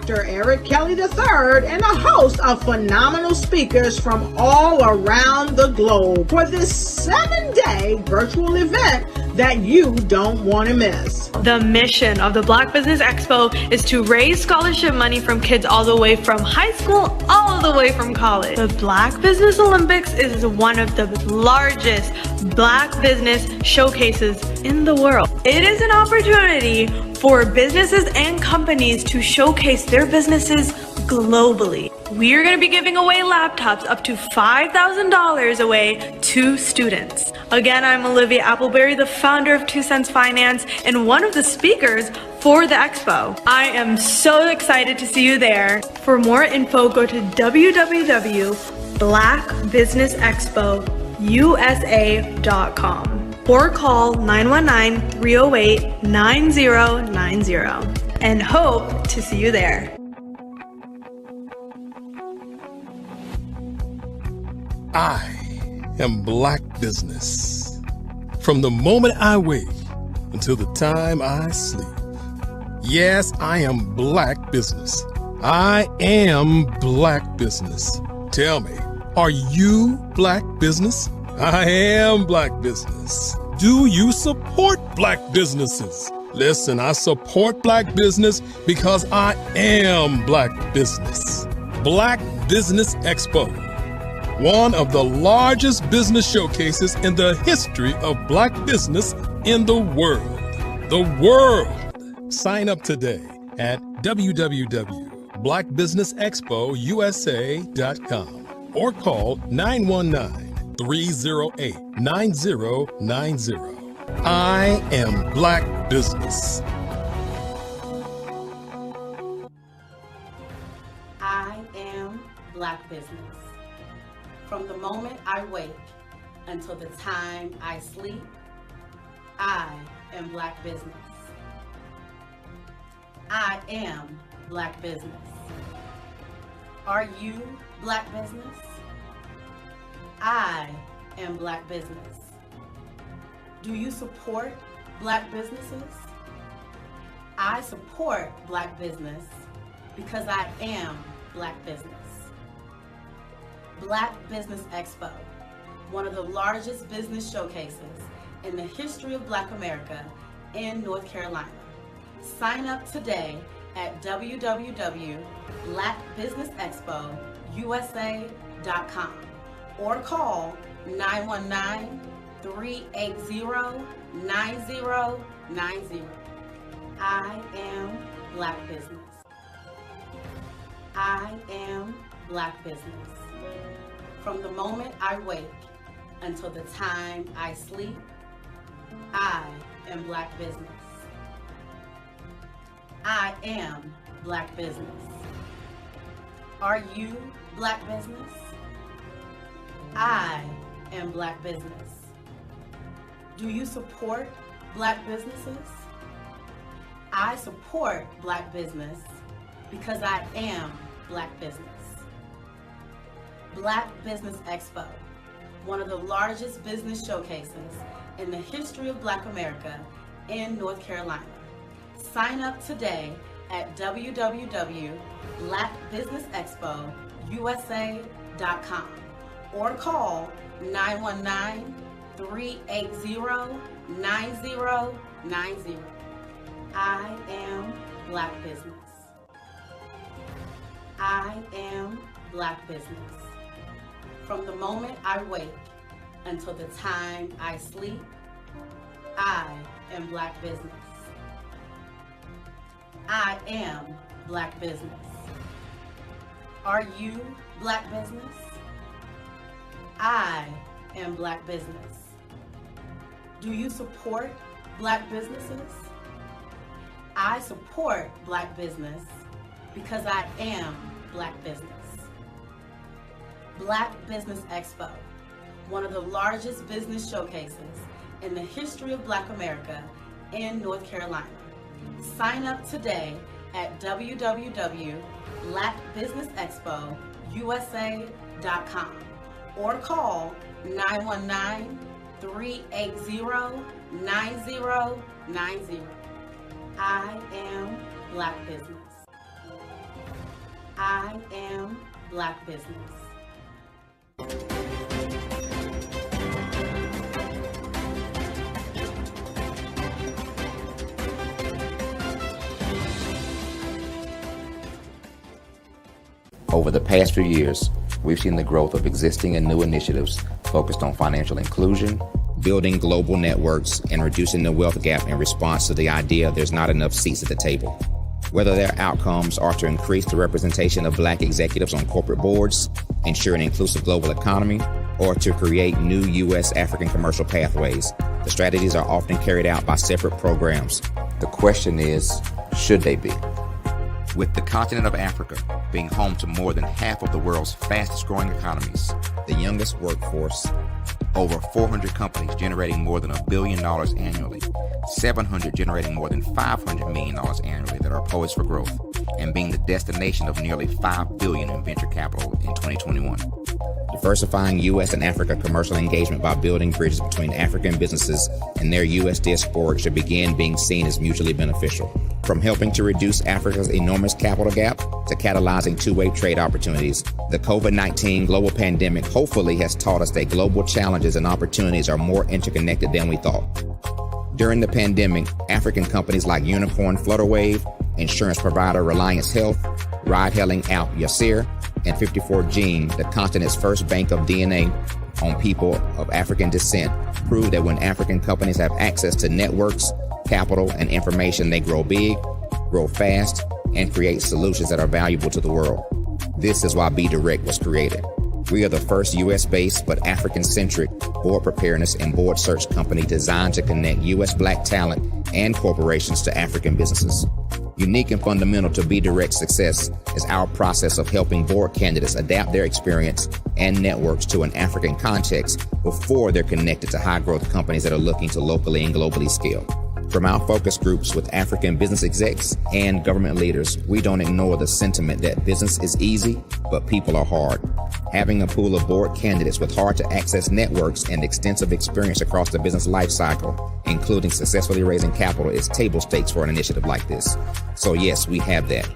Dr. Eric Kelly III and a host of phenomenal speakers from all around the globe for this 7-day virtual event that you don't want to miss. The mission of the Black Business Expo is to raise scholarship money from kids all the way from high school all the way from college. The Black Business Olympics is one of the largest Black business showcases in the world. It is an opportunity for businesses and companies to showcase their businesses globally. We are going to be giving away laptops up to $5,000 away to students. Again, I'm Olivia Appleberry, the founder of 2 Cents Finance and one of the speakers for the expo. I am so excited to see you there. For more info, go to www.blackbusinessexpousa.com or call 919-308-9090 and hope to see you there. I am Black Business. From the moment I wake until the time I sleep. Yes, I am Black Business. I am Black Business. Tell me, are you Black Business? I am Black Business. Do you support Black businesses? Listen, I support Black business because I am Black Business. Black Business Expo, one of the largest business showcases in the history of Black business in the world. The world. Sign up today at www.blackbusinessexpousa.com or call 919-308-9090. I am Black Business. I am Black Business. From the moment I wake until the time I sleep, I am Black Business. I am Black Business. Are you Black Business? I am Black Business. Do you support Black businesses? I support Black business because I am Black Business. Black Business Expo, one of the largest business showcases in the history of Black America in North Carolina. Sign up today at www.blackbusinessexpousa.com or call 919-380-9090. I am Black Business. I am Black Business. From the moment I wake until the time I sleep, I am Black Business. I am Black Business. Are you Black Business? I am Black Business. Do you support Black businesses? I support Black business because I am Black Business. Black Business Expo, one of the largest business showcases in the history of Black America in North Carolina. Sign up today at www.blackbusinessexpousa.com or call 919-380-9090. I am Black Business. I am Black Business. From the moment I wake until the time I sleep, I am Black business. I am Black business. Are you Black business? I am Black business. Do you support Black businesses? I support Black business because I am Black business. Black Business Expo, one of the largest business showcases in the history of Black America in North Carolina. Sign up today at www.blackbusinessexpousa.com or call 919-380-9090. I am Black business. I am Black business. Over the past few years, we've seen the growth of existing and new initiatives focused on financial inclusion, building global networks, and reducing the wealth gap in response to the idea there's not enough seats at the table. Whether their outcomes are to increase the representation of Black executives on corporate boards, ensure an inclusive global economy, or to create new U.S. African commercial pathways, the strategies are often carried out by separate programs. The question is, should they be? With the continent of Africa being home to more than half of the world's fastest growing economies, the youngest workforce, over 400 companies generating more than $1 billion annually, 700 generating more than $500 million annually that are poised for growth, and being the destination of nearly $5 billion in venture capital in 2021. Diversifying U.S. and Africa commercial engagement by building bridges between African businesses and their U.S. diaspora should begin being seen as mutually beneficial. From helping to reduce Africa's enormous capital gap to catalyzing two-way trade opportunities, the COVID-19 global pandemic hopefully has taught us that global challenges and opportunities are more interconnected than we thought. During the pandemic, African companies like Unicorn Flutterwave, insurance provider Reliance Health, ride-hailing app Yasir, and 54Gene, the continent's first bank of DNA on people of African descent, proved that when African companies have access to networks, capital, and information, they grow big, grow fast, and create solutions that are valuable to the world. This is why Be Direct was created. We are the first U.S.-based but African-centric board preparedness and board search company designed to connect U.S. Black talent and corporations to African businesses. Unique and fundamental to Be Direct's success is our process of helping board candidates adapt their experience and networks to an African context before they're connected to high-growth companies that are looking to locally and globally scale. From our focus groups with African business execs and government leaders, we don't ignore the sentiment that business is easy, but people are hard. Having a pool of board candidates with hard-to-access networks and extensive experience across the business life cycle, including successfully raising capital, is table stakes for an initiative like this. So yes, we have that.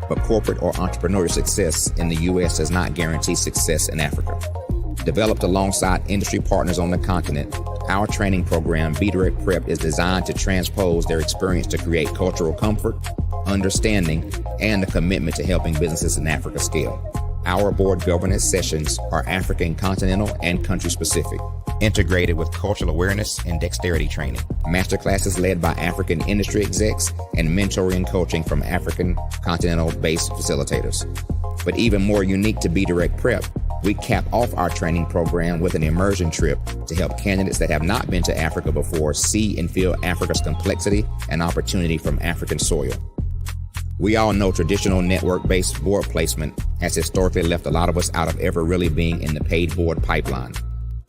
But corporate or entrepreneurial success in the U.S. does not guarantee success in Africa. Developed alongside industry partners on the continent, our training program, Be Direct Prep, is designed to transpose their experience to create cultural comfort, understanding, and a commitment to helping businesses in Africa scale. Our board governance sessions are African, continental, and country-specific, integrated with cultural awareness and dexterity training, masterclasses led by African industry execs, and mentoring coaching from African continental-based facilitators. But even more unique to Be Direct Prep, we cap off our training program with an immersion trip to help candidates that have not been to Africa before see and feel Africa's complexity and opportunity from African soil. We all know traditional network-based board placement has historically left a lot of us out of ever really being in the paid board pipeline.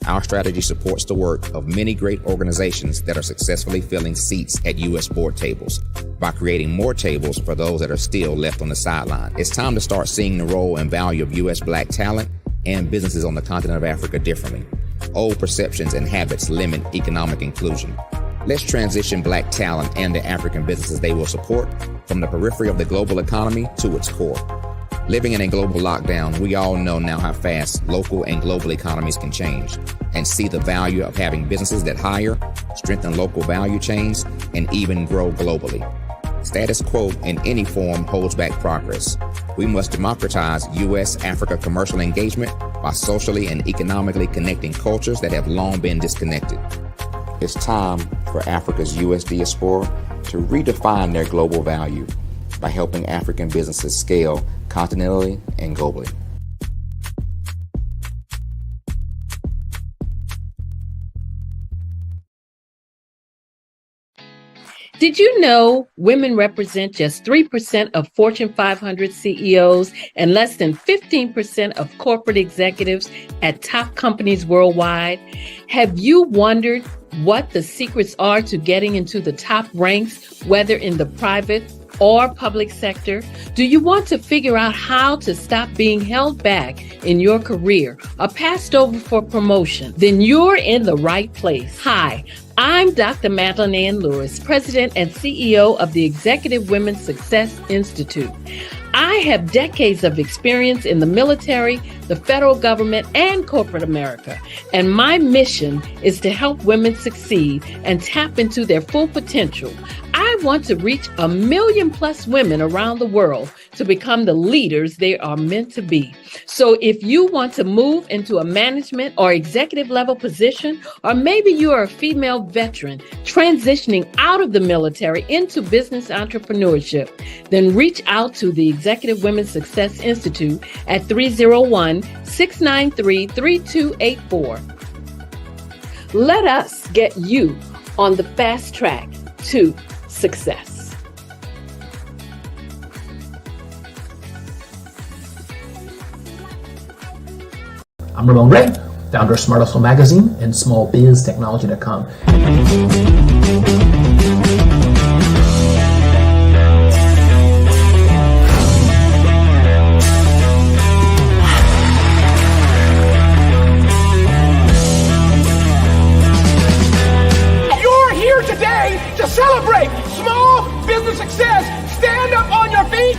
Our strategy supports the work of many great organizations that are successfully filling seats at U.S. board tables by creating more tables for those that are still left on the sideline. It's time to start seeing the role and value of U.S. Black talent and businesses on the continent of Africa differently. Old perceptions and habits limit economic inclusion. Let's transition Black talent and the African businesses they will support from the periphery of the global economy to its core. Living in a global lockdown, we all know now how fast local and global economies can change, and see the value of having businesses that hire, strengthen local value chains, and even grow globally. Status quo in any form holds back progress. We must democratize U.S.-Africa commercial engagement by socially and economically connecting cultures that have long been disconnected. It's time for Africa's U.S. diaspora to redefine their global value by helping African businesses scale continentally and globally. Did you know women represent just 3% of Fortune 500 CEOs and less than 15% of corporate executives at top companies worldwide? Have you wondered what the secrets are to getting into the top ranks, whether in the private or public sector? Do you want to figure out how to stop being held back in your career or passed over for promotion? Then you're in the right place. Hi, I'm Dr. Madeline Ann Lewis, President and CEO of the Executive Women's Success Institute. I have decades of experience in the military, the federal government, and corporate America, and my mission is to help women succeed and tap into their full potential. I want to reach 1 million plus women around the world to become the leaders they are meant to be. So if you want to move into a management or executive level position, or maybe you are a female veteran transitioning out of the military into business entrepreneurship, then reach out to the Executive Women's Success Institute at 301-693-3284. Let us get you on the fast track to success. I'm Ramon Ray, founder of Smart Hustle Magazine and smallbiztechnology.com. You're here today to celebrate small business success. Stand up on your feet.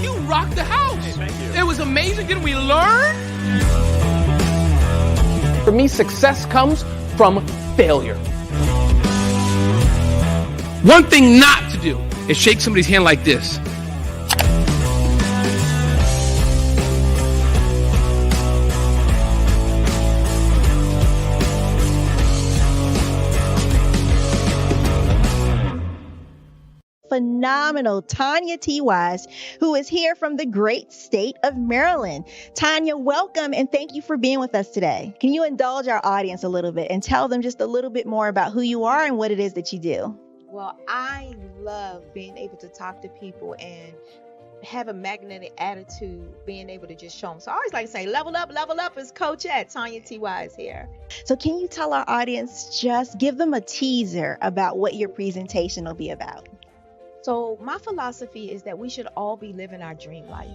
You rocked the house. It was amazing. Didn't we learn? For me, success comes from failure. One thing not to do is shake somebody's hand like this. Phenomenal Tanya T. Wise, who is here from the great state of Maryland. Tanya, welcome and thank you for being with us today. Can you indulge our audience a little bit and tell them just a little bit more about who you are and what it is that you do? Well, I love being able to talk to people and have a magnetic attitude, being able to just show them. So I always like to say, level up is Coach at Tanya T. Wise here. So can you tell our audience, just give them a teaser about what your presentation will be about? So my philosophy is that we should all be living our dream life.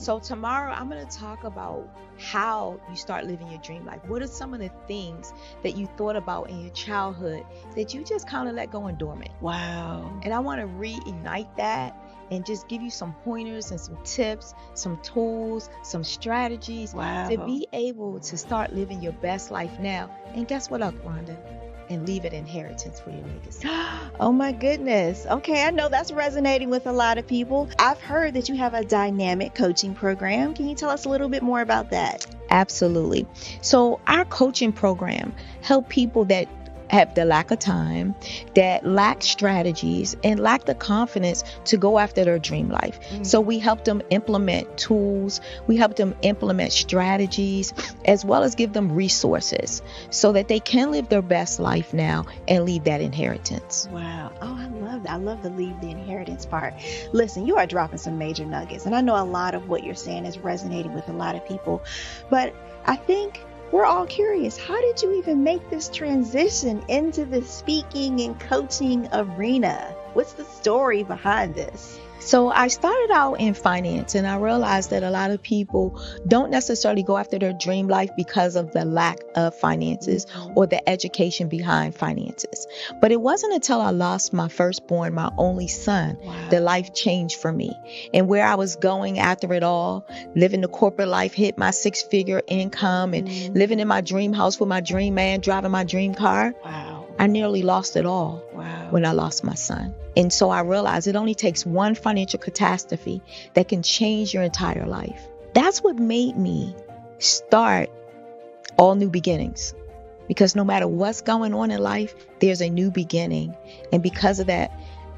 So tomorrow I'm going to talk about how you start living your dream life. What are some of the things that you thought about in your childhood that you just kind of let go and dormant? Wow. And I want to reignite that and just give you some pointers and some tips, some tools, some strategies to be able to start living your best life now. And guess what, Rhonda? And leave an inheritance for your legacy. Oh my goodness. Okay, I know that's resonating with a lot of people. I've heard that you have a dynamic coaching program. Can you tell us a little bit more about that? Absolutely. So our coaching program help people that have the lack of time, that lack strategies, and lack the confidence to go after their dream life. So we help them implement tools, we help them implement strategies, as well as give them resources so that they can live their best life now and leave that inheritance. Wow. Oh, I love that. I love the leave the inheritance part. Listen, you are dropping some major nuggets, and I know a lot of what you're saying is resonating with a lot of people, but I think we're all curious. How did you even make this transition into the speaking and coaching arena? What's the story behind this? So I started out in finance, and I realized that a lot of people don't necessarily go after their dream life because of the lack of finances or the education behind finances. But it wasn't until I lost my firstborn, my only son, that life changed for me. And where I was going after it all, living the corporate life, hit my 6-figure income and living in my dream house with my dream man, driving my dream car. I nearly lost it all when I lost my son. And so I realized it only takes one financial catastrophe that can change your entire life. That's what made me start all new beginnings. Because no matter what's going on in life, there's a new beginning. And because of that,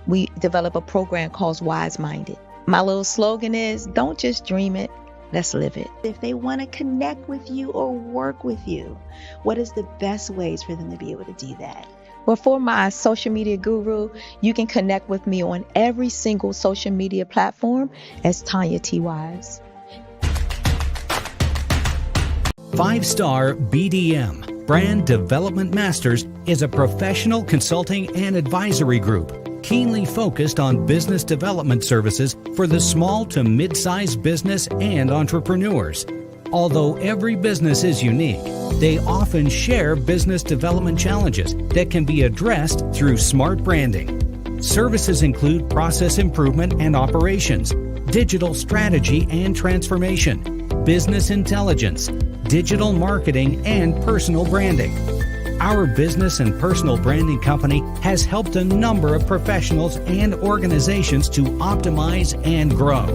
we develop a program called Wise Minded. My little slogan is, don't just dream it, let's live it. If they want to connect with you or work with you, what is the best ways for them to be able to do that? Well, for my social media guru, you can connect with me on every single social media platform as Tanya T. Wise. 5-Star BDM, Brand Development Masters, is a professional consulting and advisory group keenly focused on business development services for the small to mid-sized business and entrepreneurs. Although every business is unique, they often share business development challenges that can be addressed through smart branding. Services include process improvement and operations, digital strategy and transformation, business intelligence, digital marketing, and personal branding. Our business and personal branding company has helped a number of professionals and organizations to optimize and grow.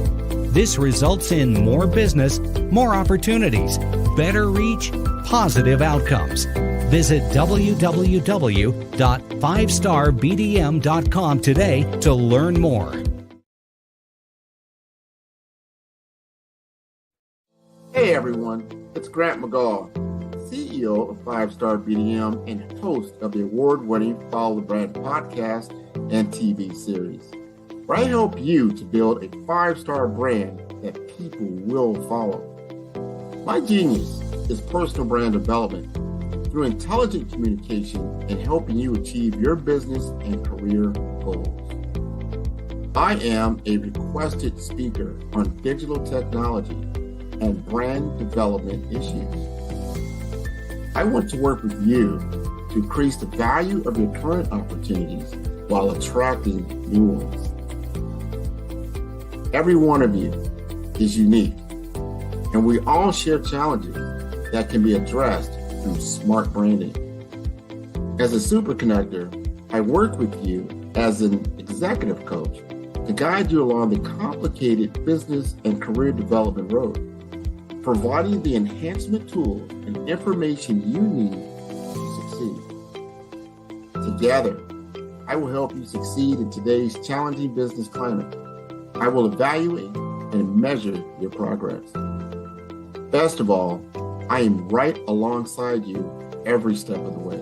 This results in more business, more opportunities, better reach, positive outcomes. Visit www.5starbdm.com today to learn more. Hey everyone, it's Grant McGaw, CEO of 5-Star BDM and host of the award-winning Follow the Brand podcast and TV series, where I help you to build a 5-star brand that people will follow. My genius is personal brand development through intelligent communication and helping you achieve your business and career goals. I am a requested speaker on digital technology and brand development issues. I want to work with you to increase the value of your current opportunities while attracting new ones. Every one of you is unique, and we all share challenges that can be addressed through smart branding. As a super connector, I work with you as an executive coach to guide you along the complicated business and career development road, providing the enhancement tools and information you need to succeed. Together, I will help you succeed in today's challenging business climate. I will evaluate and measure your progress. Best of all, I am right alongside you every step of the way.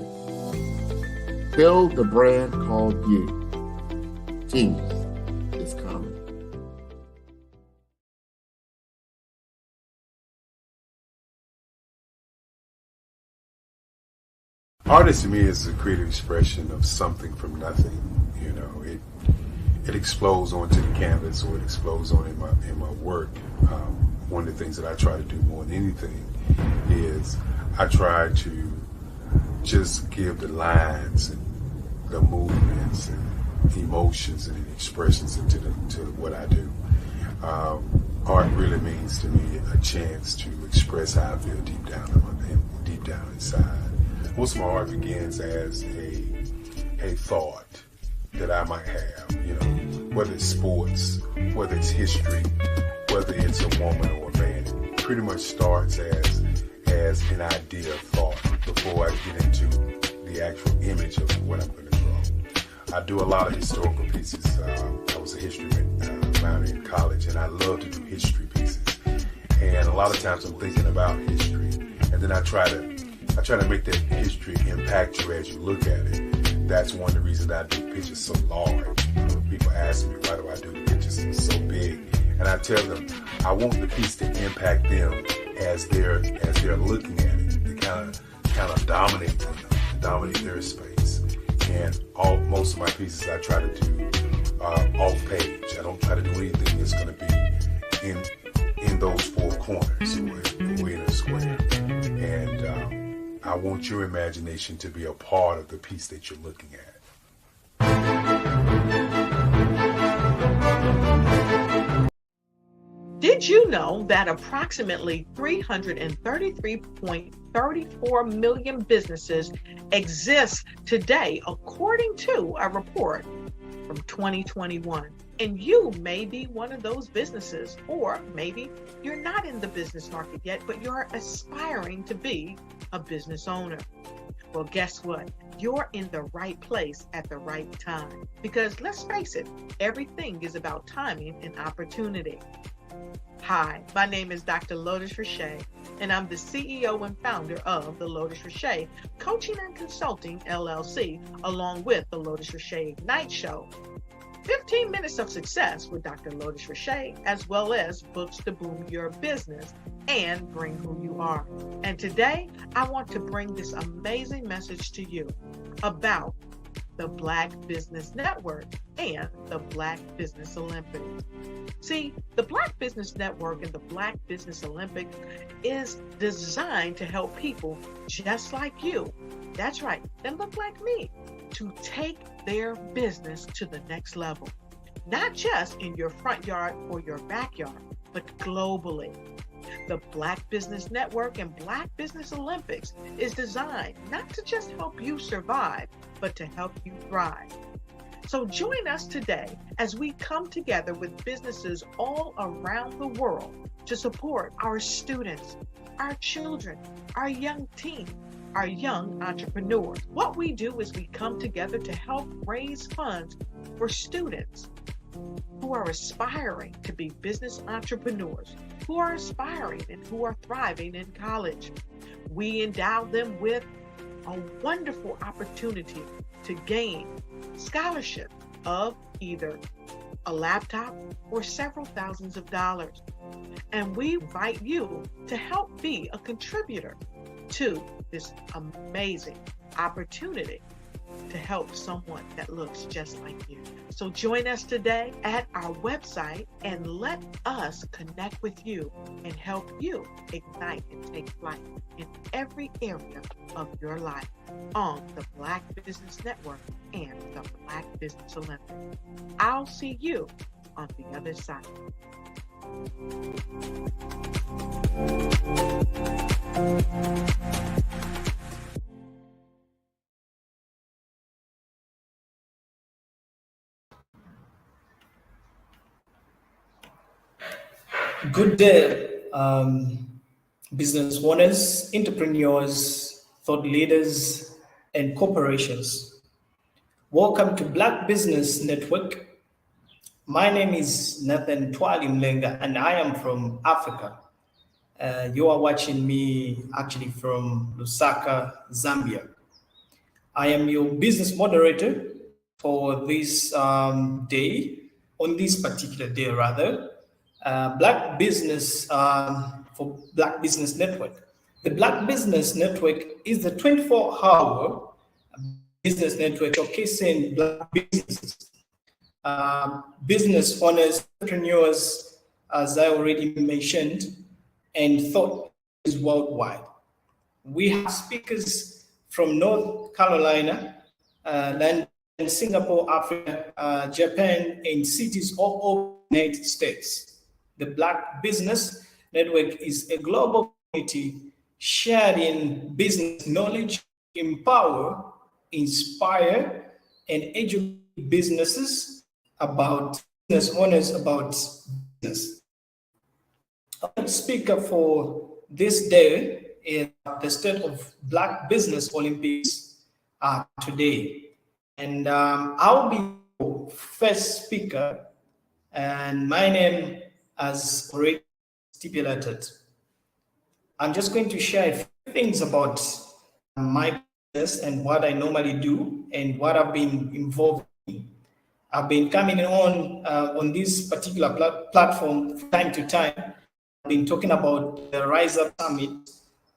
Build the brand called you. Genius is coming. Art to me is a creative expression of something from nothing. You know, it explodes onto the canvas, or it explodes on in my work. One of the things that I try to do more than anything is I try to just give the lines and the movements and emotions and expressions into what I do. Art really means to me a chance to express how I feel deep down inside. Most of my art begins as a thought that I might have, you know, whether it's sports, whether it's history, whether it's a woman or a man. It pretty much starts as an idea of thought before I get into the actual image of what I'm going to draw. I do a lot of historical pieces. I was a history minor in college, and I love to do history pieces. And a lot of times I'm thinking about history, and then I try to make that history impact you as you look at it. That's one of the reasons I do pictures so large. People ask me, why do I do the pictures so big? And I tell them, I want the piece to impact them as they're looking at it. To kind of dominate them, dominate their space. And most of my pieces I try to do off page. I don't try to do anything that's going to be in those four corners or in a square. And I want your imagination to be a part of the piece that you're looking at. Did you know that approximately 333.34 million businesses exist today, according to a report from 2021? And you may be one of those businesses, or maybe you're not in the business market yet, but you're aspiring to be a business owner. Well, guess what? You're in the right place at the right time. Because let's face it, everything is about timing and opportunity. Hi, my name is Dr. Lotus Richey, and I'm the CEO and founder of the Lotus Richey Coaching and Consulting LLC, along with the Lotus Richey Ignite Show. 15 minutes of success with Dr. Lotus Richey, as well as books to boom your business and bring who you are. And today, I want to bring this amazing message to you about the Black Business Network and the Black Business Olympics. See, the Black Business Network and the Black Business Olympics is designed to help people just like you, that's right, that look like me, to take their business to the next level. Not just in your front yard or your backyard, but globally. The Black Business Network and Black Business Olympics is designed not to just help you survive, but to help you thrive. So join us today as we come together with businesses all around the world to support our students, our children, our young teens, our young entrepreneurs. What we do is we come together to help raise funds for students who are aspiring to be business entrepreneurs, who are aspiring and who are thriving in college. We endow them with a wonderful opportunity to gain scholarship of either a laptop or several thousands of dollars. And we invite you to help be a contributor to this amazing opportunity to help someone that looks just like you. So join us today at our website and let us connect with you and help you ignite and take flight in every area of your life on the Black Business Network and the Black Business Olympics. I'll see you on the other side. Good day, business owners, entrepreneurs, thought leaders, and corporations. Welcome to Black Business Network. My name is Nathan Twali Mlenga, and I am from Africa. You are watching me actually from Lusaka, Zambia. I am your business moderator for this day, on this particular day rather. Black Business for Black Business Network. The Black Business Network is the 24-hour business network showcasing Black businesses, business owners, entrepreneurs, as I already mentioned, and thought leaders worldwide. We have speakers from North Carolina, London, Singapore, Africa, Japan, and cities all over the United States. The Black Business Network is a global community sharing business knowledge, empower, inspire, and educate businesses about business owners about business. Our speaker for this day is the State of Black Business Olympics today. And I'll be the first speaker, and my name, as already stipulated, I'm just going to share a few things about my business and what I normally do and what I've been involved in. I've been coming on this particular platform from time to time. I've been talking about the Rise Up Summit,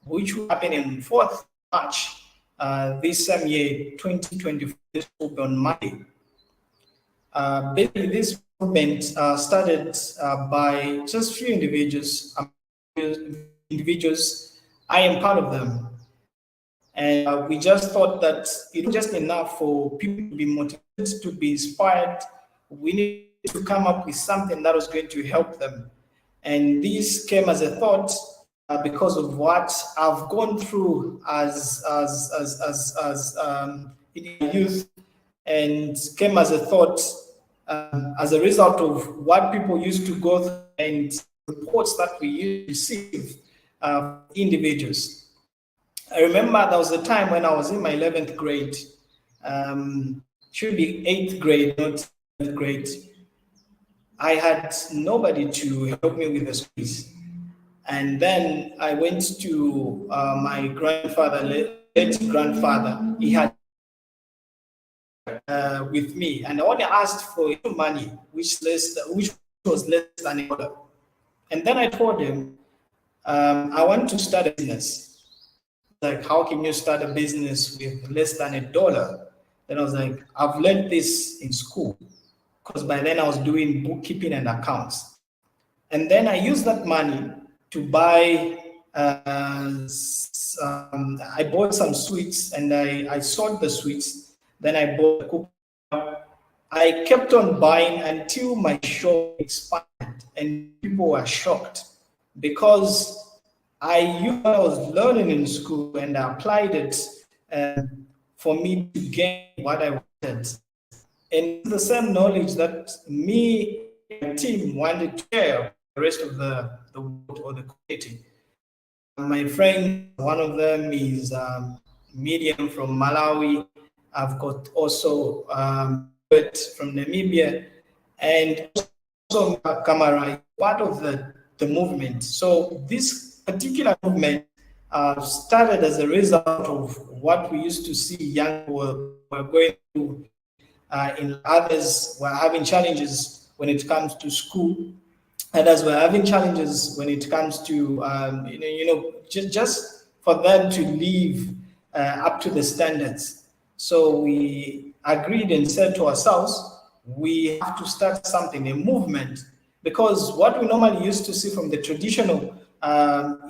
which will happen on 4th March this same year, 2024, on Monday. Basically, this movement started by just few individuals. I am part of them. And we just thought that it's just enough for people to be motivated, to be inspired. We need to come up with something that was going to help them. And this came as a thought because of what I've gone through as in youth, and came as a thought as a result of what people used to go through and reports that we used to receive individuals. I remember there was a time when I was in my 11th grade, should be 8th grade, not 7th grade. I had nobody to help me with the schools. And then I went to my grandfather, late grandfather. He had with me, and I only asked for money, which was less than $1. And then I told him, I want to start a business. Like, how can you start a business with less than $1? Then I was like, I've learned this in school, because by then I was doing bookkeeping and accounts. And then I used that money to buy, I bought some sweets, and I sold the sweets. Then I bought a cookie. I kept on buying until my shop expanded, and people were shocked because I used what I was learning in school and I applied it for me to gain what I wanted. And the same knowledge that me and my team wanted to share the rest of the world or the community. My friend, one of them is Medium from Malawi. I've got also from Namibia, and also Kamara, part of the movement. So this particular movement started as a result of what we used to see young people were going through. In others were having challenges when it comes to school. Others were having challenges when it comes to just for them to live up to the standards. So we agreed and said to ourselves, we have to start something, a movement, because what we normally used to see from the traditional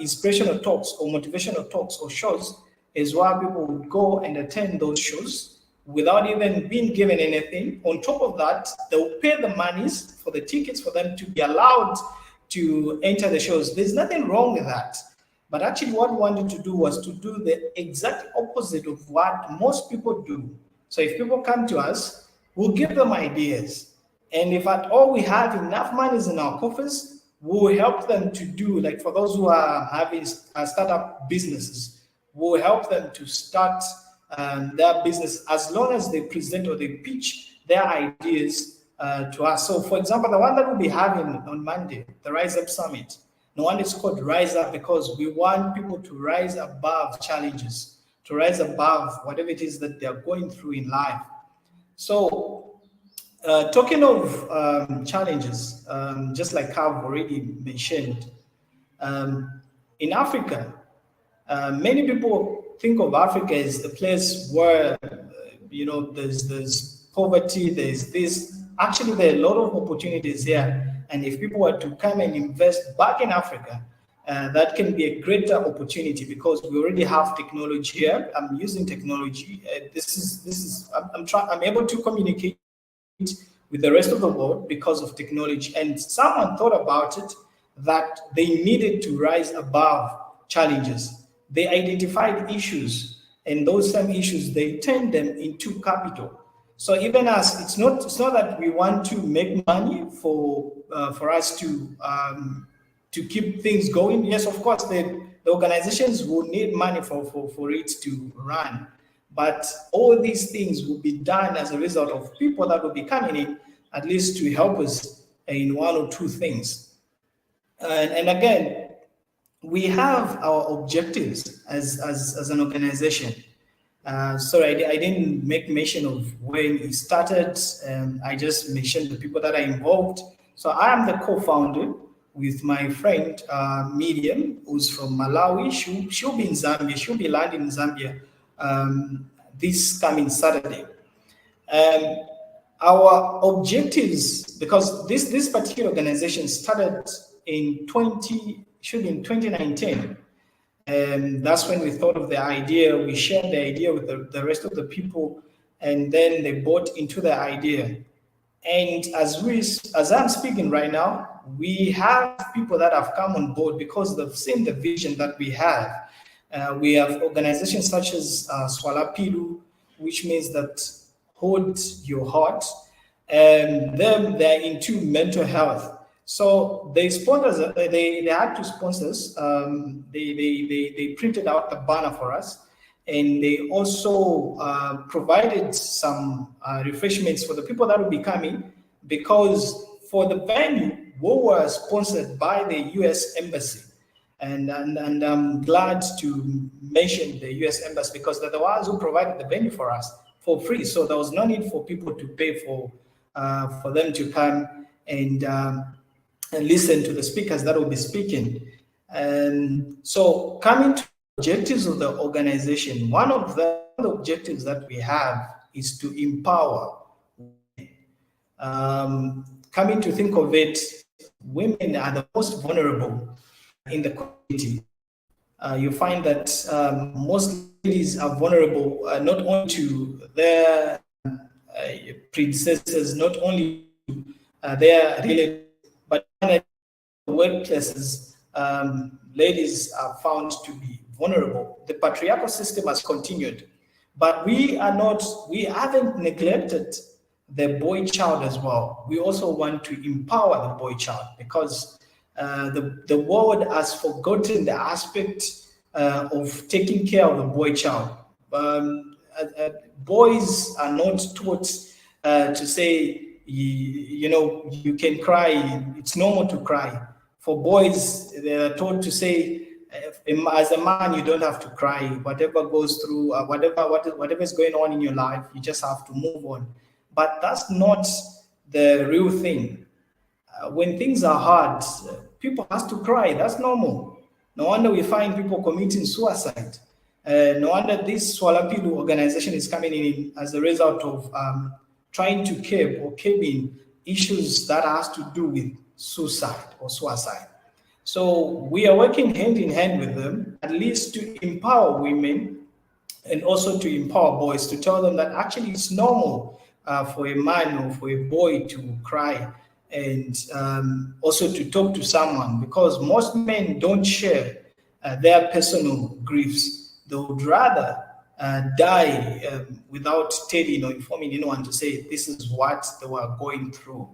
inspirational talks or motivational talks or shows is where people would go and attend those shows without even being given anything. On top of that, they will pay the monies for the tickets for them to be allowed to enter the shows. There's nothing wrong with that. But actually what we wanted to do was to do the exact opposite of what most people do. So if people come to us, we'll give them ideas. And if at all we have enough monies in our coffers, we'll help them to do, like for those who are having startup businesses, we'll help them to start their business as long as they present or they pitch their ideas to us. So for example, the one that we'll be having on Monday, the Rise Up Summit, the one is called Rise Up because we want people to rise above challenges, to rise above whatever it is that they're going through in life. So talking of challenges, just like I've already mentioned, in Africa, many people think of Africa as a place where, there's poverty, there's this. Actually, there are a lot of opportunities here. And if people were to come and invest back in Africa, that can be a greater opportunity because we already have technology here. I'm using technology. I'm able to communicate with the rest of the world because of technology. And someone thought about it that they needed to rise above challenges. They identified issues, and those same issues, they turned them into capital. So even as it's not that we want to make money for us to keep things going. Yes, of course, the organizations will need money for it to run, but all these things will be done as a result of people that will be coming in, at least to help us in one or two things. And again, we have our objectives as an organization. Sorry, I didn't make mention of when it started. I just mentioned the people that are involved. So I am the co-founder with my friend Medium, who's from Malawi. She'll be in Zambia. She'll be landing in Zambia this coming Saturday. Our objectives, because this particular organization started in 2019. And that's when we thought of the idea. We shared the idea with the rest of the people, and then they bought into the idea. And as I'm speaking right now, we have people that have come on board because they've seen the vision that we have. We have organizations such as Swala Pilu, which means that hold your heart, and they're into mental health. So they sponsors, they had to sponsor us. They printed out the banner for us, and they also provided some refreshments for the people that will be coming, because for the venue, we were sponsored by the U.S. Embassy. And I'm glad to mention the U.S. Embassy, because they're the ones who provided the venue for us for free. So there was no need for people to pay for them to come and listen to the speakers that will be speaking. And so coming to objectives of the organization, one of the objectives that we have is to empower women. Coming to think of it, women are the most vulnerable in the community. You find that most ladies are vulnerable not only to their predecessors, not only to their relatives, but in the workplaces, ladies are found to be vulnerable. The patriarchal system has continued, but we haven't neglected the boy child as well. We also want to empower the boy child, because the world has forgotten the aspect of taking care of the boy child. Boys are not taught to say, you can cry, it's normal to cry. For boys, they are taught to say, as a man, you don't have to cry. Whatever goes through, whatever is going on in your life, you just have to move on. But that's not the real thing. When things are hard, people have to cry. That's normal. No wonder we find people committing suicide. No wonder this Swalapidu organization is coming in as a result of trying to curbing issues that has to do with suicide or suicide. So we are working hand in hand with them, at least to empower women and also to empower boys, to tell them that actually it's normal for a man or for a boy to cry, and also to talk to someone, because most men don't share their personal griefs. They would rather die without telling or informing anyone to say this is what they were going through.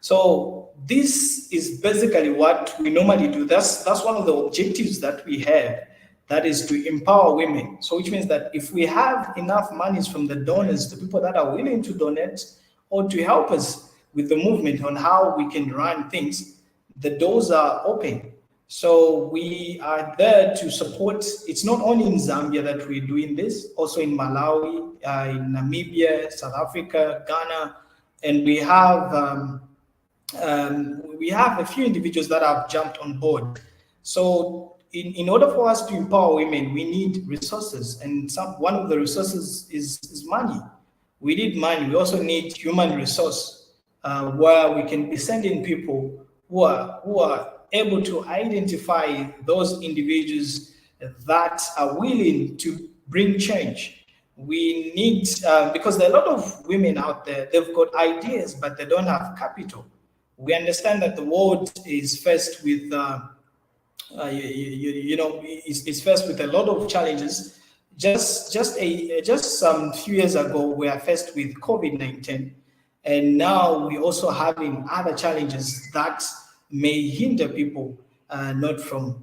So this is basically what we normally do. That's one of the objectives that we have, that is to empower women. So which means that if we have enough monies from the donors, the people that are willing to donate or to help us with the movement on how we can run things, the doors are open. So we are there to support. It's not only in Zambia that we're doing this, also in Malawi, in Namibia, South Africa, Ghana, and we have a few individuals that have jumped on board. So in order for us to empower women, we need resources, and one of the resources is money. We need money. We also need human resource, where we can be sending people who are able to identify those individuals that are willing to bring change. We need, because there are a lot of women out there, they've got ideas, but they don't have capital. We understand that the world is faced with, is faced with a lot of challenges. Just some few years ago, we are faced with COVID-19, and now we're also having other challenges that may hinder people not from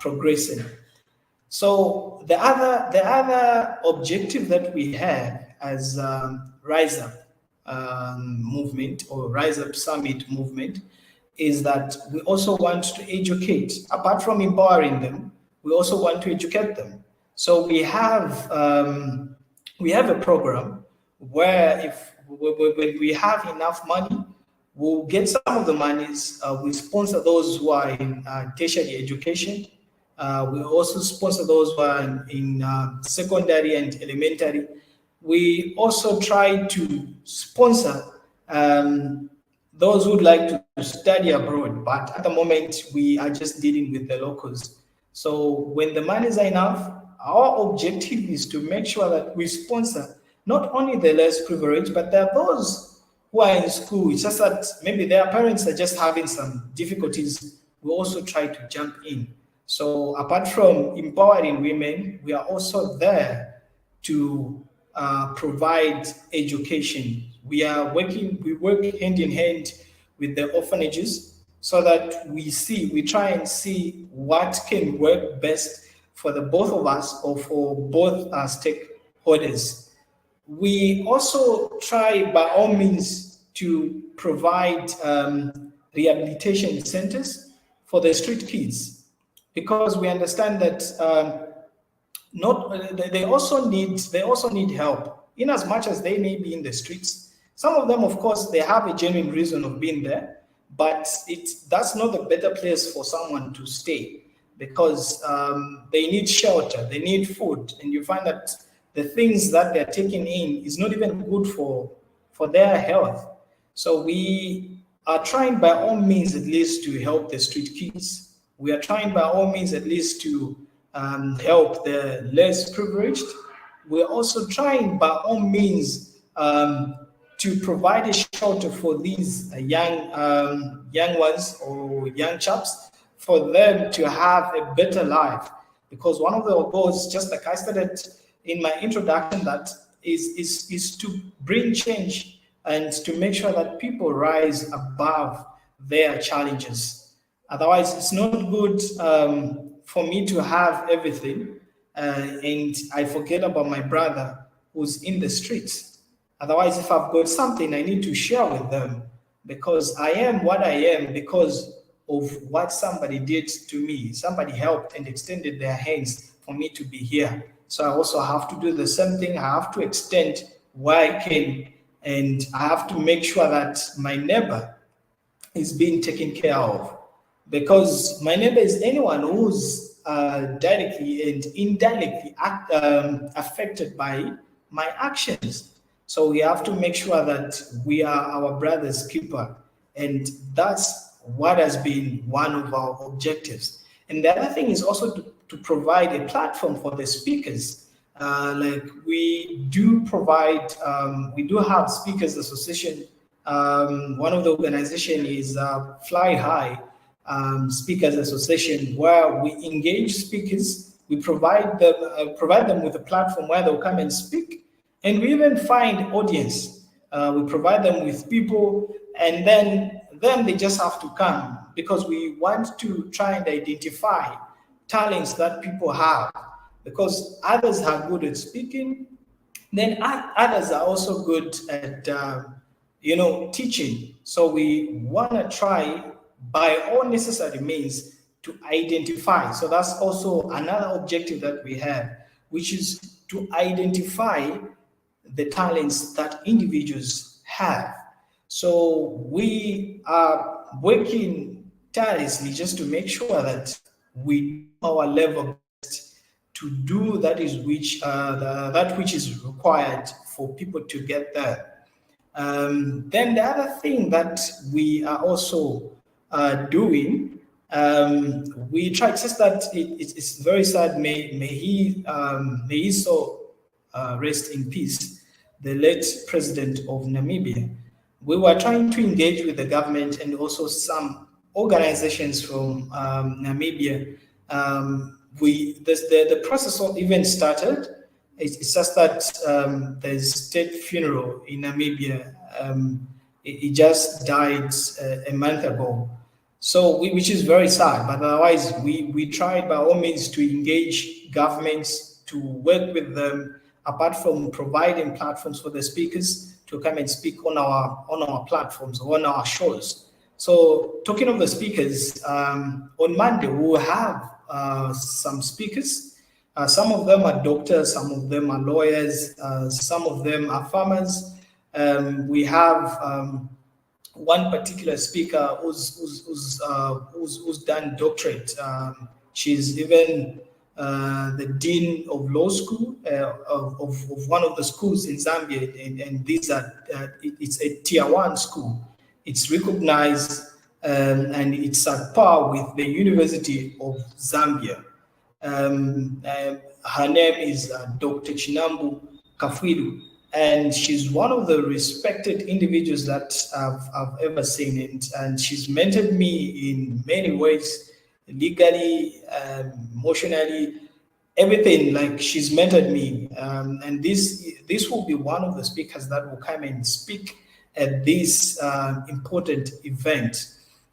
progressing. So the other objective that we have as Rise Up movement or Rise Up Summit movement is that we also want to educate. Apart from empowering them, we also want to educate them. So we have a program where if we have enough money, we'll get some of the monies. We sponsor those who are in tertiary education. We also sponsor those who are in secondary and elementary. We also try to sponsor those who would like to study abroad, but at the moment we are just dealing with the locals. So when the monies are enough, our objective is to make sure that we sponsor not only the less privileged, but there are those who are in school. It's just that maybe their parents are just having some difficulties. We also try to jump in. So apart from empowering women, we are also there to provide education. We work hand in hand with the orphanages. so that we try and see what can work best for the both of us or for both our stakeholders. We also try by all means to provide rehabilitation centers for the street kids, because we understand that they also need help in as much as they may be in the streets. Some of them, of course, they have a genuine reason of being there, but that's not the better place for someone to stay, because they need shelter, they need food, and you find that the things that they're taking in is not even good for their health. So we are trying by all means at least to help the street kids. We are trying by all means at least to help the less privileged. We're also trying by all means to provide a shelter for these young ones or young chaps, for them to have a better life. Because one of the goals, just like I stated in my introduction, that is to bring change and to make sure that people rise above their challenges. Otherwise, it's not good for me to have everything and I forget about my brother who's in the streets. Otherwise, if I've got something, I need to share with them, because I am what I am because of what somebody did to me. Somebody helped and extended their hands for me to be here. So I also have to do the same thing. I have to extend where I can, and I have to make sure that my neighbor is being taken care of, because my neighbor is anyone who's directly and indirectly affected by my actions. So we have to make sure that we are our brother's keeper, and that's what has been one of our objectives. And the other thing is also to provide a platform for the speakers. Like we do provide, we do have Speakers Association. One of the organization is Fly High Speakers Association, where we engage speakers. We provide them with a platform where they'll come and speak. And we even find audience. We provide them with people, and then they just have to come, because we want to try and identify talents that people have, because others are good at speaking, then others are also good at teaching. So we want to try by all necessary means to identify. So that's also another objective that we have, which is to identify the talents that individuals have. So we are working tirelessly just to make sure that we do our level best to do that which is required for people to get there. Then the other thing that we are also doing, we try. It's just that it's very sad. May he so rest in peace, the late president of Namibia. We were trying to engage with the government and also some organizations from Namibia. The process even started. It's just that there's state funeral in Namibia. It just died a month ago. So which is very sad, but otherwise we tried by all means to engage governments, to work with them, apart from providing platforms for the speakers to come and speak on our platforms, on our shows. So talking of the speakers, on Monday we'll have some speakers. Some of them are doctors, some of them are lawyers, some of them are farmers. We have one particular speaker who's done doctorate. She's even the dean of law school of one of the schools in Zambia, and these are it's a tier 1 school. It's recognized and it's at par with the University of Zambia. Her name is Dr. Chinambu Kafwilu, and she's one of the respected individuals that I've ever seen, and she's mentored me in many ways, legally, emotionally, everything. Like, she's mentored me, and this will be one of the speakers that will come and speak at this important event.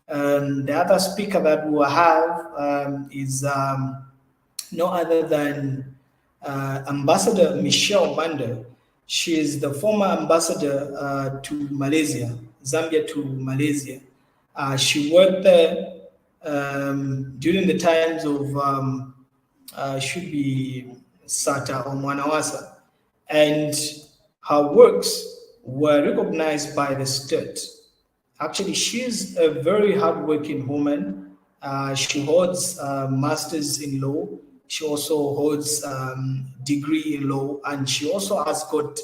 The other speaker that we will have is no other than Ambassador Michelle Manda. She is the former ambassador to Malaysia, Zambia to Malaysia. She worked there during the times of should be Sata or Mwanawasa, and her works were recognized by the state. Actually, she's a very hardworking woman. She holds a master's in law. She also holds degree in law, and she also has got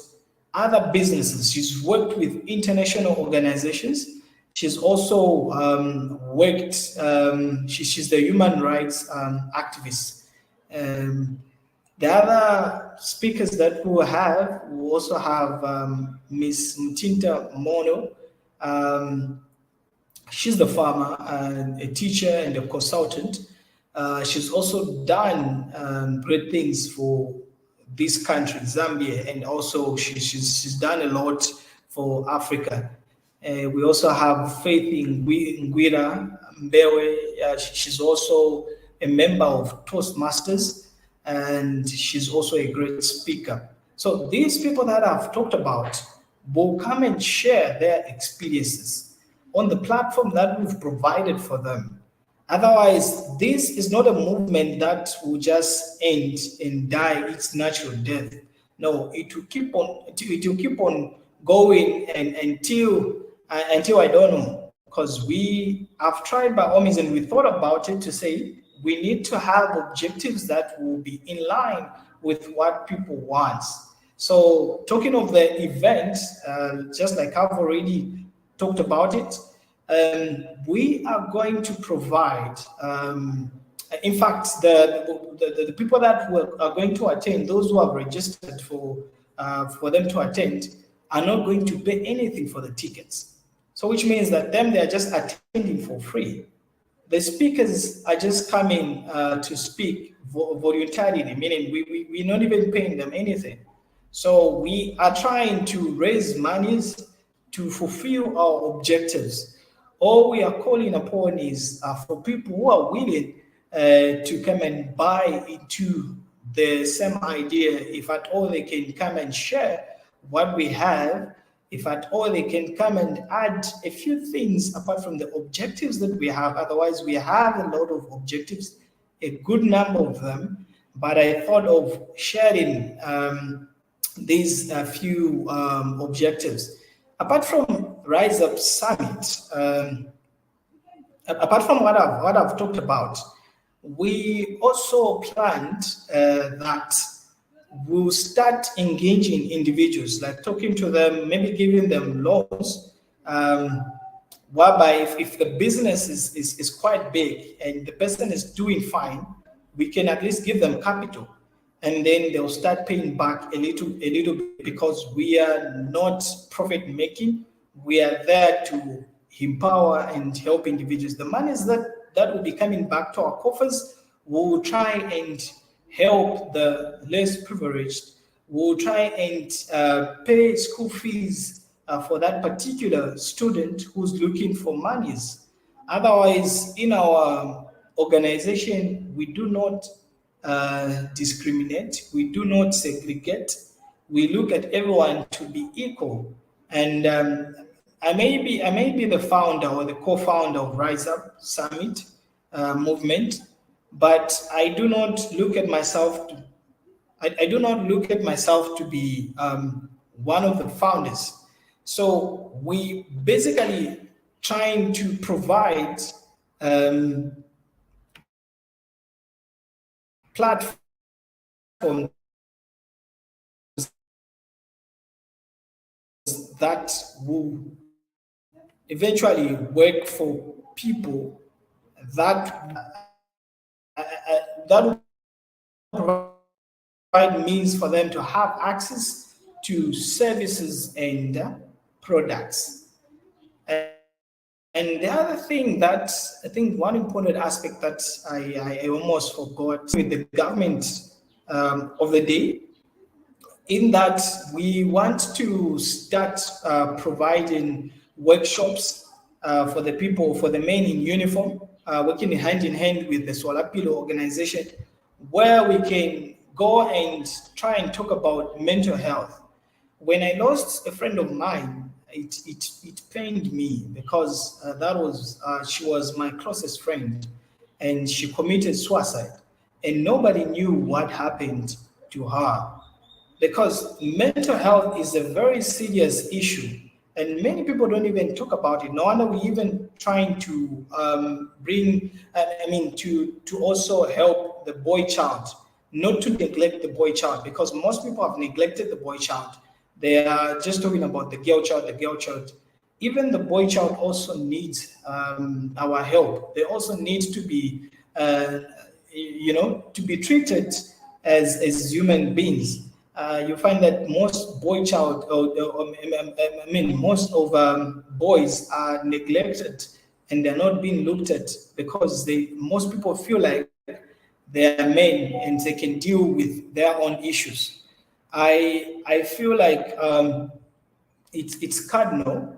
other businesses. She's worked with international organizations. She's also worked, she's the human rights activist. The other speakers that we also have Miss Mtinta Mono. She's the farmer, and a teacher and a consultant. She's also done great things for this country, Zambia, and also she's done a lot for Africa. We also have Faith in Ngwira Mbewe. She's also a member of Toastmasters, and she's also a great speaker. So these people that I've talked about will come and share their experiences on the platform that we've provided for them. Otherwise, this is not a movement that will just end and die its natural death. No, it will keep on going and until I don't know, because we have tried by all means and we thought about it to say we need to have objectives that will be in line with what people want. So talking of the event, just like I've already talked about it, we are going to provide, in fact, the people that are going to attend, those who have registered for them to attend, are not going to pay anything for the tickets. So which means that they are just attending for free. The speakers are just coming to speak voluntarily, meaning we're not even paying them anything. So we are trying to raise monies to fulfill our objectives. All we are calling upon is for people who are willing to come and buy into the same idea. If at all they can come and share what we have, if at all they can come and add a few things apart from the objectives that we have. Otherwise, we have a lot of objectives, a good number of them, but I thought of sharing these few objectives. Apart from Rise Up Summit, apart from what I've talked about, we also planned that we'll start engaging individuals, like talking to them, maybe giving them loans, whereby if the business is quite big and the person is doing fine, we can at least give them capital, and then they'll start paying back a little bit, because we are not profit making. We are there to empower and help individuals. The monies that will be coming back to our coffers, we'll try and help the less privileged. We'll try and pay school fees for that particular student who's looking for monies. Otherwise, in our organization, we do not discriminate. We do not segregate. We look at everyone to be equal. And I may be the founder or the co-founder of Rise Up Summit movement, but I do not look at myself to, I do not look at myself to be one of the founders. So we basically trying to provide platform that will eventually work for people that will provide means for them to have access to services and products. And the other thing that I think one important aspect that I almost forgot with the government of the day, in that we want to start providing workshops for the people, for the men in uniform, working hand in hand with the Swalapilo organization, where we can go and try and talk about mental health. When I lost a friend of mine, it pained me because she was my closest friend, and she committed suicide, and nobody knew what happened to her, because mental health is a very serious issue, and many people don't even talk about it. No wonder we even trying to to also help the boy child, not to neglect the boy child, because most people have neglected the boy child. They are just talking about the girl child. Even the boy child also needs our help. They also need to be, to be treated as human beings. You find that most most of boys are neglected, and they're not being looked at because most people feel like they are men and they can deal with their own issues. I feel like it's cardinal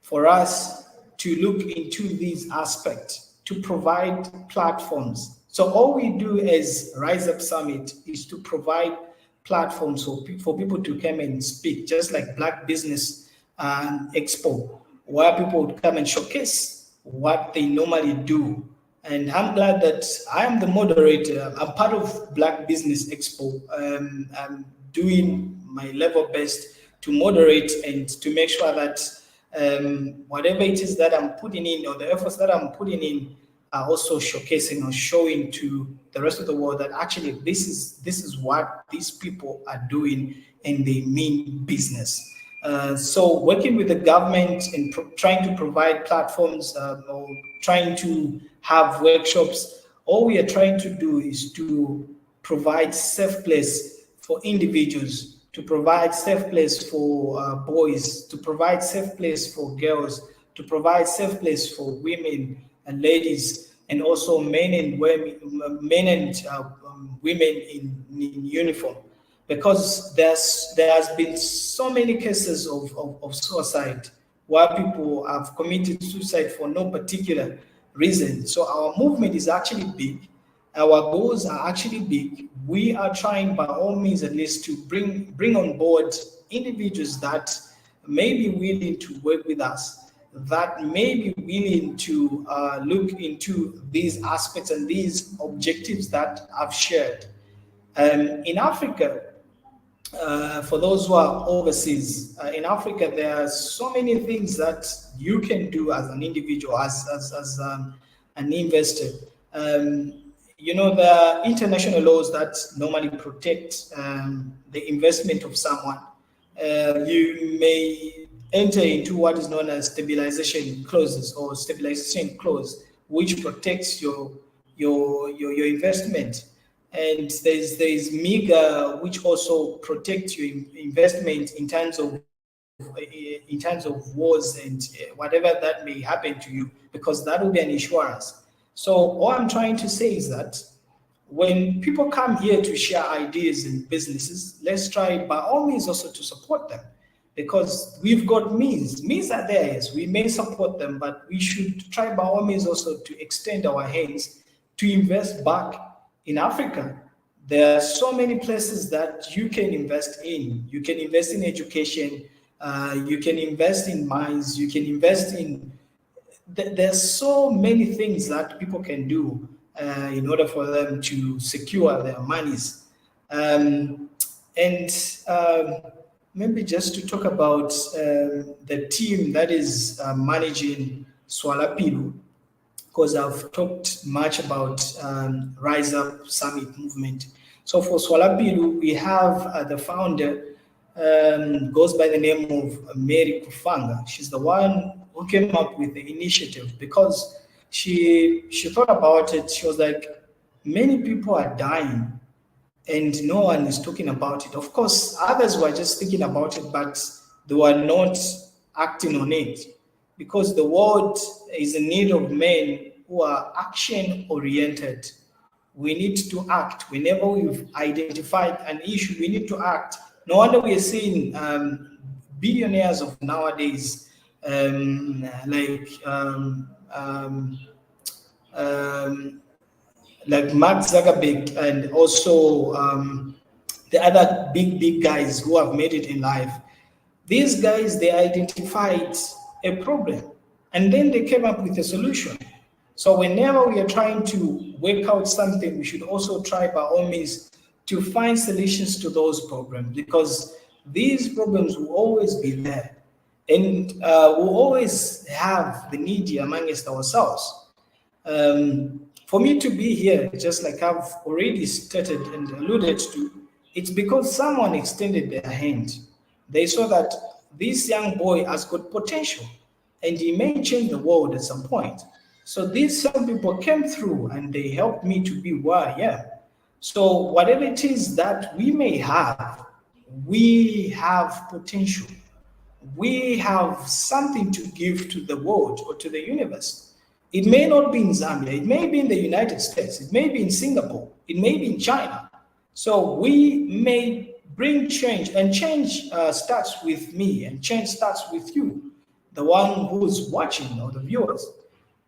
for us to look into these aspects, to provide platforms. So all we do as Rise Up Summit is to provide platforms for people to come and speak, just like Black Business Expo, where people would come and showcase what they normally do. And I'm glad that I am the moderator. I'm part of Black Business Expo. I'm doing my level best to moderate and to make sure that whatever it is that I'm putting in, or the efforts that I'm putting in, are also showcasing or showing to the rest of the world that actually this is what these people are doing, and they mean business. So working with the government and trying to provide platforms or trying to have workshops, all we are trying to do is to provide safe place for individuals, to provide safe place for boys, to provide safe place for girls, to provide safe place for women and ladies, and also men and women, women in uniform. Because there has been so many cases of suicide where people have committed suicide for no particular reason. So our movement is actually big. Our goals are actually big. We are trying by all means at least to bring on board individuals that may be willing to work with us, that may be willing to look into these aspects and these objectives that I've shared. In Africa, for those who are overseas, in Africa, there are so many things that you can do as an individual, as an investor. There are international laws that normally protect the investment of someone. You may enter into what is known as stabilization clauses or stabilization clause, which protects your investment. And there's MIGA, which also protects your investment in terms of wars and whatever that may happen to you, because that will be an insurance. So all I'm trying to say is that when people come here to share ideas and businesses, let's try by all means also to support them, because we've got means. Means are there, yes, we may support them, but we should try by all means also to extend our hands to invest back in Africa. There are so many places that you can invest in. You can invest in education, you can invest in mines, you can invest in, there's so many things that people can do in order for them to secure their monies. Maybe just to talk about the team that is managing Swalapilu, because I've talked much about Rise Up Summit movement. So for Swalapilu, we have the founder, goes by the name of Mary Kufanga. She's the one who came up with the initiative, because she thought about it. She was like, many people are dying and no one is talking about it. Of course, others were just thinking about it, but they were not acting on it, because the world is in need of men who are action-oriented. We need to act. Whenever we've identified an issue, we need to act. No wonder we are seeing billionaires of nowadays like Mark Zuckerberg, and also the other big guys who have made it in life. These guys, they identified a problem and then they came up with a solution. So whenever we are trying to work out something, we should also try by all means to find solutions to those problems, because these problems will always be there, and we'll always have the needy amongst ourselves. For me to be here, just like I've already stated and alluded to, it's because someone extended their hand. They saw that this young boy has got potential and he may change the world at some point. So these some people came through and they helped me to be where I am. So whatever it is that we may have, we have potential. We have something to give to the world or to the universe. It may not be in Zambia, it may be in the United States, it may be in Singapore, it may be in China. So we may bring change, and change starts with me, and change starts with you, the one who's watching or the viewers.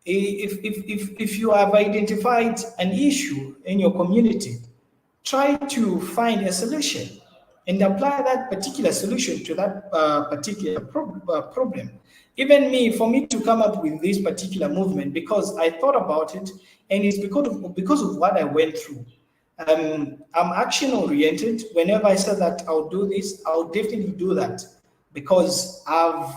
If you have identified an issue in your community, try to find a solution and apply that particular solution to that particular problem. Even me, for me to come up with this particular movement, because I thought about it, and it's because of what I went through. I'm action oriented. Whenever I said that I'll do this, I'll definitely do that, because I've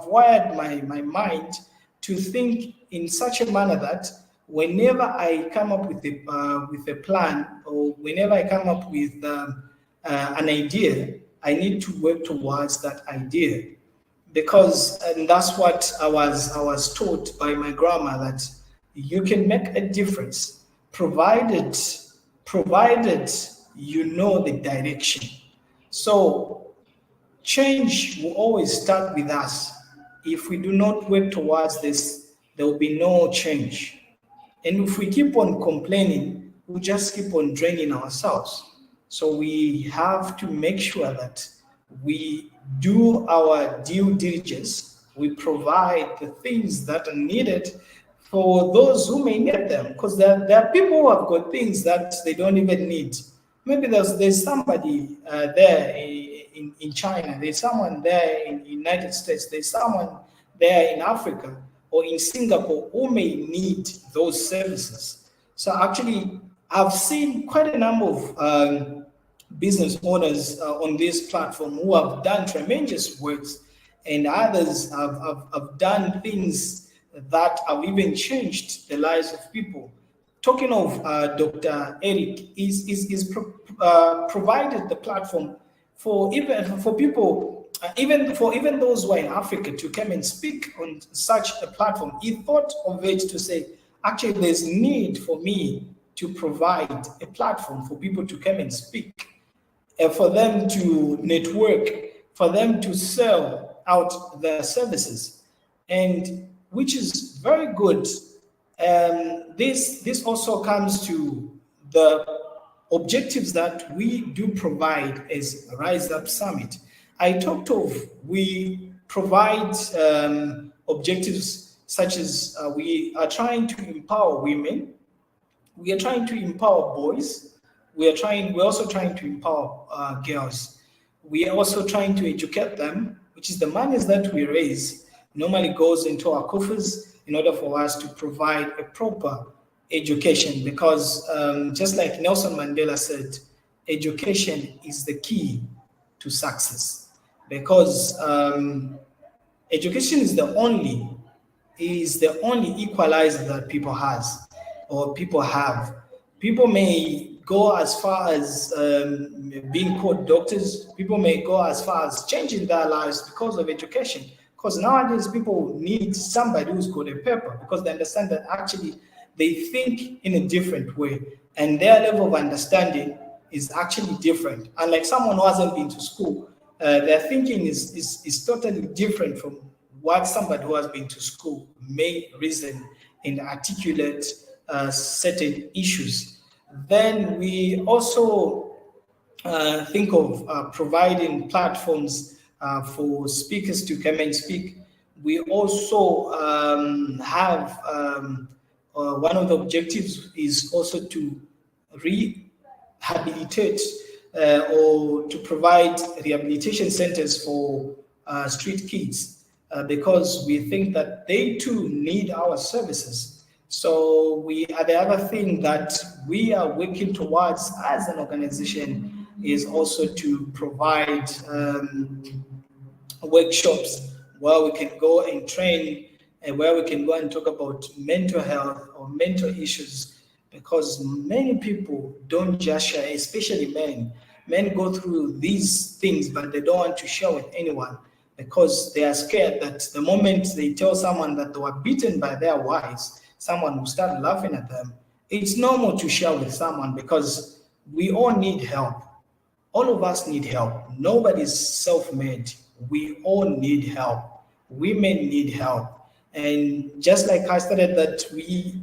wired my mind to think in such a manner that whenever I come up with a plan, or whenever I come up with an idea, I need to work towards that idea, because and that's what I was taught by my grandma, that you can make a difference provided you know the direction. So change will always start with us. If we do not work towards this, there will be no change. And if we keep on complaining, we'll just keep on draining ourselves. So we have to make sure that we do our due diligence. We provide the things that are needed for those who may need them, because there are people who have got things that they don't even need. Maybe there's somebody there in China, there's someone there in the United States, there's someone there in Africa or in Singapore who may need those services. So actually, I've seen quite a number of business owners on this platform who have done tremendous works, and others have done things that have even changed the lives of people. Talking of Dr. Eric, is provided the platform for people, even those who are in Africa, to come and speak on such a platform. He thought of it to say, actually, there's need for me to provide a platform for people to come and speak, for them to network, for them to sell out their services, and which is very good. This also comes to the objectives that we do provide as Rise Up Summit. I talked of, we provide objectives such as we are trying to empower women, we are trying to empower boys, we're also trying to empower girls. We are also trying to educate them, which is the monies that we raise normally goes into our coffers in order for us to provide a proper education, because just like Nelson Mandela said, education is the key to success, because education is the only equalizer that people have. People may go as far as being called doctors. People may go as far as changing their lives because of education. Because nowadays people need somebody who's got a paper, because they understand that actually they think in a different way, and their level of understanding is actually different. Unlike someone who hasn't been to school, their thinking is totally different from what somebody who has been to school may reason and articulate certain issues. Then we also think of providing platforms for speakers to come and speak. We also have one of the objectives is also to rehabilitate or to provide rehabilitation centers for street kids because we think that they too need our services. So the other thing that we are working towards as an organization is also to provide workshops where we can go and train and where we can go and talk about mental health or mental issues, because many people don't just share, especially men. Men go through these things, but they don't want to share with anyone because they are scared that the moment they tell someone that they were beaten by their wives, someone will start laughing at them. It's normal to share with someone because we all need help. All of us need help. Nobody's self-made. We all need help. Women need help. And just like I stated that we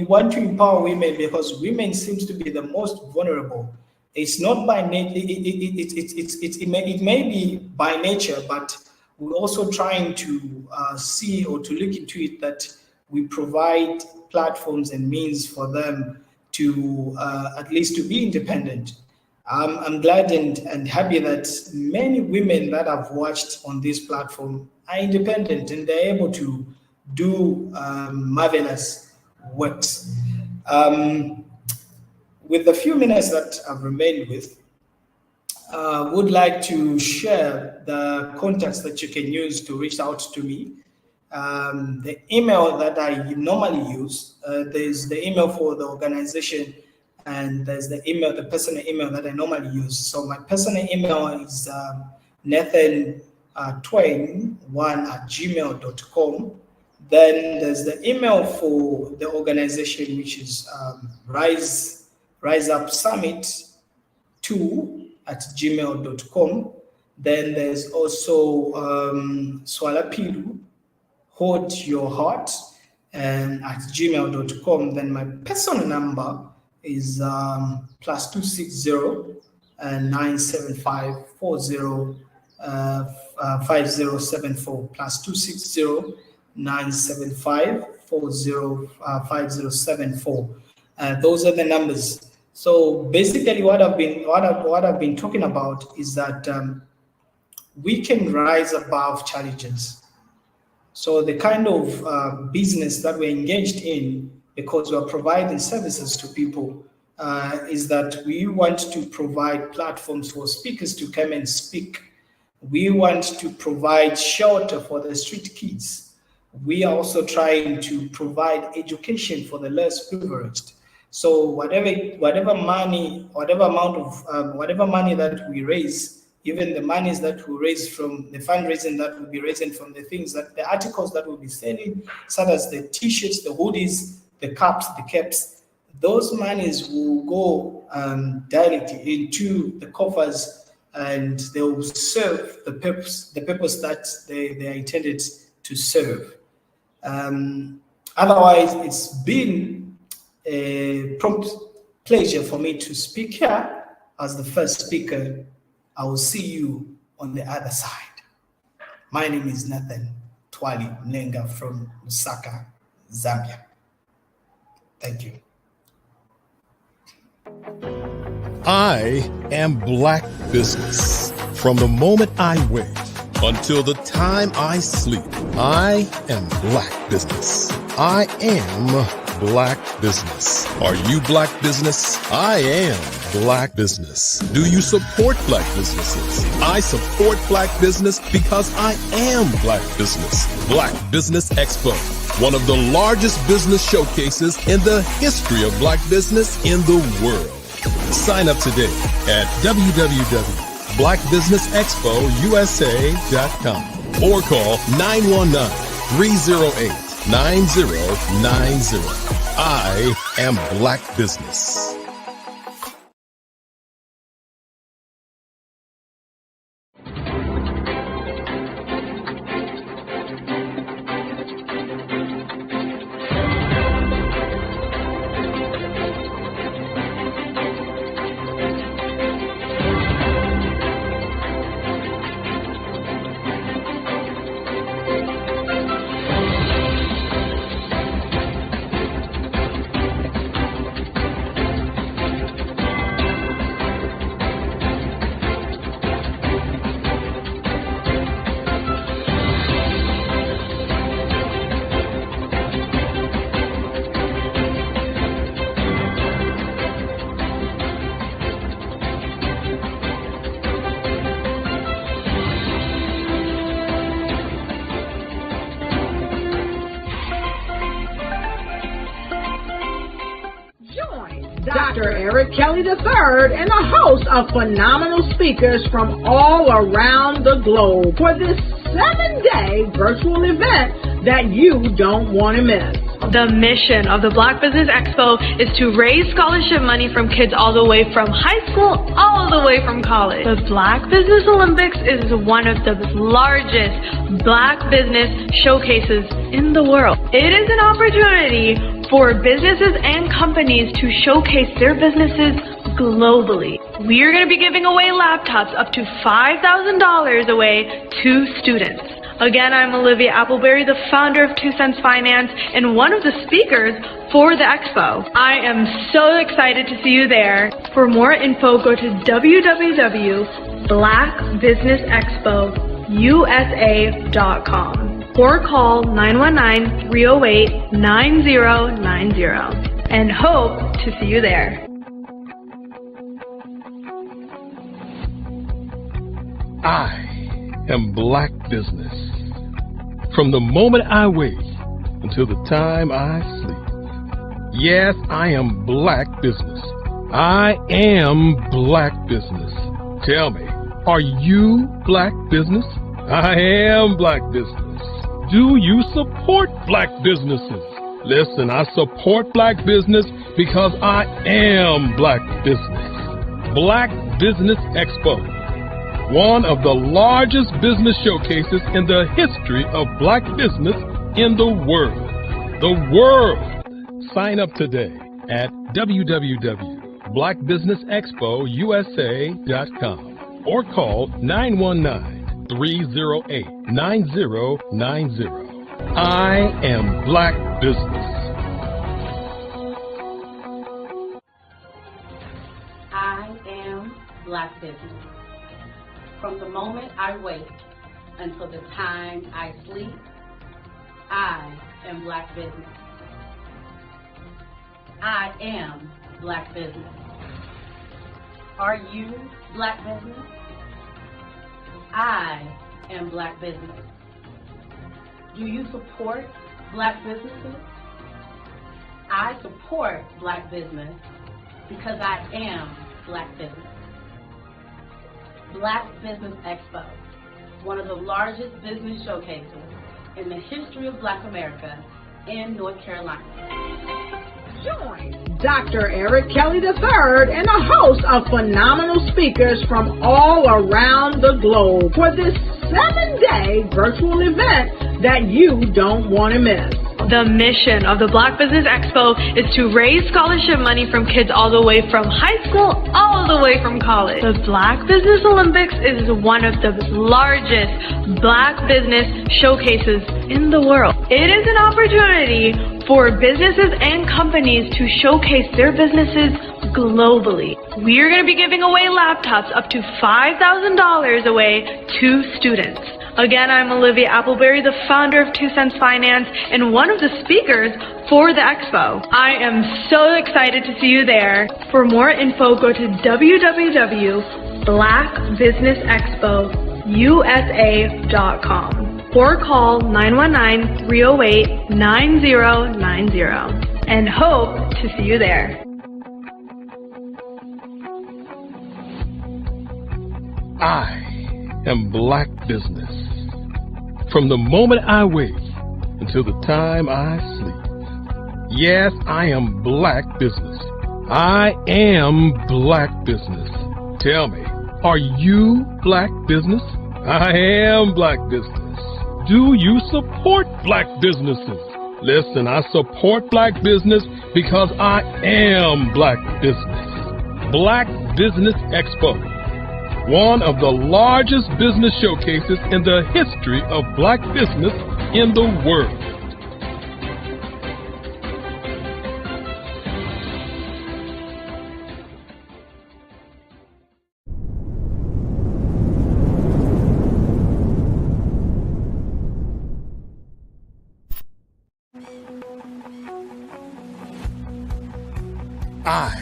want to empower women because women seems to be the most vulnerable. It's not by nature, it may be by nature, but we're also trying to see or to look into it that we provide platforms and means for them to at least to be independent. I'm glad and happy that many women that I've watched on this platform are independent and they're able to do marvelous works. With the few minutes that I've remained with, would like to share the contacts that you can use to reach out to me. The email that I normally use, there's the email for the organization, and there's the personal email that I normally use. So my personal email is nathan.twain1@gmail.com. Then there's the email for the organization, which is Rise Up Summit 2@gmail.com. Then there's also Swalapilu, Hold Your Heart, @gmail.com. Then my personal number is +260 975 40 5074 +260 975 40 5074. Those are the numbers. So basically, what I've been talking about is that we can rise above challenges. So the kind of business that we're engaged in, because we're providing services to people, is that we want to provide platforms for speakers to come and speak. We want to provide shelter for the street kids. We are also trying to provide education for the less privileged. So whatever money that we raise, even the monies that we raise from the fundraising that we'll be raising from the things that the articles that we'll be selling, such as the t-shirts, the hoodies, the cups, the caps, those monies will go directly into the coffers, and they will serve the purpose that they are intended to serve. Otherwise, it's been a prompt pleasure for me to speak here as the first speaker. I will see you on the other side. My name is Nathan Twali Mlenga from Lusaka, Zambia. Thank you. I am Black Business. From the moment I wake until the time I sleep, I am Black Business. I am Black Business. Are you Black Business? I am Black Business. Do you support Black businesses? I support Black business because I am Black Business. Black Business Expo, one of the largest business showcases in the history of Black business in the world. Sign up today at www.blackbusinessexpousa.com or call 919-308-9090. I am Black Business. Dr. Eric Kelly III, and a host of phenomenal speakers from all around the globe for this 7-day virtual event that you don't want to miss. The mission of the Black Business Expo is to raise scholarship money from kids all the way from high school, all the way from college. The Black Business Olympics is one of the largest Black business showcases in the world. It is an opportunity for businesses and companies to showcase their businesses globally. We are going to be giving away laptops up to $5,000 away to students. Again, I'm Olivia Appleberry, the founder of 2 Cents Finance and one of the speakers for the expo. I am so excited to see you there. For more info, go to www.blackbusinessexpousa.com or call 919-308-9090 and hope to see you there. I am Black Business. From the moment I wake until the time I sleep. Yes, I am Black Business. I am Black Business. Tell me, are you Black Business? I am Black Business. Do you support Black businesses? Listen, I support Black business because I am Black Business. Black Business Expo, one of the largest business showcases in the history of Black business in the world. The world! Sign up today at www.blackbusinessexpousa.com or call 919-308-9090. I am Black Business. I am Black Business. From the moment I wake until the time I sleep, I am Black Business. I am Black Business. Are you Black Business? I am Black Business. Do you support Black businesses? I support Black business because I am Black Business. Black Business Expo, one of the largest business showcases in the history of Black America in North Carolina. Join Dr. Eric Kelly III and a host of phenomenal speakers from all around the globe for this 7-day virtual event that you don't want to miss. The mission of the Black Business Expo is to raise scholarship money from kids all the way from high school, all the way from college. The Black Business Olympics is one of the largest Black business showcases in the world. It is an opportunity for businesses and companies to showcase their businesses globally. We are going to be giving away laptops up to $5,000 away to students. Again, I'm Olivia Appleberry, the founder of 2 Cents Finance and one of the speakers for the expo. I am so excited to see you there. For more info, go to www.blackbusinessexpousa.com or call 919-308-9090 and hope to see you there. I am Black Business. From the moment I wake until the time I sleep. Yes, I am Black Business. I am Black Business. Tell me, are you Black Business? I am Black Business. Do you support Black businesses? Listen, I support Black business because I am Black Business. Black Business Expo, one of the largest business showcases in the history of Black business in the world. I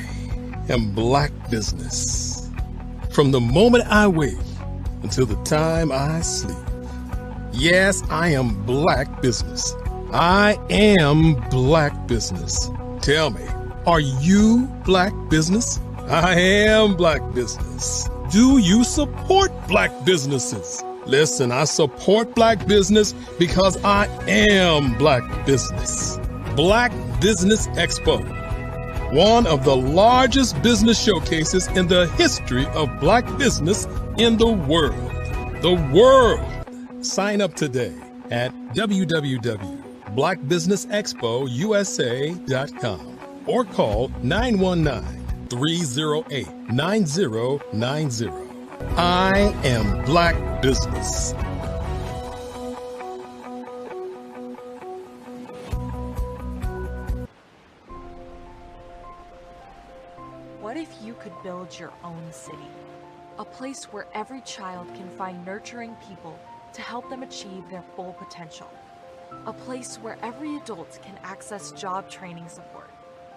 am Black Business. From the moment I wake until the time I sleep. Yes, I am Black Business. I am Black Business. Tell me, Are you Black business? I am Black business. Do you support Black businesses? Listen, I support Black business because I am Black business. Black Business Expo, one of the largest business showcases in the history of Black business in the world. The world! Sign up today at www.blackbusinessexpousa.com or call 919-308-9090. I am Black business. What if you could build your own city? A place where every child can find nurturing people to help them achieve their full potential. A place where every adult can access job training support,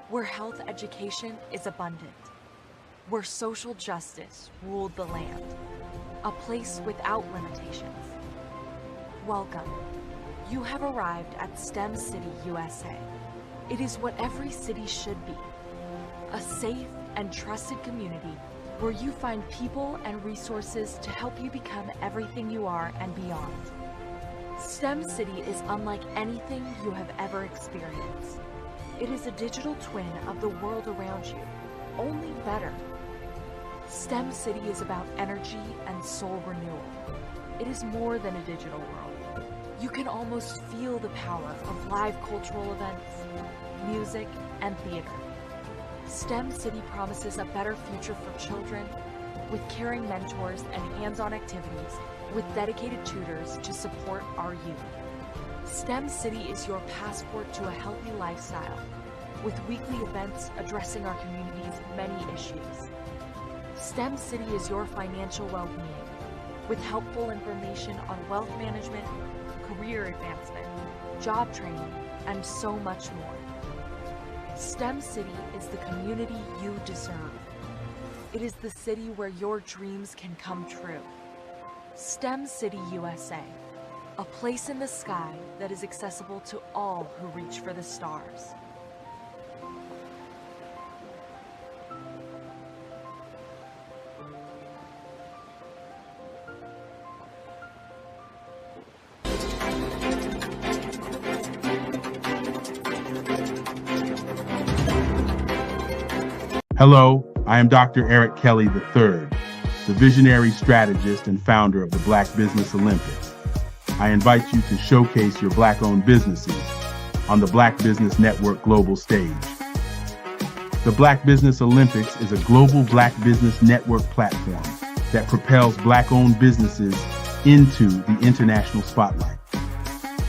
where health education is abundant, where social justice ruled the land. A place without limitations. Welcome. You have arrived at STEM City USA. It is what every city should be. A safe and trusted community where you find people and resources to help you become everything you are and beyond. STEM City is unlike anything you have ever experienced. It is a digital twin of the world around you, only better. STEM City is about energy and soul renewal. It is more than a digital world. You can almost feel the power of live cultural events, music, and theater. STEM City promises a better future for children, with caring mentors and hands-on activities, with dedicated tutors to support our youth. STEM City is your passport to a healthy lifestyle, with weekly events addressing our community's many issues. STEM City is your financial well-being, with helpful information on wealth management, career advancement, job training, and so much more. STEM City is the community you deserve. It is the city where your dreams can come true. STEM City USA, a place in the sky that is accessible to all who reach for the stars. Hello, I am Dr. Eric Kelly III, the visionary strategist and founder of the Black Business Olympics. I invite you to showcase your Black-owned businesses on the Black Business Network global stage. The Black Business Olympics is a global Black Business Network platform that propels Black-owned businesses into the international spotlight.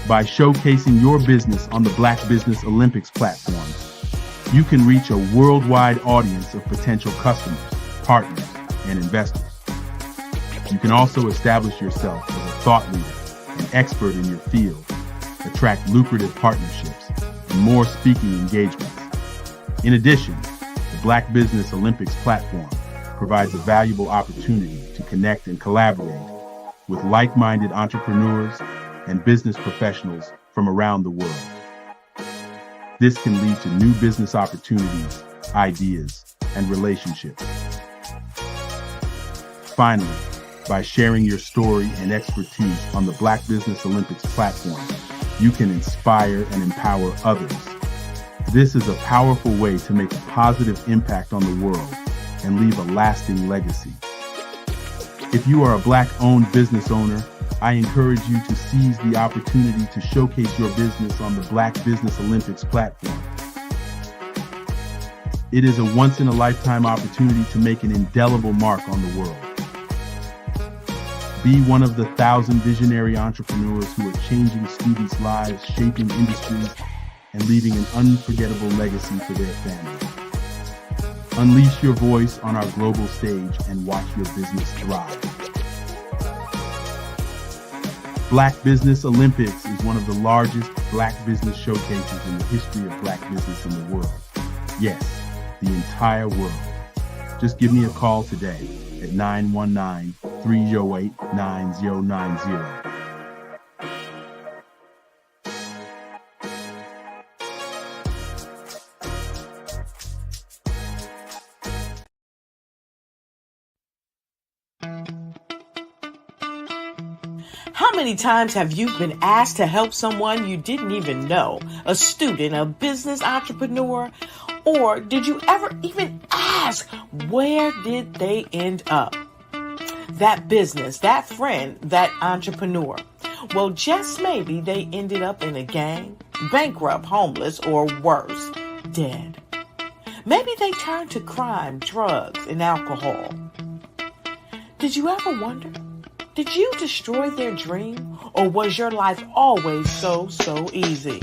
By showcasing your business on the Black Business Olympics platform, you can reach a worldwide audience of potential customers, partners, and investors. You can also establish yourself as a thought leader, an expert in your field, attract lucrative partnerships, and more speaking engagements. In addition, the Black Business Olympics platform provides a valuable opportunity to connect and collaborate with like-minded entrepreneurs and business professionals from around the world. This can lead to new business opportunities, ideas, and relationships. Finally, by sharing your story and expertise on the Black Business Olympics platform, you can inspire and empower others. This is a powerful way to make a positive impact on the world and leave a lasting legacy. If you are a Black-owned business owner, I encourage you to seize the opportunity to showcase your business on the Black Business Olympics platform. It is a once-in-a-lifetime opportunity to make an indelible mark on the world. Be one of the 1,000 visionary entrepreneurs who are changing students' lives, shaping industries, and leaving an unforgettable legacy for their families. Unleash your voice on our global stage and watch your business thrive. Black Business Olympics is one of the largest Black business showcases in the history of Black business in the world. Yes, the entire world. Just give me a call today at 919-308-9090. How many times have you been asked to help someone you didn't even know? A student, a business entrepreneur? Or did you ever even ask, where did they end up? That business, that friend, that entrepreneur. Well, just maybe they ended up in a gang, bankrupt, homeless, or worse, dead. Maybe they turned to crime, drugs, and alcohol. Did you ever wonder? Did you destroy their dream, or was your life always so easy?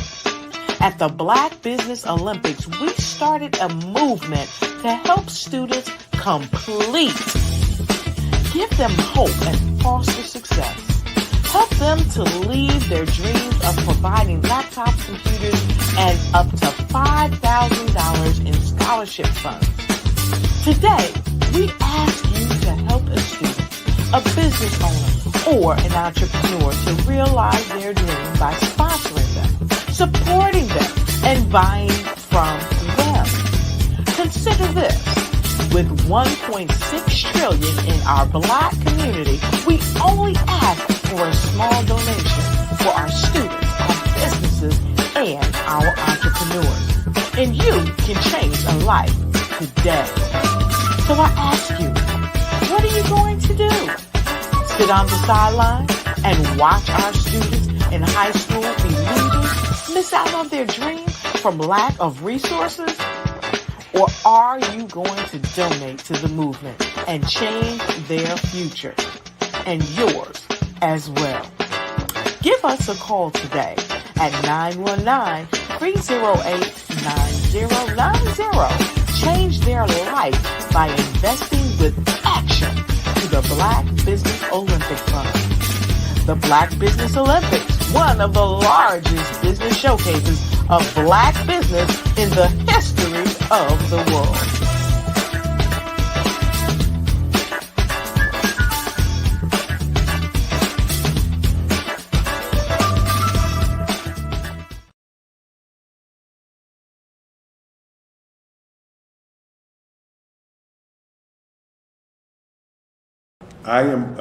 At the Black Business Olympics, we started a movement to help students complete. Give them hope and foster success. Help them to leave their dreams of providing laptops, computers, and up to $5,000 in scholarship funds. Today, we ask you to help a student, a business owner, or an entrepreneur to realize their dream by sponsoring them, supporting them, and buying from them. Consider this. With $1.6 trillion in our Black community, we only ask for a small donation for our students, our businesses, and our entrepreneurs. And you can change a life today. So I ask you, what are you going to do? Sit on the sideline and watch our students in high school be leaders, miss out on their dream from lack of resources? Or are you going to donate to the movement and change their future and yours as well? Give us a call today at 919-308-9090. Change their life by investing with action to the Black Business Olympic Fund. The Black Business Olympics, one of the largest business showcases of Black business in the history of the world. I am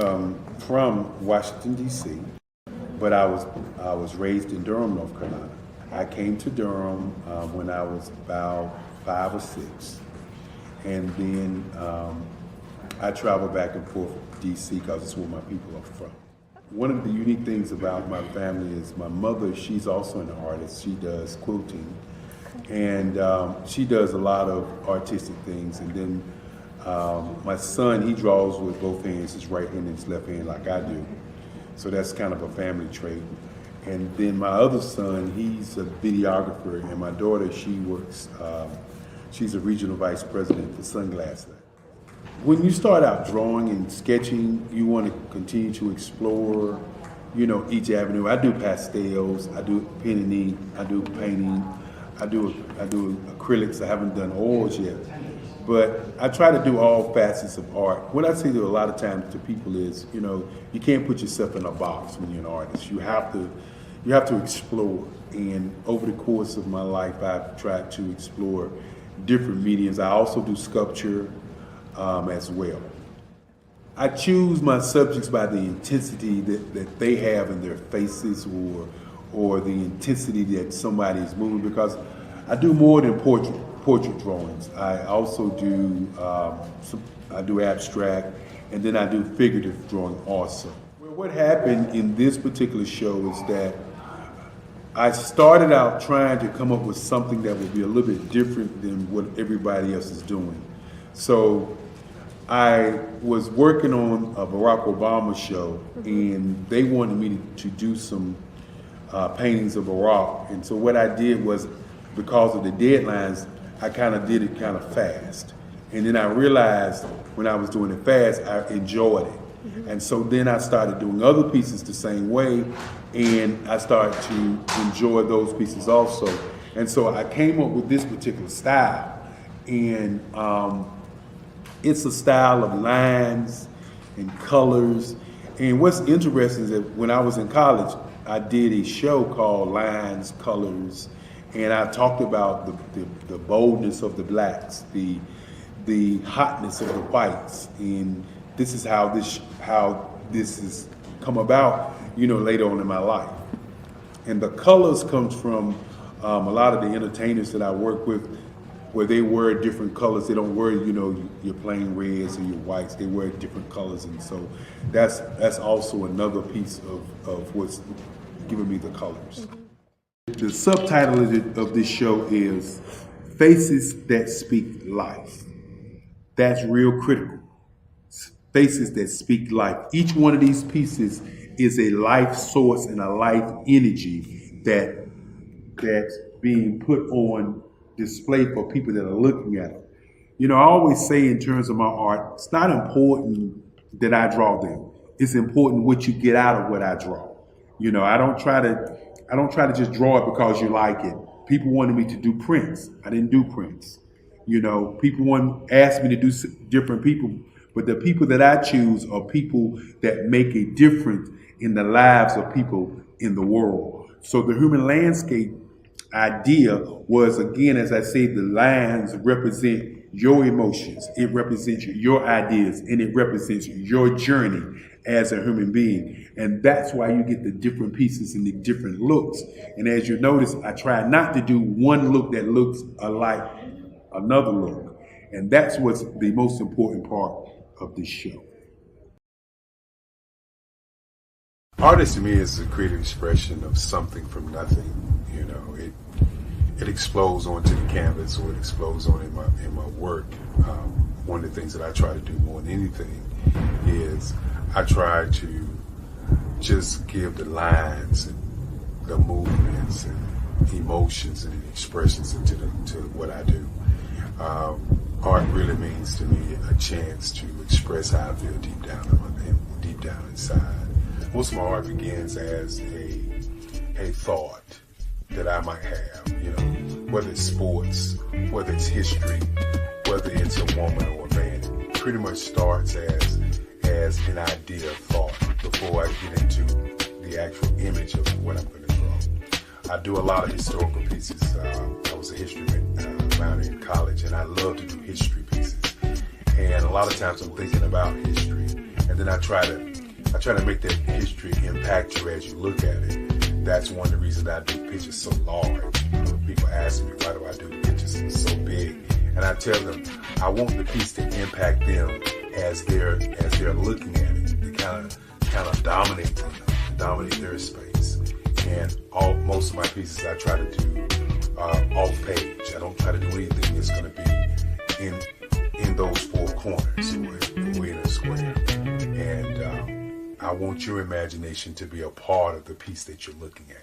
from Washington, D.C., but I was raised in Durham, North Carolina. I came to Durham when I was about 5 or 6, and then I traveled back and forth to D.C. because it's where my people are from. One of the unique things about my family is my mother, she's also an artist. She does quilting, and she does a lot of artistic things. And then my son, he draws with both hands, his right hand and his left hand like I do. So that's kind of a family trait. And then my other son, he's a videographer, and my daughter, she works, she's a regional vice president for Sunglass Lab. When you start out drawing and sketching, you want to continue to explore, you know, each avenue. I do pastels, I do pen and ink, I do painting, I do acrylics. I haven't done oils yet. But I try to do all facets of art. What I say to a lot of times to people is, you know, you can't put yourself in a box when you're an artist. You have to explore. And over the course of my life, I've tried to explore different mediums. I also do sculpture as well. I choose my subjects by the intensity that they have in their faces, or the intensity that somebody is moving, because I do more than portrait drawings. I also do I do abstract, and then I do figurative drawing also. Well, what happened in this particular show is that I started out trying to come up with something that would be a little bit different than what everybody else is doing. So I was working on a Barack Obama show, and they wanted me to do some paintings of Barack. And so what I did was, because of the deadlines, I kind of did it kind of fast. And then I realized when I was doing it fast, I enjoyed it. And so then I started doing other pieces the same way, and I started to enjoy those pieces also. And so I came up with this particular style. And it's a style of lines and colors. And what's interesting is that when I was in college, I did a show called Lines, Colors, and I talked about the boldness of the blacks, the hotness of the whites, and this is how this has come about. later on in my life. And the colors comes from a lot of the entertainers that I work with, where they wear different colors. They don't wear, your plain reds or your whites. They wear different colors, and so that's also another piece of what's giving me the colors. The subtitle of this show is Faces That Speak Life. That's real critical. Faces that speak life. Each one of these pieces is a life source and a life energy that's being put on display for people that are looking at it. I always say in terms of my art, it's not important that I draw them. It's important what you get out of what I draw. I don't try to just draw it because you like it. People wanted me to do prints. I didn't do prints. People asked me to do different people, but the people that I choose are people that make a difference in the lives of people in the world. So the human landscape idea was, again, as I say, the lines represent your emotions, it represents your ideas, and it represents your journey as a human being. And that's why you get the different pieces and the different looks. And as you notice, I try not to do one look that looks alike another look. And that's what's the most important part of this show. Art to me is a creative expression of something from nothing. It explodes onto the canvas, or it explodes on in my work. One of the things that I try to do more than anything is I try to just give the lines and the movements and emotions and expressions into what I do. Art really means to me a chance to express how I feel deep down inside. Most of my art begins as a thought that I might have, whether it's sports, whether it's history, whether it's a woman or a man. It pretty much starts as an idea of thought before I get into the actual image of what I'm going to draw. I do a lot of historical pieces. I was a history minor in college, and I love to do history pieces. And a lot of times I'm thinking about history, and then I try to make that history impact you as you look at it. That's one of the reasons I do pictures so large. People ask me, why do I do pictures so big? And I tell them, I want the piece to impact them as they're looking at it. To kind of dominate them, dominate their space. And most of my pieces I try to do off page. I don't try to do anything that's going to be in those four corners or in a square. And I want your imagination to be a part of the piece that you're looking at.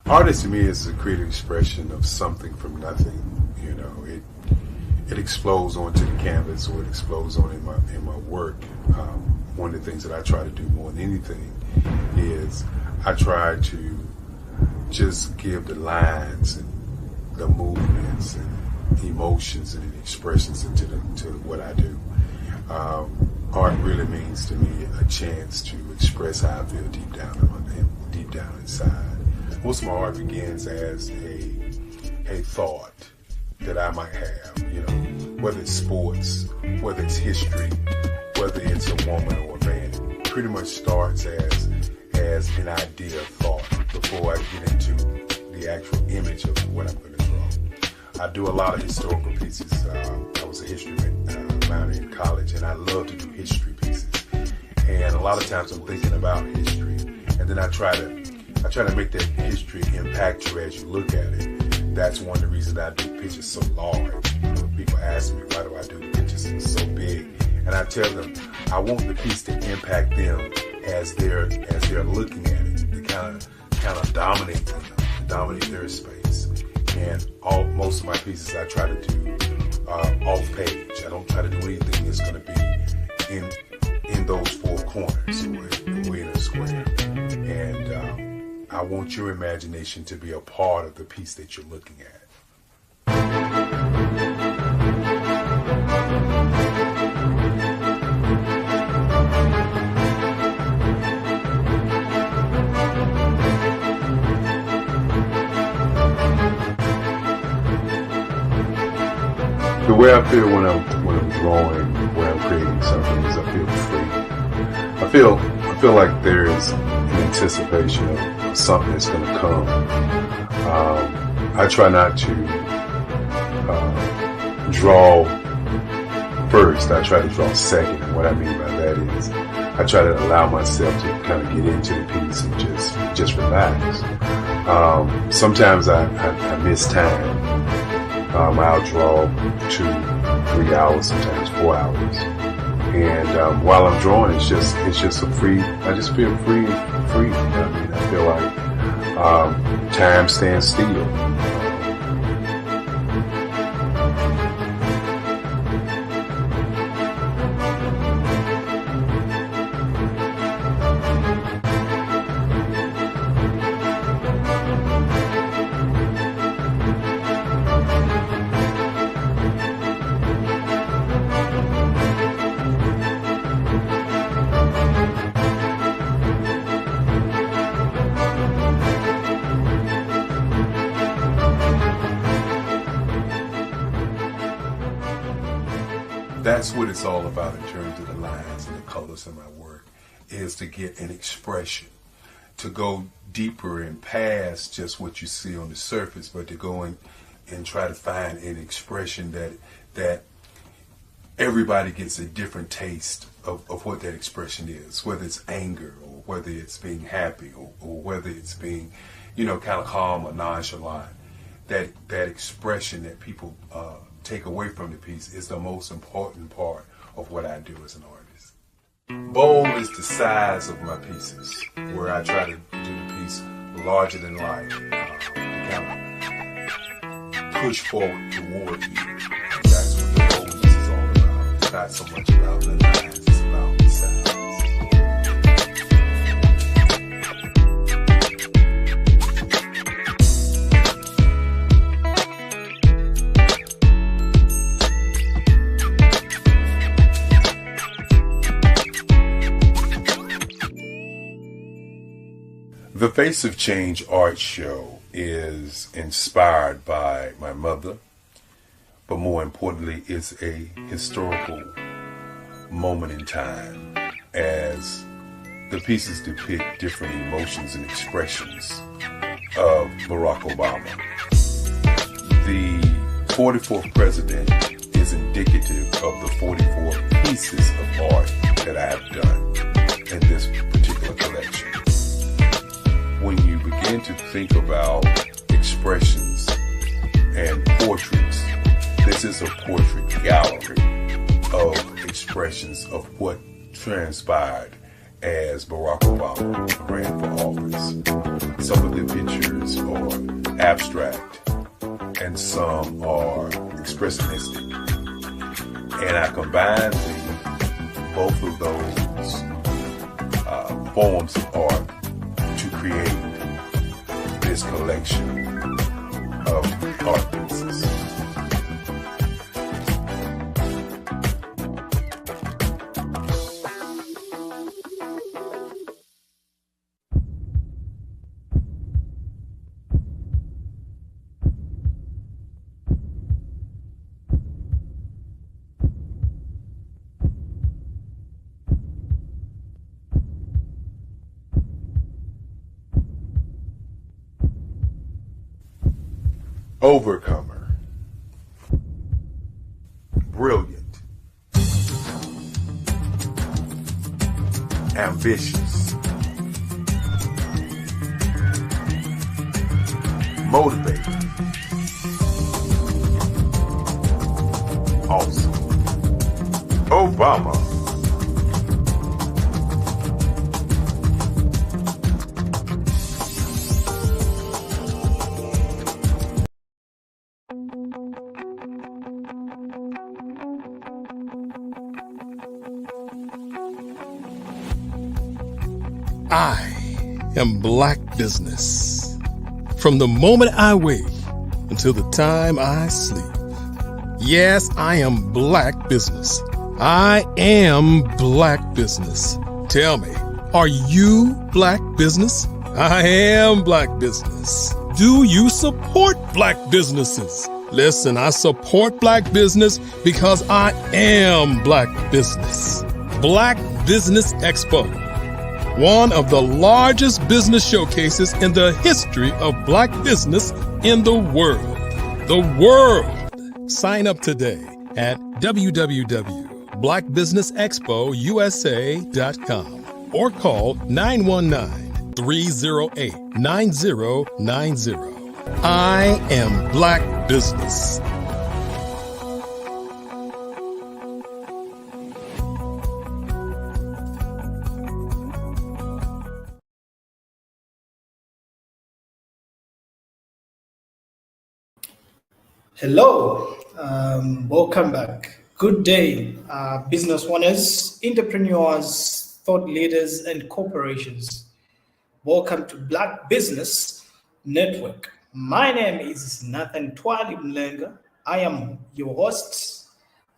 Art to me is a creative expression of something from nothing. It explodes onto the canvas, or it explodes on in my work. One of the things that I try to do more than anything is I try to just give the lines and the movements and emotions and expressions into what I do. Art really means to me a chance to express how I feel deep down inside. Most of my art begins as a thought that I might have, whether it's sports, whether it's history, whether it's a woman or a man. It pretty much starts as an idea of thought before I get into the actual image of what I'm going to draw. I do a lot of historical pieces. I was a history minor in college, and I love to do history pieces. And a lot of times I'm thinking about history, and then I try to make that history impact you as you look at it. That's one of the reasons I do pictures so large. People ask me, why do I do pictures so big? And I tell them, I want the piece to impact them as they're looking at it. To kind of dominate them, dominate their space. And most of my pieces I try to do off page. I don't try to do anything that's going to be in those four corners or in a square. And I want your imagination to be a part of the piece that you're looking at. The way I feel when I'm drawing, when I'm creating something, is I feel free. I feel like there's an anticipation of something that's going to come. I try not to draw first. I try to draw second. And what I mean by that is I try to allow myself to kind of get into the piece and just relax. Sometimes I miss time. I'll draw 2, 3 hours, sometimes 4 hours. And while I'm drawing, it's just a free. I just feel free. I mean, I feel like time stands still. That's what it's all about in terms of the lines and the colors in my work, is to get an expression, to go deeper and past just what you see on the surface, but to go in and try to find an expression that everybody gets a different taste of what that expression is, whether it's anger or whether it's being happy or whether it's being, kind of calm or nonchalant. That expression that people take away from the piece is the most important part of what I do as an artist. Bold is the size of my pieces, where I try to do the piece larger than life, to kind of push forward toward you. That's what the boldness is all about. It's not so much about the lines, it's about the size. The Face of Change art show is inspired by my mother, but more importantly, it's a historical moment in time as the pieces depict different emotions and expressions of Barack Obama. The 44th president is indicative of the 44 pieces of art that I have done in this particular collection. When you begin to think about expressions and portraits, this is a portrait gallery of expressions of what transpired as Barack Obama ran for office. Some of the pictures are abstract and some are expressionistic. And I combined both of those forms of art to create this collection of art pieces. Overcomer, brilliant, ambitious, motivated, awesome. Obama. I am Black Business. From the moment I wake until the time I sleep. Yes, I am Black Business. I am Black Business. Tell me, are you Black Business? I am Black Business. Do you support Black businesses? Listen, I support Black business because I am Black business. Black Business Expo, one of the largest business showcases in the history of Black business in the world. The world! Sign up today at www.blackbusinessexpousa.com or call 919-308-9090. I am Black business. Hello, welcome back. Good day, business owners, entrepreneurs, thought leaders, and corporations. Welcome to Black Business Network. My name is Nathan Twali Mlenga. I am your host,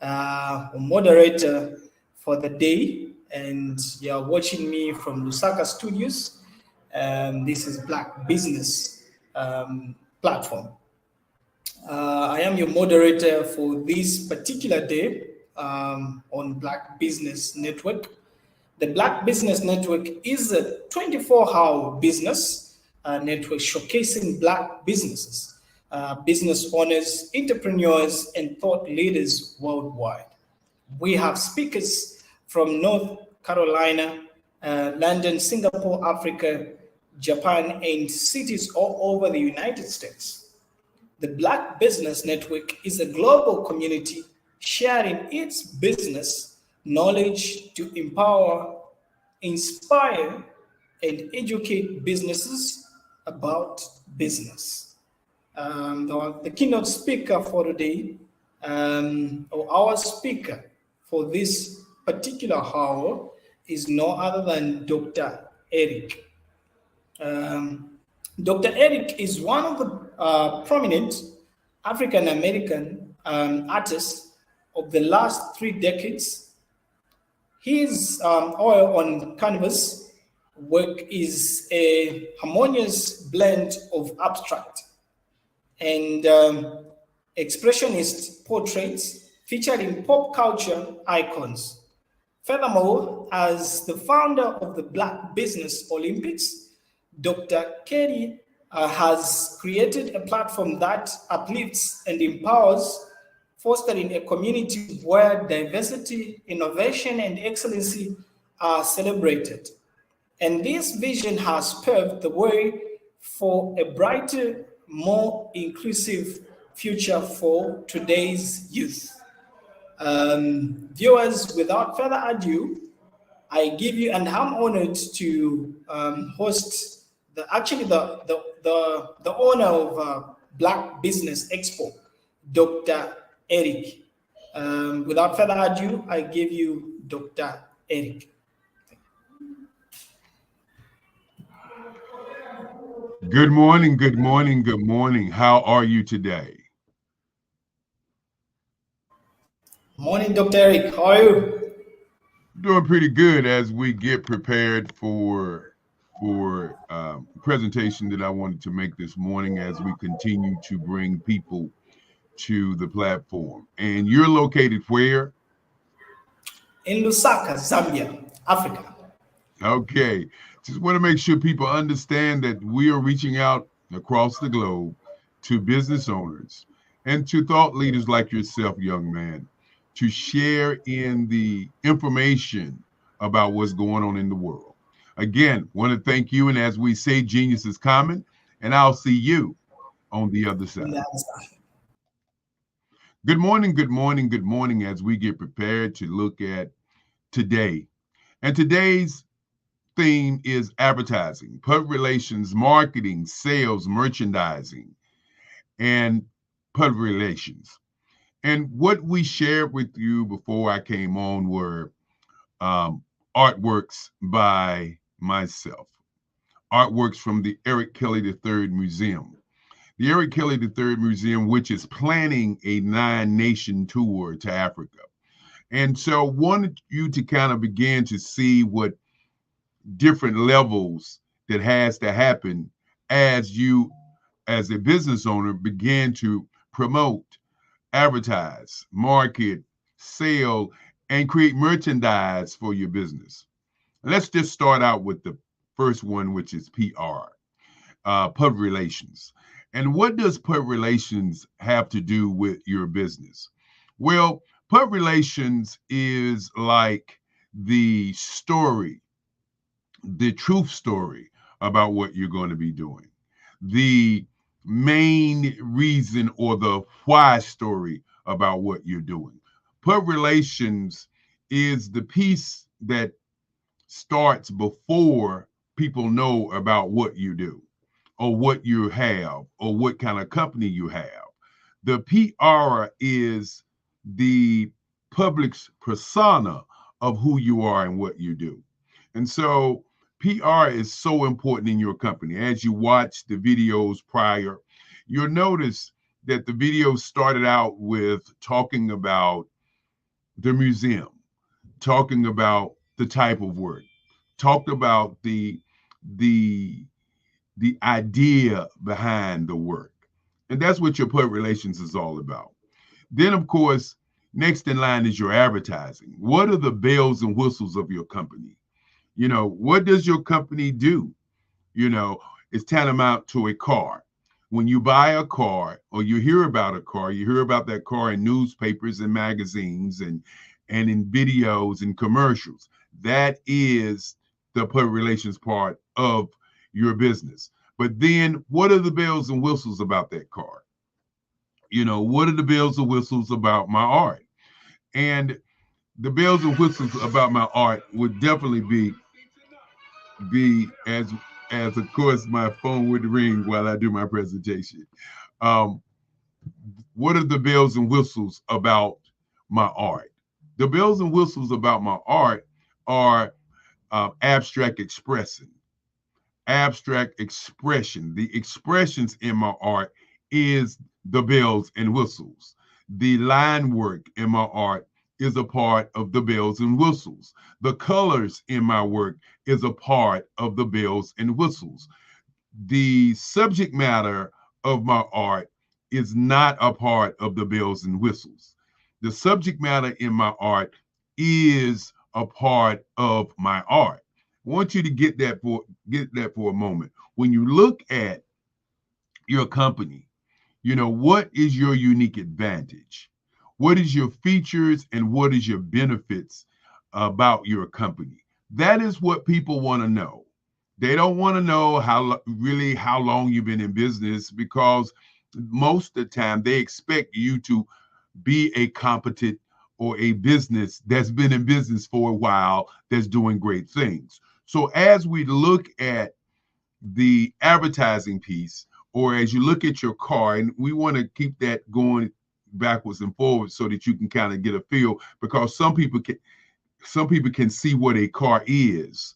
moderator for the day, and you're watching me from Lusaka Studios. This is Black Business platform. I am your moderator for this particular day on Black Business Network. The Black Business Network is a 24-hour business network showcasing Black businesses, business owners, entrepreneurs, and thought leaders worldwide. We have speakers from North Carolina, London, Singapore, Africa, Japan, and cities all over the United States. The Black Business Network is a global community sharing its business knowledge to empower, inspire, and educate businesses about business. The keynote speaker for today, or our speaker for this particular hour, is no other than Dr. Eric. Dr. Eric is one of the prominent African-American artists of the last 3 decades. His oil on canvas work is a harmonious blend of abstract and expressionist portraits featuring pop culture icons. Furthermore, as the founder of the Black Business Olympics, Dr. Kerry has created a platform that uplifts and empowers, fostering a community where diversity, innovation, and excellency are celebrated. And this vision has paved the way for a brighter, more inclusive future for today's youth. Viewers, without further ado, I give you, and I'm honored to host the owner of Black Business Expo, Dr. Eric. Without further ado, I give you Dr. Eric. Good morning, good morning, good morning. How are you today? Morning, Dr. Eric. How are you? Doing pretty good as we get prepared for presentation that I wanted to make this morning as we continue to bring people to the platform. And you're located where? In Lusaka, Zambia, Africa. Okay. Just want to make sure people understand that we are reaching out across the globe to business owners and to thought leaders like yourself, young man, to share in the information about what's going on in the world. Again, want to thank you. And as we say, genius is common, and I'll see you on the other side. Good morning, good morning, good morning as we get prepared to look at today. And today's theme is advertising, public relations, marketing, sales, merchandising, and public relations. And what we shared with you before I came on were artworks by myself, artworks from the Eric Kelly III Museum. The Eric Kelly III Museum, which is planning a 9-nation tour to Africa. And so wanted you to kind of begin to see what different levels that has to happen as you, as a business owner, begin to promote, advertise, market, sell, and create merchandise for your business. Let's just start out with the first one, which is PR, public relations. And what does public relations have to do with your business? Well, public relations is like the story, the truth story about what you're going to be doing. The main reason or the why story about what you're doing. Public relations is the piece that starts before people know about what you do or what you have or what kind of company you have. The PR is the public's persona of who you are and what you do. And so PR is so important in your company. As you watch the videos prior, you'll notice that the videos started out with talking about the museum, talking about the type of work, talked about the idea behind the work. And that's what your public relations is all about. Then, of course, next in line is your advertising. What are the bells and whistles of your company? You know, what does your company do? You know, it's tantamount to a car. When you buy a car or you hear about a car, you hear about that car in newspapers and magazines and in videos and commercials. That is the public relations part of your business. But then what are the bells and whistles about that car? You know, what are the bells and whistles about my art? And the bells and whistles about my art would definitely be as of course my phone would ring while I do my presentation. What are the bells and whistles about my art? The bells and whistles about my art are abstract expression. Abstract expression. The expressions in my art is the bells and whistles. The line work in my art is a part of the bells and whistles. The colors in my work is a part of the bells and whistles. The subject matter of my art is not a part of the bells and whistles. The subject matter in my art is a part of my art. I want you to get that for a moment. When you look at your company, you know, what is your unique advantage? What is your features and what is your benefits about your company? That is what people want to know. They don't want to know how long you've been in business, because most of the time they expect you to be a competent or a business that's been in business for a while, that's doing great things. So as we look at the advertising piece, or as you look at your car, and we want to keep that going backwards and forwards so that you can kind of get a feel, because some people can see what a car is.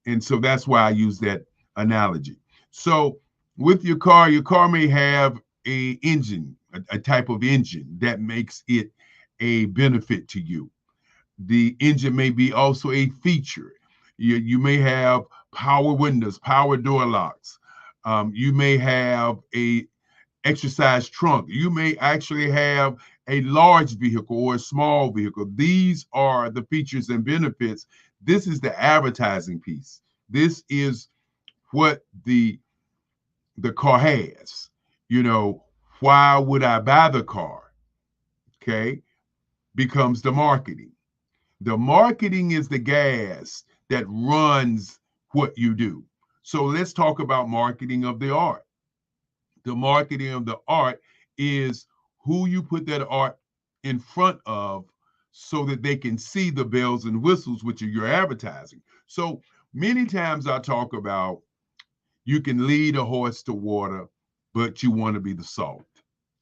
And so that's why I use that analogy. So with your car may have a engine, a type of engine that makes it a benefit to you. The engine may be also a feature. You may have power windows, power door locks. You may have a exercise trunk. You may actually have a large vehicle or a small vehicle. These are the features and benefits. This is the advertising piece. This is what the car has. You know, why would I buy the car? Okay, becomes the marketing. The marketing is the gas that runs what you do. So let's talk about marketing of the art. The marketing of the art is who you put that art in front of so that they can see the bells and whistles, which are your advertising. So many times I talk about you can lead a horse to water, but you want to be the salt.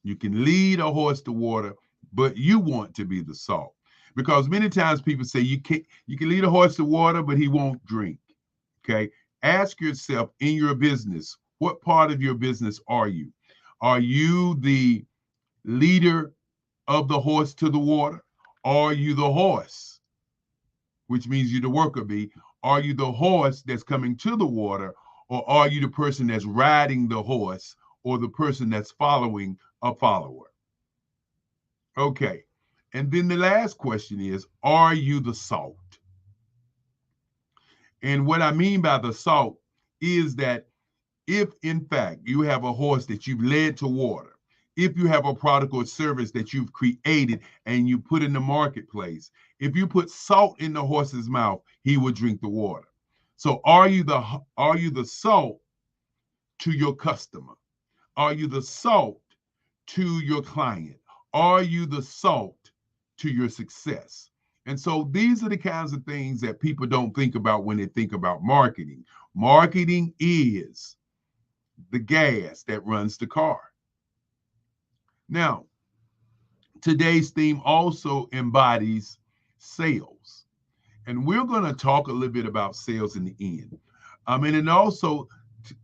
You can lead a horse to water, but you want to be the salt. Because many times people say you can lead a horse to water, but he won't drink. Okay. Ask yourself in your business, what part of your business are you? Are you the leader of the horse to the water? Are you the horse, which means you're the worker bee? Are you the horse that's coming to the water, or are you the person that's riding the horse, or the person that's following a follower? Okay. And then the last question is, are you the salt? And what I mean by the salt is that if in fact you have a horse that you've led to water, if you have a product or service that you've created and you put in the marketplace, if you put salt in the horse's mouth, he will drink the water. So are you the salt to your customer? Are you the salt to your client? Are you the salt to your success? And so these are the kinds of things that people don't think about when they think about marketing. Marketing is the gas that runs the car. Now, today's theme also embodies sales. And we're going to talk a little bit about sales in the end. And then also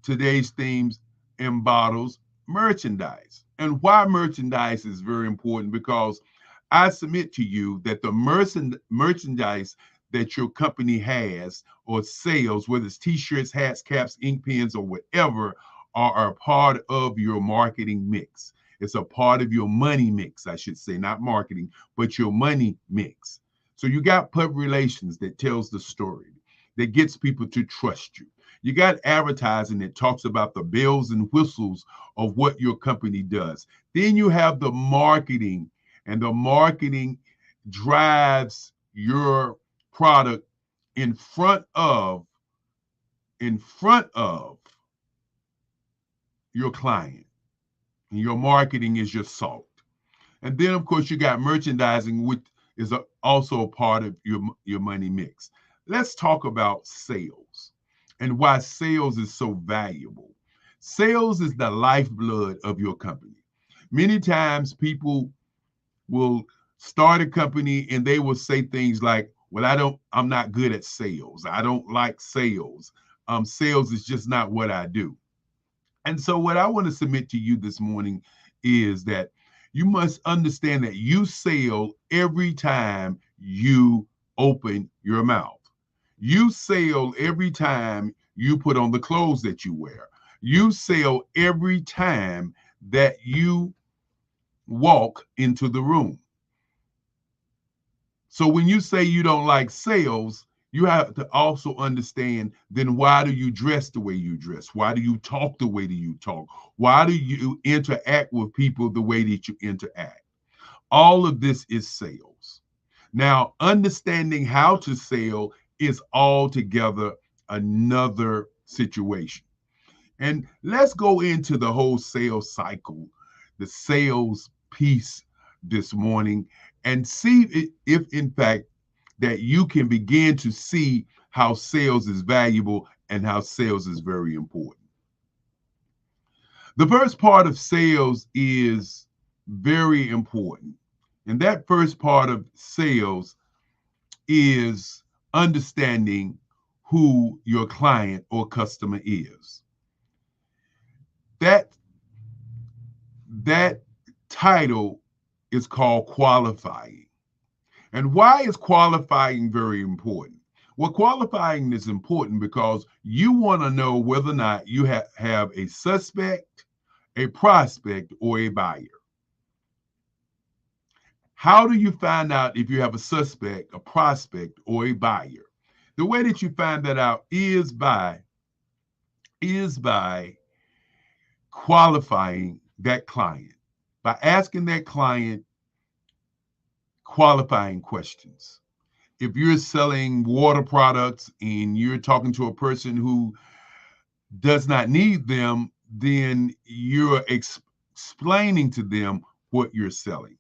today's themes embodies merchandise. And why merchandise is very important, because I submit to you that the merchandise that your company has or sells, whether it's t-shirts, hats, caps, ink pens, or whatever, are a part of your marketing mix. It's a part of your money mix, I should say, not marketing, but your money mix. So you got public relations that tells the story, that gets people to trust you. You got advertising that talks about the bells and whistles of what your company does. Then you have the marketing, and the marketing drives your product in front of your client. And your marketing is your salt. And then, of course, you got merchandising, which is also a part of your money mix. Let's talk about sales and why sales is so valuable. Sales is the lifeblood of your company. Many times people will start a company and they will say things like, well, I'm not good at sales. I don't like sales. Sales is just not what I do. And so what I want to submit to you this morning is that you must understand that you sell every time you open your mouth. You sell every time you put on the clothes that you wear. You sell every time that you walk into the room. So when you say you don't like sales, you have to also understand, then why do you dress the way you dress? Why do you talk the way that you talk? Why do you interact with people the way that you interact? All of this is sales. Now, understanding how to sell is altogether another situation. And let's go into the whole sales cycle, the sales piece this morning, and see if in fact that you can begin to see how sales is valuable and how sales is very important. The first part of sales is very important. And that first part of sales is understanding who your client or customer is. That title is called qualifying. And why is qualifying very important? Well, qualifying is important because you want to know whether or not you have a suspect, a prospect, or a buyer. How do you find out if you have a suspect, a prospect, or a buyer? The way that you find that out is by qualifying that client, by asking that client qualifying questions. If you're selling water products and you're talking to a person who does not need them, then you're explaining to them what you're selling.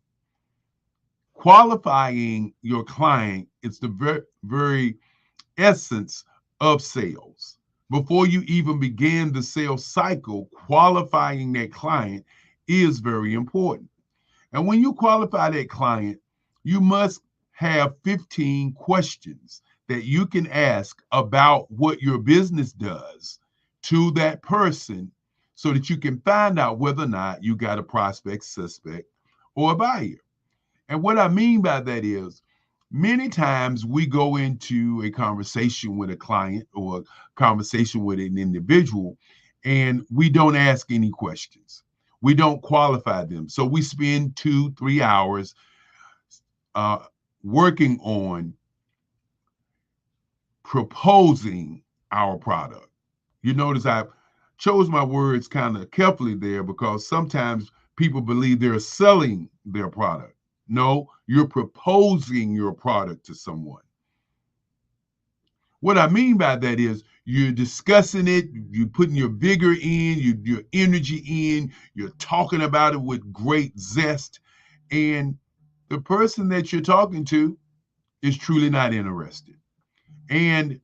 Qualifying your client is the very essence of sales. Before you even begin the sales cycle, qualifying that client is very important. And when you qualify that client, you must have 15 questions that you can ask about what your business does to that person so that you can find out whether or not you got a prospect, suspect, or a buyer. And what I mean by that is, many times we go into a conversation with a client or a conversation with an individual and we don't ask any questions. we don't qualify them. So we spend 2-3 hours working on proposing our product. You notice I chose my words kind of carefully there because sometimes people believe they're selling their product. No, you're proposing your product to someone. What I mean by that is you're discussing it, you're putting your vigor in, your energy in, you're talking about it with great zest, and the person that you're talking to is truly not interested. And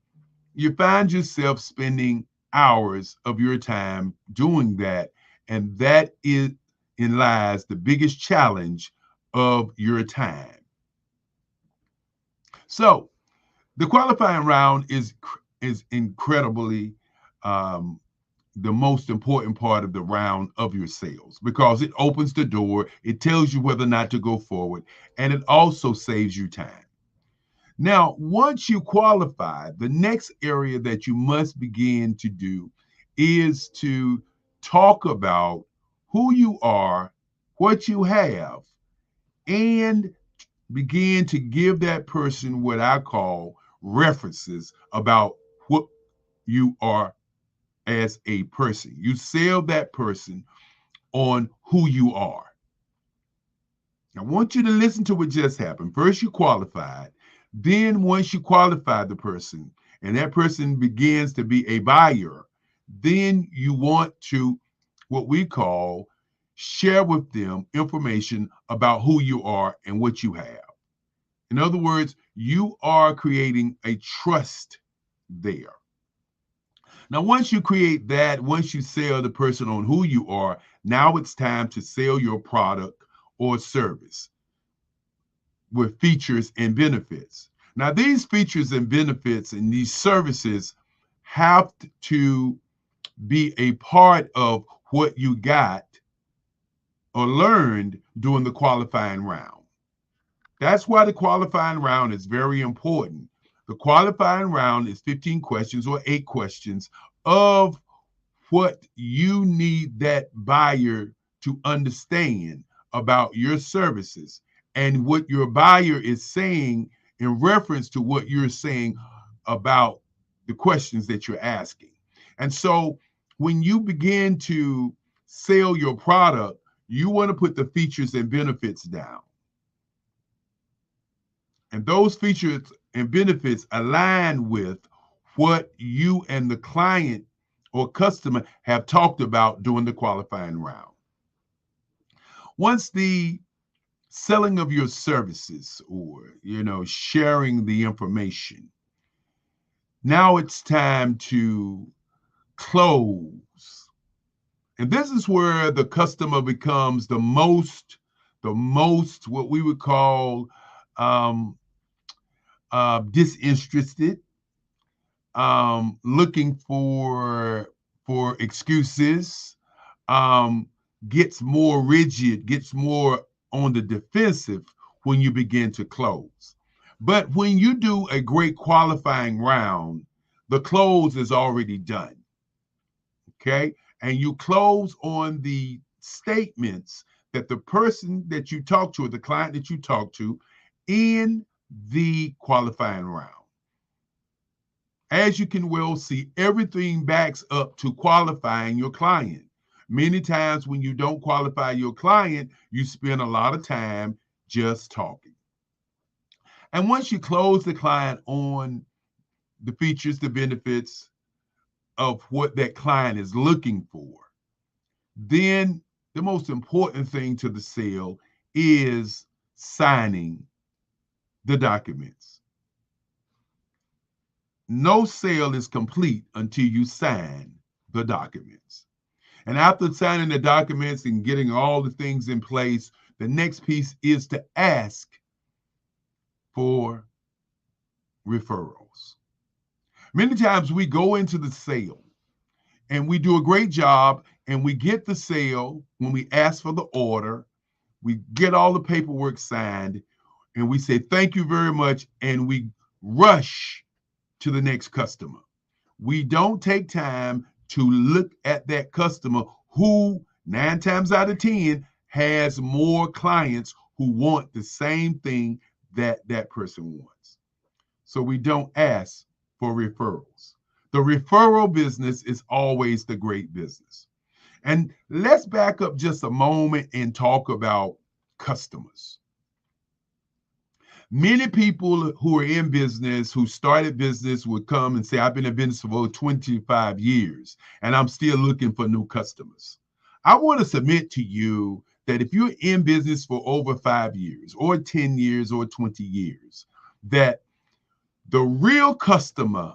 you find yourself spending hours of your time doing that, and that is in lies the biggest challenge of your time. So the qualifying round is incredibly the most important part of the round of your sales because it opens the door, it tells you whether or not to go forward, and it also saves you time. Now, once you qualify, the next area that you must begin to do is to talk about who you are, what you have, and begin to give that person what I call references about what you are as a person. You sell that person on who you are. I want you to listen to what just happened. First, you qualified. Then, once you qualify the person and that person begins to be a buyer, then you want to, what we call, share with them information about who you are and what you have. In other words, you are creating a trust there. Now, once you create that, once you sell the person on who you are, now it's time to sell your product or service with features and benefits. Now, these features and benefits and these services have to be a part of what you got or learned during the qualifying round. That's why the qualifying round is very important. The qualifying round is 15 questions or 8 questions of what you need that buyer to understand about your services and what your buyer is saying in reference to what you're saying about the questions that you're asking. And so when you begin to sell your product, you want to put the features and benefits down. And those features and benefits align with what you and the client or customer have talked about during the qualifying round. Once the selling of your services or, sharing the information, now it's time to close. And this is where the customer becomes the most what we would call disinterested, looking for excuses, gets more rigid, gets more on the defensive when you begin to close. But when you do a great qualifying round, the close is already done. Okay? And you close on the statements that the person that you talk to or the client that you talk to in the qualifying round. As you can well see, everything backs up to qualifying your client. Many times when you don't qualify your client, you spend a lot of time just talking. And once you close the client on the features, the benefits of what that client is looking for, then the most important thing to the sale is signing the documents. No sale is complete until you sign the documents. And after signing the documents and getting all the things in place, the next piece is to ask for referrals. Many times we go into the sale and we do a great job and we get the sale when we ask for the order, we get all the paperwork signed, and we say, thank you very much, and we rush to the next customer. We don't take time to look at that customer who 9 times out of 10 has more clients who want the same thing that that person wants. So we don't ask for referrals. The referral business is always the great business. And let's back up just a moment and talk about customers. Many people who are in business, who started business, would come and say, I've been in business for over 25 years, and I'm still looking for new customers. I want to submit to you that if you're in business for over 5 years, or 10 years, or 20 years, that the real customer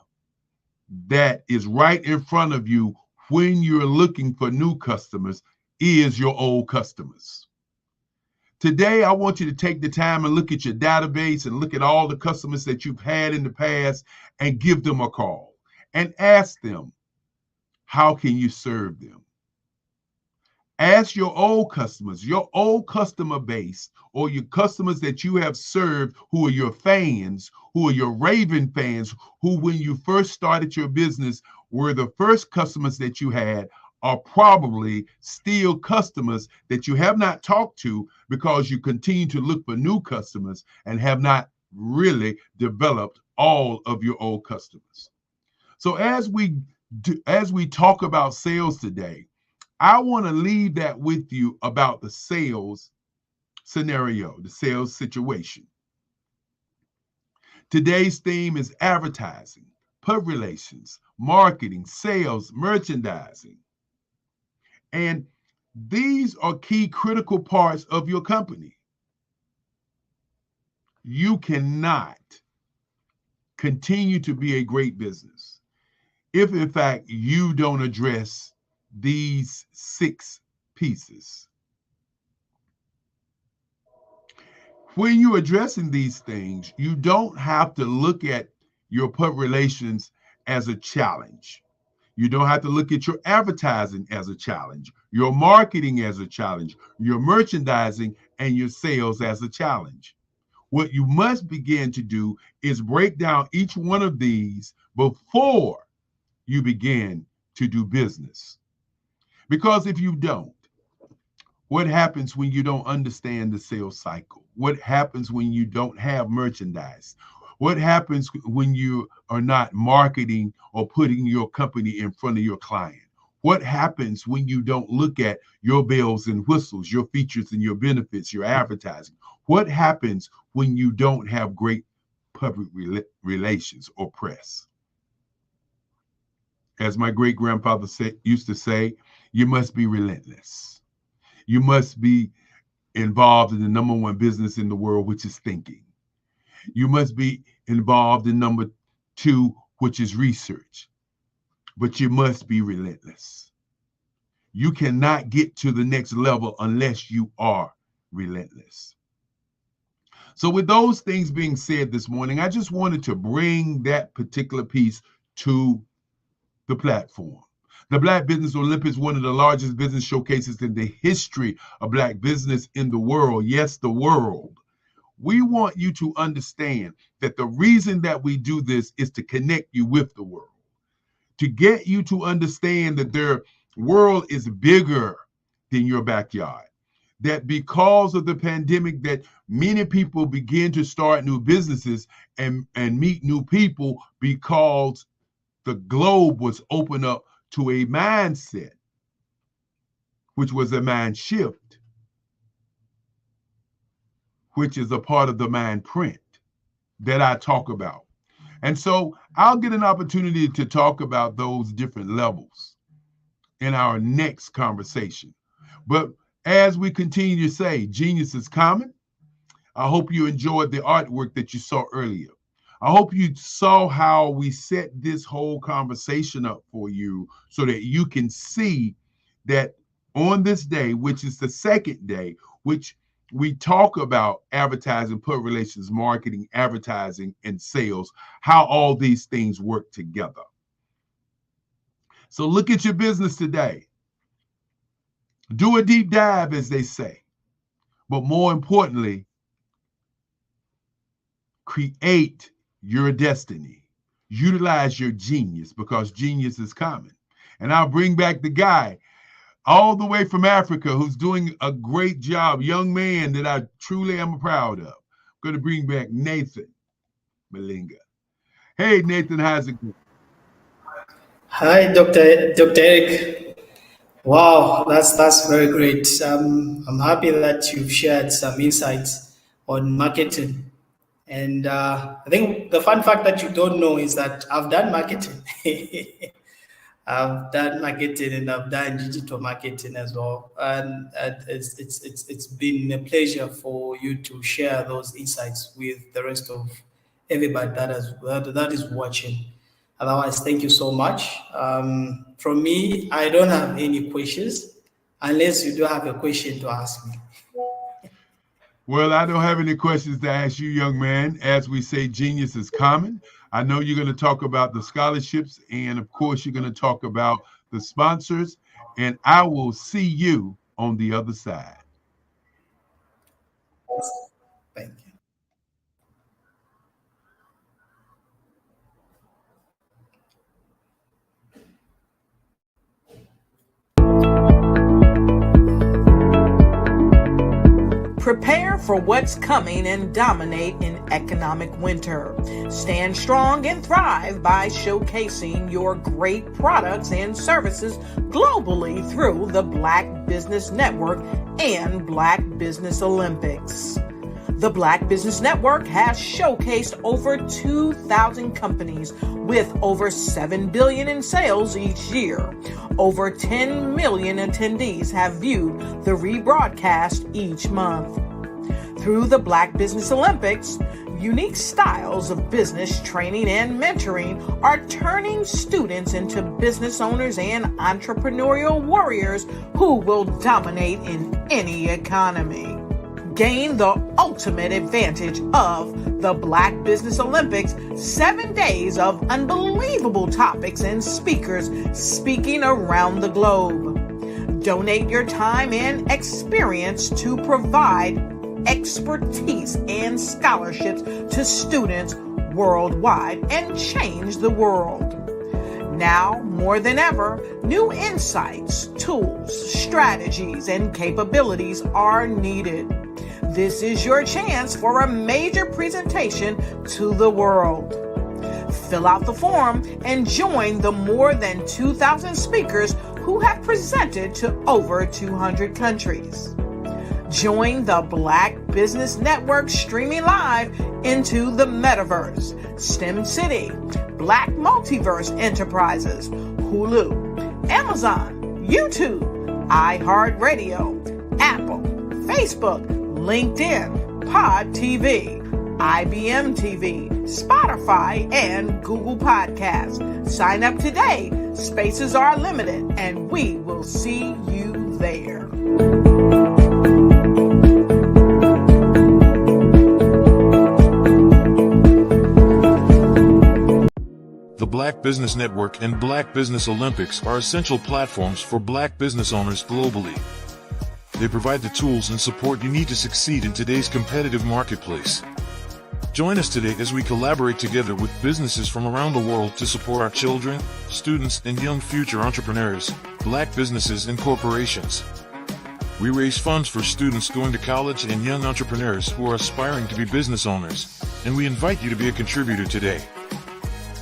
that is right in front of you when you're looking for new customers is your old customers. Today, I want you to take the time and look at your database and look at all the customers that you've had in the past and give them a call and ask them, how can you serve them? Ask your old customers, your old customer base, or your customers that you have served who are your fans, who are your raving fans, who when you first started your business were the first customers that you had, are probably still customers that you have not talked to because you continue to look for new customers and have not really developed all of your old customers. So as we talk about sales today, I want to leave that with you about the sales scenario, the sales situation. Today's theme is advertising, public relations, marketing, sales, merchandising. And these are key critical parts of your company. You cannot continue to be a great business if, in fact, you don't address these 6 pieces. When you're addressing these things, you don't have to look at your public relations as a challenge. You don't have to look at your advertising as a challenge, your marketing as a challenge, your merchandising and your sales as a challenge. What you must begin to do is break down each one of these before you begin to do business. Because if you don't, what happens when you don't understand the sales cycle? What happens when you don't have merchandise? What happens when you are not marketing or putting your company in front of your client? What happens when you don't look at your bells and whistles, your features and your benefits, your advertising? What happens when you don't have great public relations or press? As my great grandfather used to say, you must be relentless. You must be involved in the number 1 business in the world, which is thinking. You must be involved in number 2, which is research. But you must be relentless. You cannot get to the next level unless you are relentless. So with those things being said this morning, I just wanted to bring that particular piece to the platform. The Black Business Olympics, one of the largest business showcases in the history of Black business in the world. Yes, the world. We want you to understand that the reason that we do this is to connect you with the world, to get you to understand that their world is bigger than your backyard, that because of the pandemic that many people begin to start new businesses and meet new people because the globe was opened up to a mindset, which was a mind shift, which is a part of the mind print that I talk about. And so I'll get an opportunity to talk about those different levels in our next conversation. But as we continue to say, genius is common. I hope you enjoyed the artwork that you saw earlier. I hope you saw how we set this whole conversation up for you so that you can see that on this day, which is the second day, which we talk about advertising, public relations, marketing, advertising, and sales, how all these things work together. So look at your business today. Do a deep dive, as they say. But more importantly, create your destiny. Utilize your genius, because genius is common. And I'll bring back the guy all the way from Africa, who's doing a great job, young man that I truly am proud of. I'm going to bring back Nathan Malinga. Hey, Nathan, how's it going? Hi, Dr. Eric. Wow, that's very great. I'm happy that you've shared some insights on marketing. And I think the fun fact that you don't know is that I've done marketing. I've done marketing and I've done digital marketing as well. And it's been a pleasure for you to share those insights with the rest of everybody that is watching. Otherwise, thank you so much. From me, I don't have any questions unless you do have a question to ask me. Well, I don't have any questions to ask you, young man. As we say, genius is common. I know you're going to talk about the scholarships, and of course, you're going to talk about the sponsors, and I will see you on the other side. Thank you. Prepare for what's coming and dominate in economic winter. Stand strong and thrive by showcasing your great products and services globally through the Black Business Network and Black Business Olympics. The Black Business Network has showcased over 2,000 companies with over $7 billion in sales each year. Over 10 million attendees have viewed the rebroadcast each month. Through the Black Business Olympics, unique styles of business training and mentoring are turning students into business owners and entrepreneurial warriors who will dominate in any economy. Gain the ultimate advantage of the Black Business Olympics, 7 days of unbelievable topics and speakers speaking around the globe. Donate your time and experience to provide expertise and scholarships to students worldwide and change the world. Now, more than ever, new insights, tools, strategies, and capabilities are needed. This is your chance for a major presentation to the world. Fill out the form and join the more than 2,000 speakers who have presented to over 200 countries. Join the Black Business Network streaming live into the metaverse, STEM City, Black Multiverse Enterprises, Hulu, Amazon, YouTube, iHeartRadio, Apple, Facebook, LinkedIn, Pod TV, IBM TV, Spotify, and Google Podcasts. Sign up today. Spaces are limited, and we will see you there. The Black Business Network and Black Business Olympics are essential platforms for Black business owners globally. They provide the tools and support you need to succeed in today's competitive marketplace. Join us today as we collaborate together with businesses from around the world to support our children, students, and young future entrepreneurs, Black businesses, and corporations. We raise funds for students going to college and young entrepreneurs who are aspiring to be business owners, and we invite you to be a contributor today.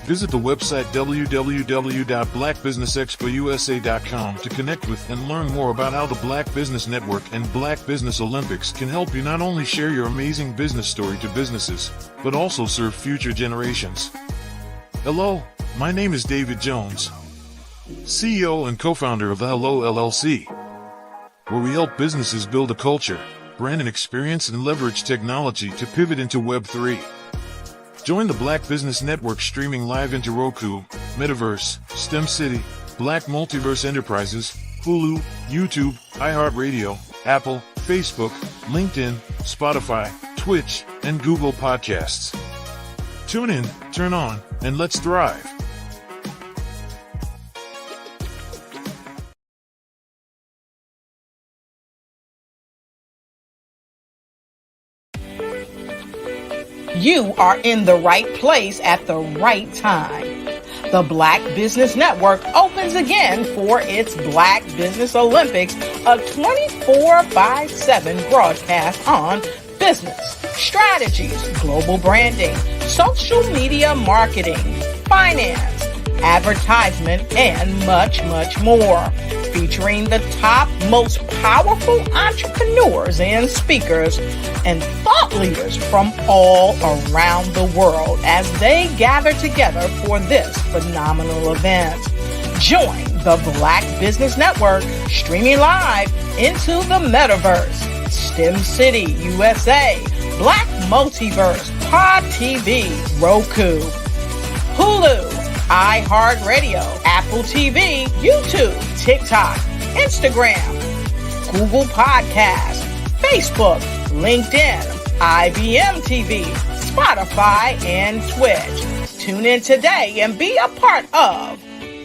Visit the website www.blackbusinessexpousa.com to connect with and learn more about how the Black Business Network and Black Business Olympics can help you not only share your amazing business story to businesses, but also serve future generations. Hello, my name is David Jones, CEO and co-founder of the Hello LLC, where we help businesses build a culture, brand and experience, and leverage technology to pivot into Web 3. Join the Black Business Network streaming live into Roku, Metaverse, STEM City, Black Multiverse Enterprises, Hulu, YouTube, iHeartRadio, Apple, Facebook, LinkedIn, Spotify, Twitch, and Google Podcasts. Tune in, turn on, and let's thrive. You are in the right place at the right time. The Black Business Network opens again for its Black Business Olympics, a 24/7 broadcast on business, strategies, global branding, social media marketing, finance, advertisement, and much, much more. Featuring the top, most powerful entrepreneurs and speakers and thought leaders from all around the world as they gather together for this phenomenal event. Join the Black Business Network streaming live into the metaverse, STEM City USA, Black Multiverse, Pod TV, Roku, Hulu, iHeartRadio, Apple TV, YouTube, TikTok, Instagram, Google Podcasts, Facebook, LinkedIn, IBM TV, Spotify, and Twitch. Tune in today and be a part of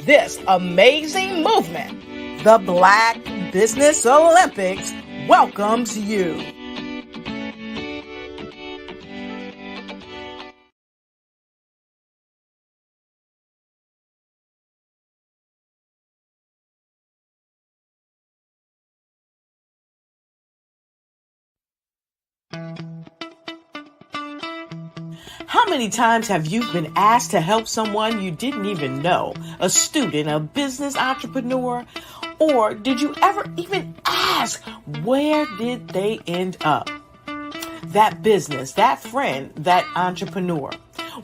this amazing movement. The Black Business Olympics welcomes you. How many times have you been asked to help someone you didn't even know? A student, a business entrepreneur? Or did you ever even ask, where did they end up? That business, that friend, that entrepreneur.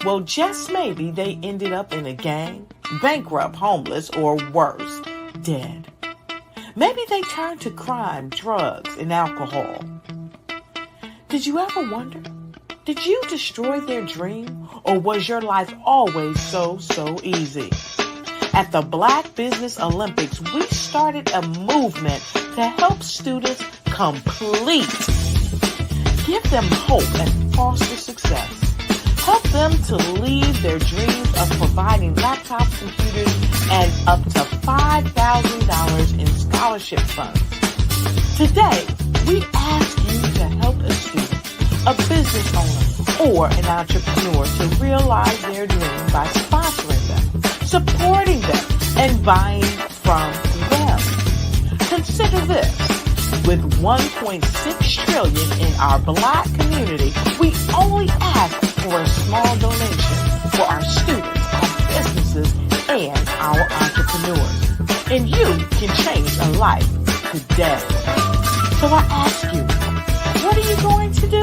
Well, just maybe they ended up in a gang, bankrupt, homeless, or worse, dead. Maybe they turned to crime, drugs, and alcohol. Did you ever wonder? Did you destroy their dream, or was your life always so easy? At the Black Business Olympics, we started a movement to help students complete. Give them hope and foster success. Help them to leave their dreams of providing laptops, computers, and up to $5,000 in scholarship funds. Today, we ask you to help a student, a business owner, or an entrepreneur to realize their dream by sponsoring them, supporting them, and buying from them. Consider this. With $1.6 trillion in our Black community, we only ask for a small donation for our students, our businesses, and our entrepreneurs. And you can change a life today. So I ask you, what are you going to do?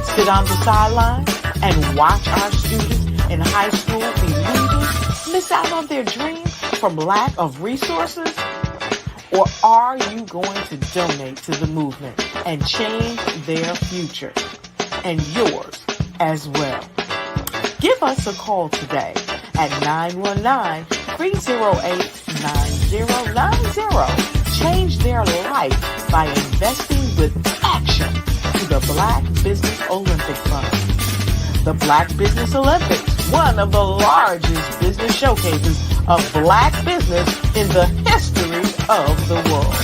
Sit on the sideline and watch our students in high school be leaders, miss out on their dreams from lack of resources? Or are you going to donate to the movement and change their future and yours as well? Give us a call today at 919-308-9090. Change their life by investing with action to the Black Business Olympic Fund. The Black Business Olympics, one of the largest business showcases of Black business in the history of the world.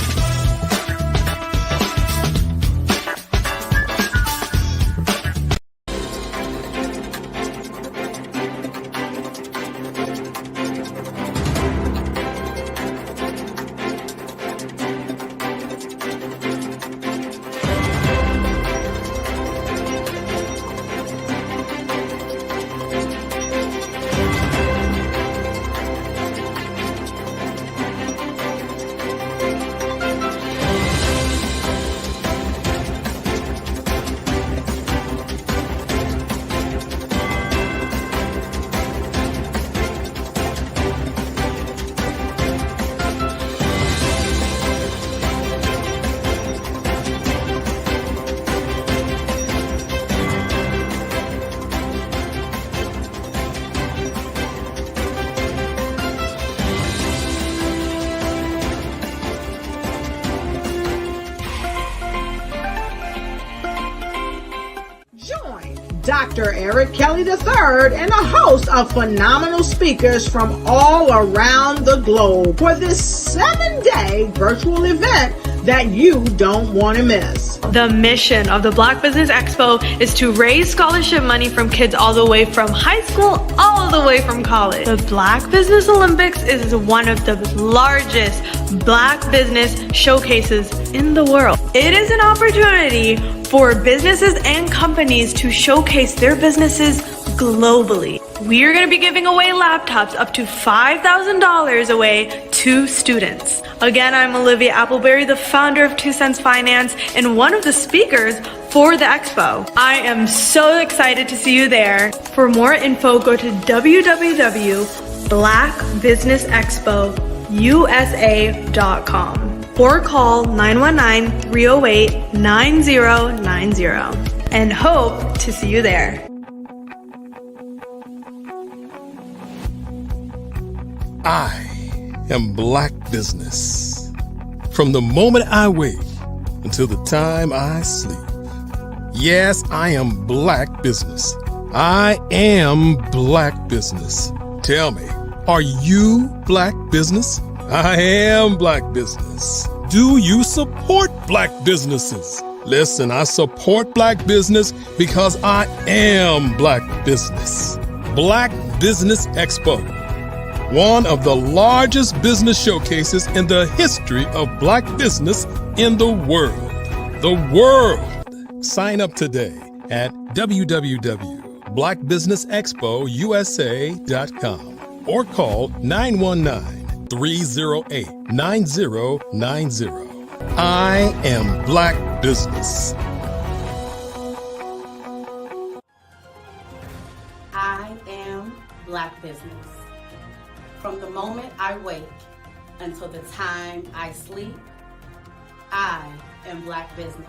Dr. Eric Kelly III and a host of phenomenal speakers from all around the globe for this 7-day virtual event that you don't want to miss. The mission of the Black Business Expo is to raise scholarship money from kids all the way from high school, all the way from college. The Black Business Olympics is one of the largest Black business showcases in the world. It is an opportunity for businesses and companies to showcase their businesses globally. We are going to be giving away laptops up to $5,000 away to students. Again, I'm Olivia Appleberry, the founder of 2 Cents Finance and one of the speakers for the expo. I am so excited to see you there. For more info, go to www.blackbusinessexpousa.com or call 919-308-9090 and hope to see you there. I am Black Business. From the moment I wake until the time I sleep. Yes, I am Black Business. I am Black Business. Tell me, are you Black Business? I am Black Business. Do you support Black businesses? Listen, I support Black business because I am Black Business. Black Business Expo, one of the largest business showcases in the history of Black business in the world. The world! Sign up today at www.blackbusinessexpousa.com or call 919-308-9090. I am Black Business. I am Black Business. From the moment I wake until the time I sleep, I am Black Business.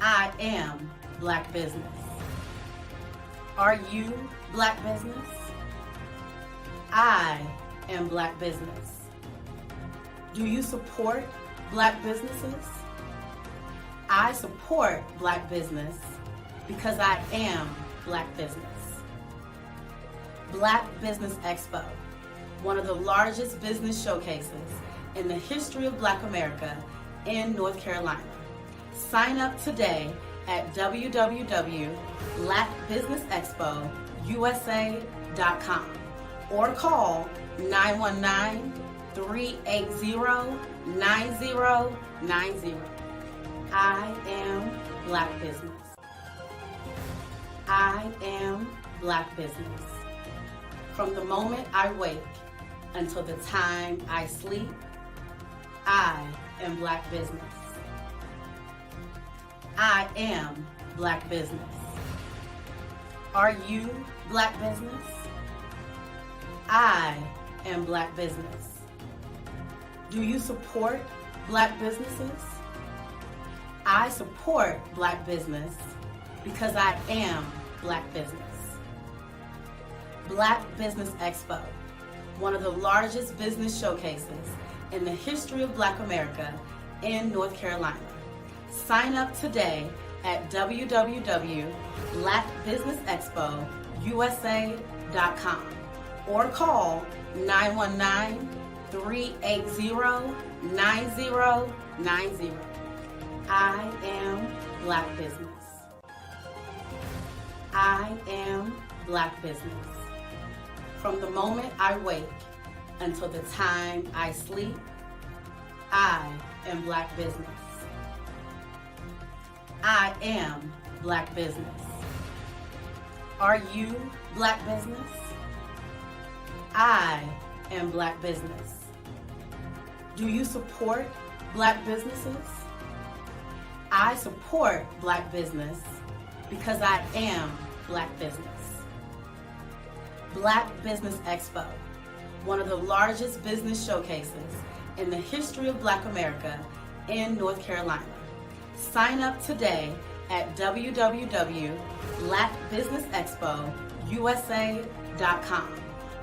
I am Black Business. Are you Black Business? I am Black Business. Do you support Black businesses? I support Black business because I am Black business. Black Business Expo, one of the largest business showcases in the history of Black America in North Carolina. Sign up today at www.blackbusinessexpousa.com or call 919-380-9090. I am Black Business. I am Black Business. From the moment I wake until the time I sleep, I am Black Business. I am Black Business. Are you Black Business? I am Black Business. Do you support Black businesses? I support Black business because I am Black business. Black Business Expo, one of the largest business showcases in the history of Black America in North Carolina. Sign up today at www.blackbusinessexpousa.com or call 919-380-9090. I am Black Business. I am Black Business. From the moment I wake until the time I sleep, I am Black Business. I am Black Business. Are you Black Business? I am Black Business. Do you support Black businesses? I support Black business because I am Black business. Black Business Expo, one of the largest business showcases in the history of Black America in North Carolina. Sign up today at www.blackbusinessexpousa.com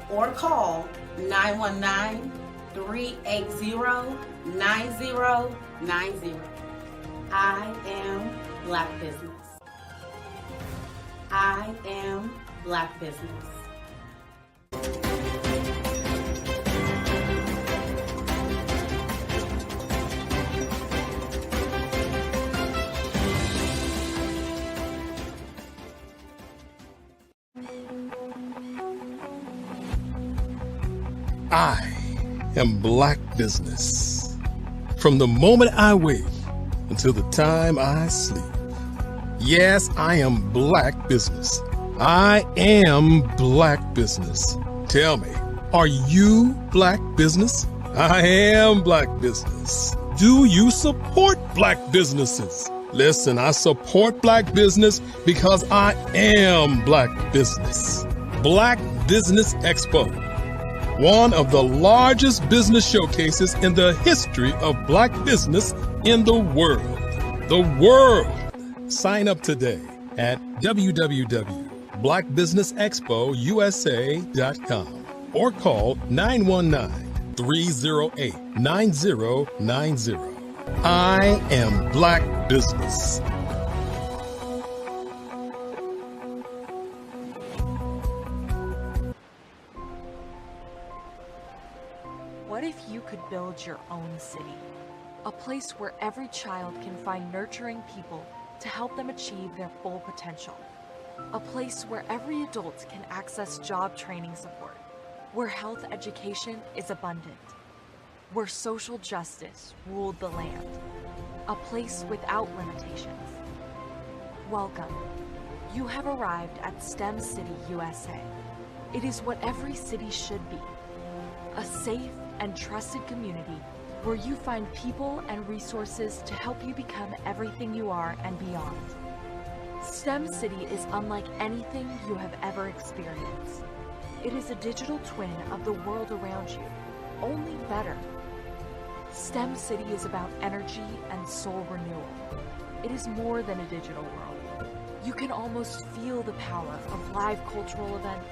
or call 919-380-9090. I am Black Business. I am Black Business. I am Black Business. From the moment I wake until the time I sleep. Yes, I am Black Business. I am Black Business. Tell me, are you Black Business? I am Black Business. Do you support Black businesses? Listen, I support Black business because I am Black Business. Black Business Expo, one of the largest business showcases in the history of Black business in the world. The world! Sign up today at www.blackbusinessexpousa.com or call 919-308-9090. I am Black Business. What if you could build your own city? A place where every child can find nurturing people to help them achieve their full potential. A place where every adult can access job training support, where health education is abundant, where social justice ruled the land. A place without limitations. Welcome. You have arrived at STEM City USA. It is what every city should be. A safe and trusted community where you find people and resources to help you become everything you are and beyond. STEM City is unlike anything you have ever experienced. It is a digital twin of the world around you, only better. STEM City is about energy and soul renewal. It is more than a digital world. You can almost feel the power of live cultural events,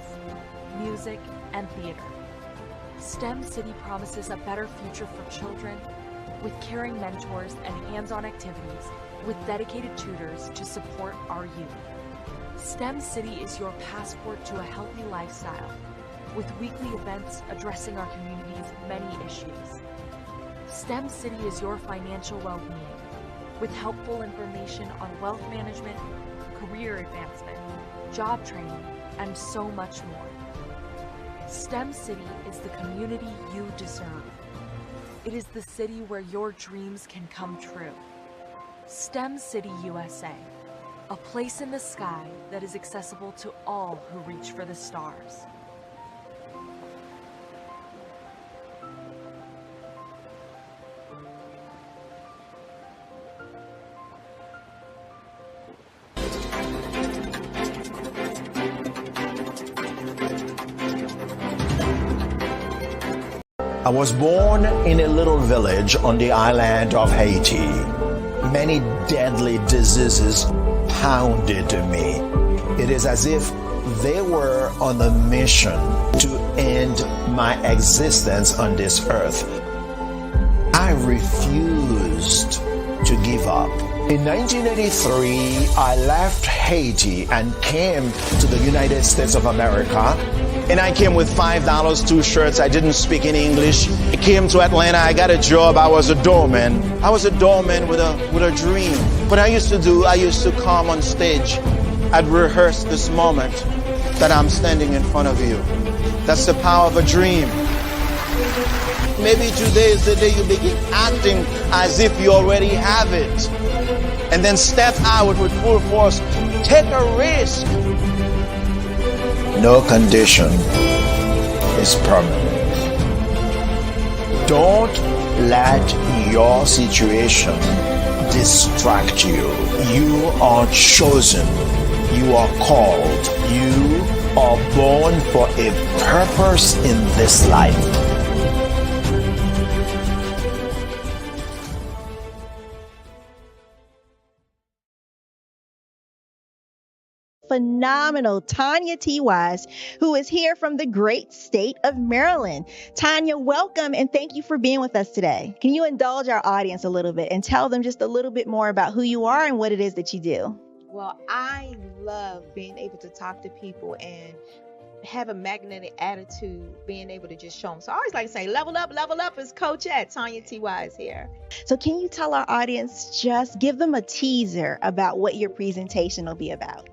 music, and theater. STEM City promises a better future for children with caring mentors and hands-on activities with dedicated tutors to support our youth. STEM City is your passport to a healthy lifestyle with weekly events addressing our community's many issues. STEM City is your financial well-being with helpful information on wealth management, career advancement, job training, and so much more. STEM City is the community you deserve. It is the city where your dreams can come true. STEM City USA, a place in the sky that is accessible to all who reach for the stars. I was born in a little village on the island of Haiti. Many deadly diseases pounded me. It is as if they were on a mission to end my existence on this earth. I refused to give up. In 1983, I left Haiti and came to the United States of America. And I came with $5, 2 shirts. I didn't speak in English. I came to Atlanta. I got a job. I was a doorman. I was a doorman with a dream. What I used to do, I used to come on stage. I'd rehearse this moment that I'm standing in front of you. That's the power of a dream. Maybe today is the day you begin acting as if you already have it. And then step out with full force. Take a risk. No condition is permanent. Don't let your situation distract you. You are chosen. You are called. You are born for a purpose in this life. Phenomenal Tanya T. Wise, who is here from the great state of Maryland. Tanya, welcome and thank you for being with us today. Can you indulge our audience a little bit and tell them just a little bit more about who you are and what it is that you do? Well, I love being able to talk to people and have a magnetic attitude, being able to just show them. So I always like to say, level up is Coach at Tanya T.Y. is here. So can you tell our audience, just give them a teaser about what your presentation will be about?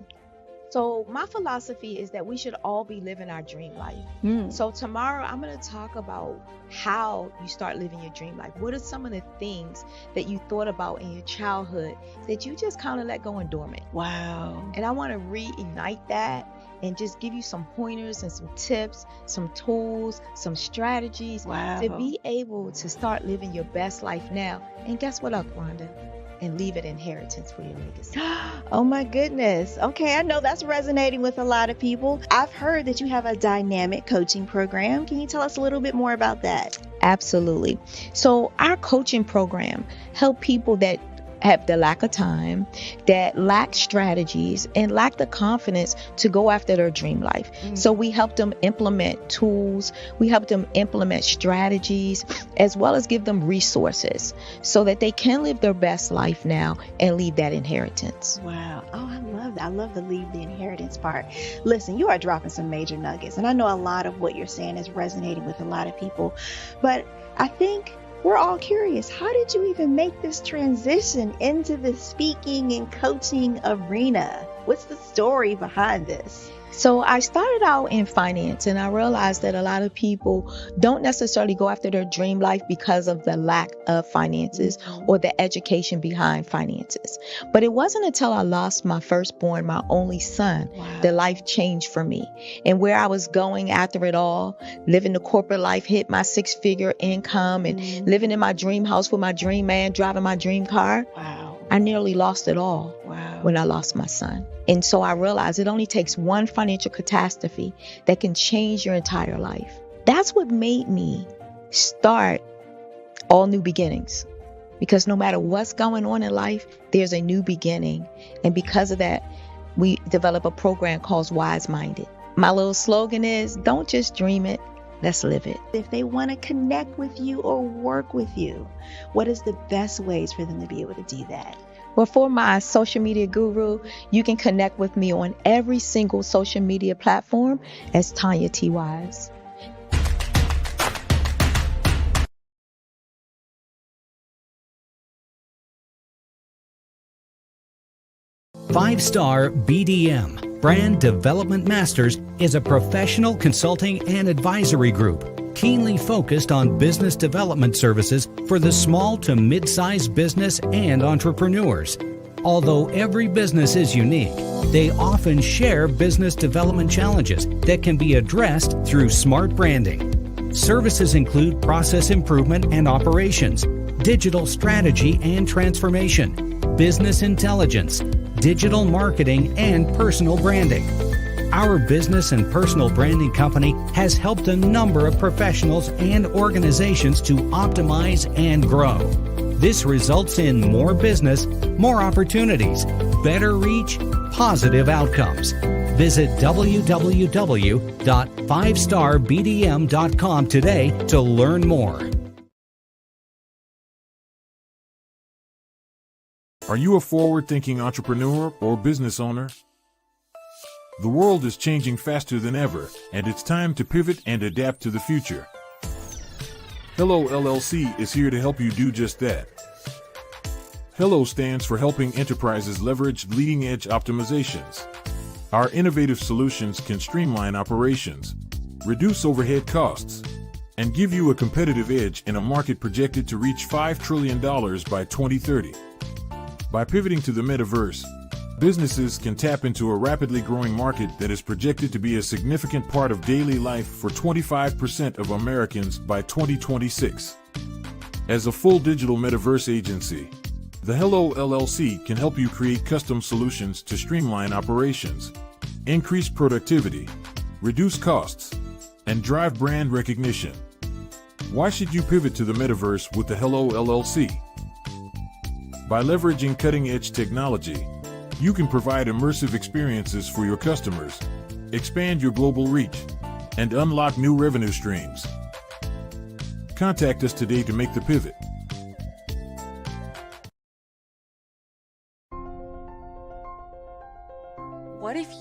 So my philosophy is that we should all be living our dream life. So tomorrow I'm going to talk about how you start living your dream life. What are some of the things that you thought about in your childhood that you just kind of let go and dormant? Wow. And I want to reignite that and just give you some pointers and some tips, some tools, some strategies to be able to start living your best life now. And guess what, Rhonda? And leave an inheritance for your legacy. Oh my goodness. Okay, I know that's resonating with a lot of people. I've heard that you have a dynamic coaching program. Can you tell us a little bit more about that? Absolutely. So our coaching program help people that have the lack of time, that lack strategies, and lack the confidence to go after their dream life. So we help them implement tools, we help them implement strategies, as well as give them resources so that they can live their best life now and leave that inheritance. Wow. Oh, I love that. I love the leave the inheritance part. Listen, you are dropping some major nuggets, and I know a lot of what you're saying is resonating with a lot of people, but I think we're all curious. How did you even make this transition into the speaking and coaching arena? What's the story behind this? So I started out in finance, and I realized that a lot of people don't necessarily go after their dream life because of the lack of finances or the education behind finances. But it wasn't until I lost my firstborn, my only son, that life changed for me. And where I was going after it all, living the corporate life, hit my 6-figure income and living in my dream house with my dream man, driving my dream car. I nearly lost it all when I lost my son. And so I realized it only takes one financial catastrophe that can change your entire life. That's what made me start All New Beginnings. Because no matter what's going on in life, there's a new beginning. And because of that, we develop a program called Wise Minded. My little slogan is, don't just dream it, let's live it. If they want to connect with you or work with you, what is the best ways for them to be able to do that? Well, for my social media guru, you can connect with me on every single social media platform as Tanya T. Wise. Five-Star BDM, Brand Development Masters, is a professional consulting and advisory group keenly focused on business development services for the small to mid-sized business and entrepreneurs. Although every business is unique, they often share business development challenges that can be addressed through smart branding. Services include process improvement and operations, digital strategy and transformation, business intelligence, digital marketing, and personal branding. Our business and personal branding company has helped a number of professionals and organizations to optimize and grow. This results in more business, more opportunities, better reach, positive outcomes. Visit www.fivestarbdm.com today to learn more. Are you a forward-thinking entrepreneur or business owner? The world is changing faster than ever, and it's time to pivot and adapt to the future. Hello LLC is here to help you do just that. Hello stands for helping enterprises leverage leading-edge optimizations. Our innovative solutions can streamline operations, reduce overhead costs, and give you a competitive edge in a market projected to reach $5 trillion by 2030. By pivoting to the metaverse, businesses can tap into a rapidly growing market that is projected to be a significant part of daily life for 25% of Americans by 2026. As a full digital metaverse agency, the Hello LLC can help you create custom solutions to streamline operations, increase productivity, reduce costs, and drive brand recognition. Why should you pivot to the metaverse with the Hello LLC? By leveraging cutting-edge technology, you can provide immersive experiences for your customers, expand your global reach, and unlock new revenue streams. Contact us today to make the pivot.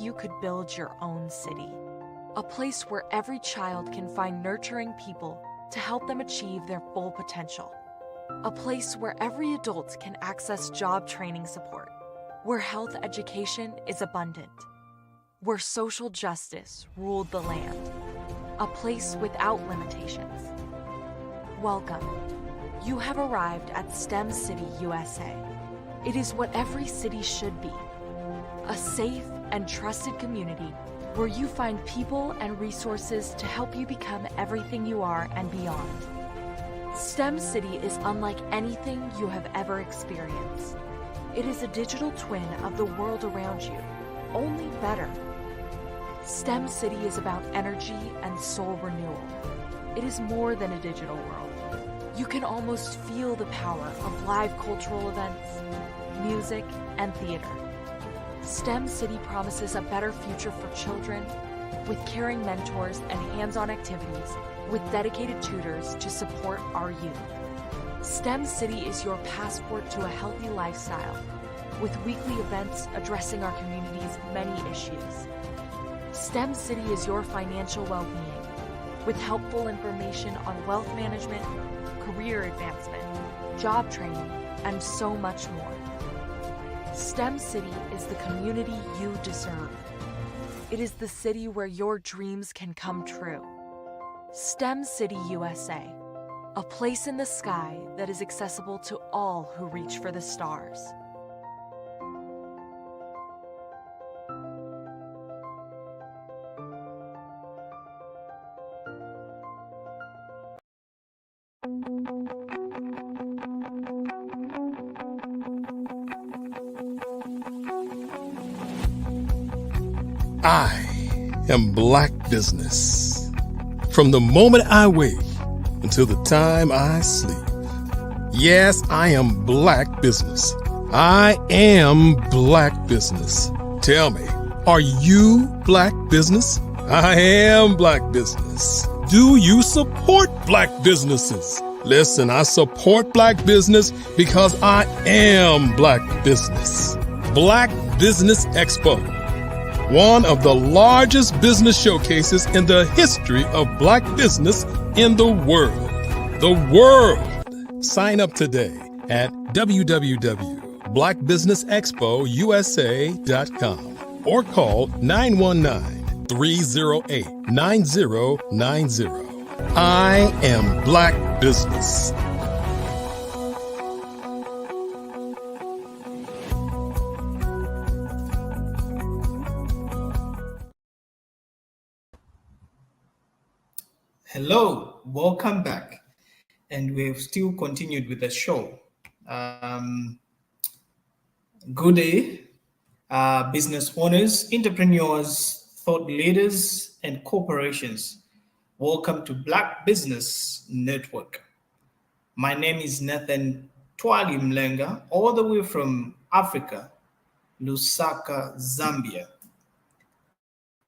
you could build your own city? A place where every child can find nurturing people to help them achieve their full potential. A place where every adult can access job training support, where health education is abundant, where social justice ruled the land. A place without limitations. Welcome. You have arrived at STEM City USA. It is what every city should be. A safe and trusted community where you find people and resources to help you become everything you are and beyond. STEM City is unlike anything you have ever experienced. It is a digital twin of the world around you, only better. STEM City is about energy and soul renewal. It is more than a digital world. You can almost feel the power of live cultural events, music, and theater. STEM City promises a better future for children with caring mentors and hands-on activities with dedicated tutors to support our youth. STEM City is your passport to a healthy lifestyle with weekly events addressing our community's many issues. STEM City is your financial well-being with helpful information on wealth management, career advancement, job training, and so much more. STEM City is the community you deserve. It is the city where your dreams can come true. STEM City USA, a place in the sky that is accessible to all who reach for the stars. I am Black Business. From the moment I wake until the time I sleep. Yes, I am Black Business. I am Black Business. Tell me, are you Black Business? I am Black Business. Do you support Black businesses? Listen, I support Black business because I am Black Business. Black Business Expo, one of the largest business showcases in the history of Black business in the world. The world! Sign up today at www.blackbusinessexpousa.com or call 919-308-9090. I am Black Business. Hello, welcome back. And we've still continued with the show. Good day, business owners, entrepreneurs, thought leaders, and corporations. Welcome to Black Business Network. My name is Nathan Twali Mlenga, all the way from Africa, Lusaka, Zambia.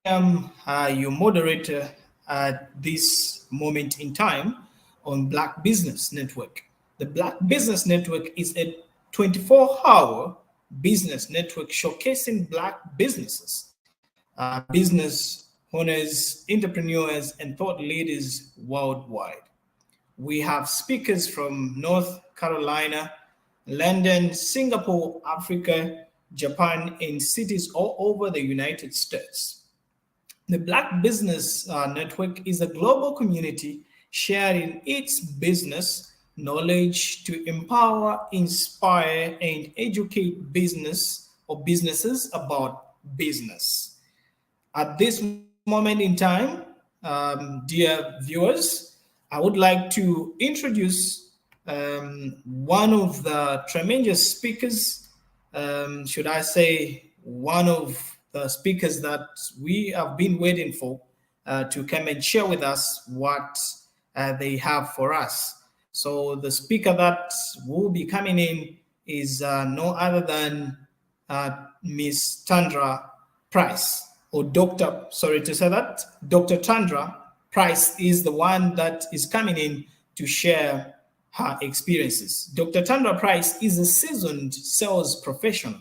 I am your moderator at this moment in time on Black Business Network. The Black Business Network is a 24-hour business network showcasing Black businesses, business owners, entrepreneurs, and thought leaders worldwide. We have speakers from North Carolina, London, Singapore, Africa, Japan, and cities all over the United States. The Black Business Network is a global community sharing its business knowledge to empower, inspire, and educate business or businesses about business. At this moment in time, dear viewers, I would like to introduce one of the tremendous speakers, should I say, one of the speakers that we have been waiting for to come and share with us what they have for us. So the speaker that will be coming in is no other than Miss Tandra Price, or Dr. Sorry to say that, Dr. Tandra Price is the one that is coming in to share her experiences. Dr. Tandra Price is a seasoned sales professional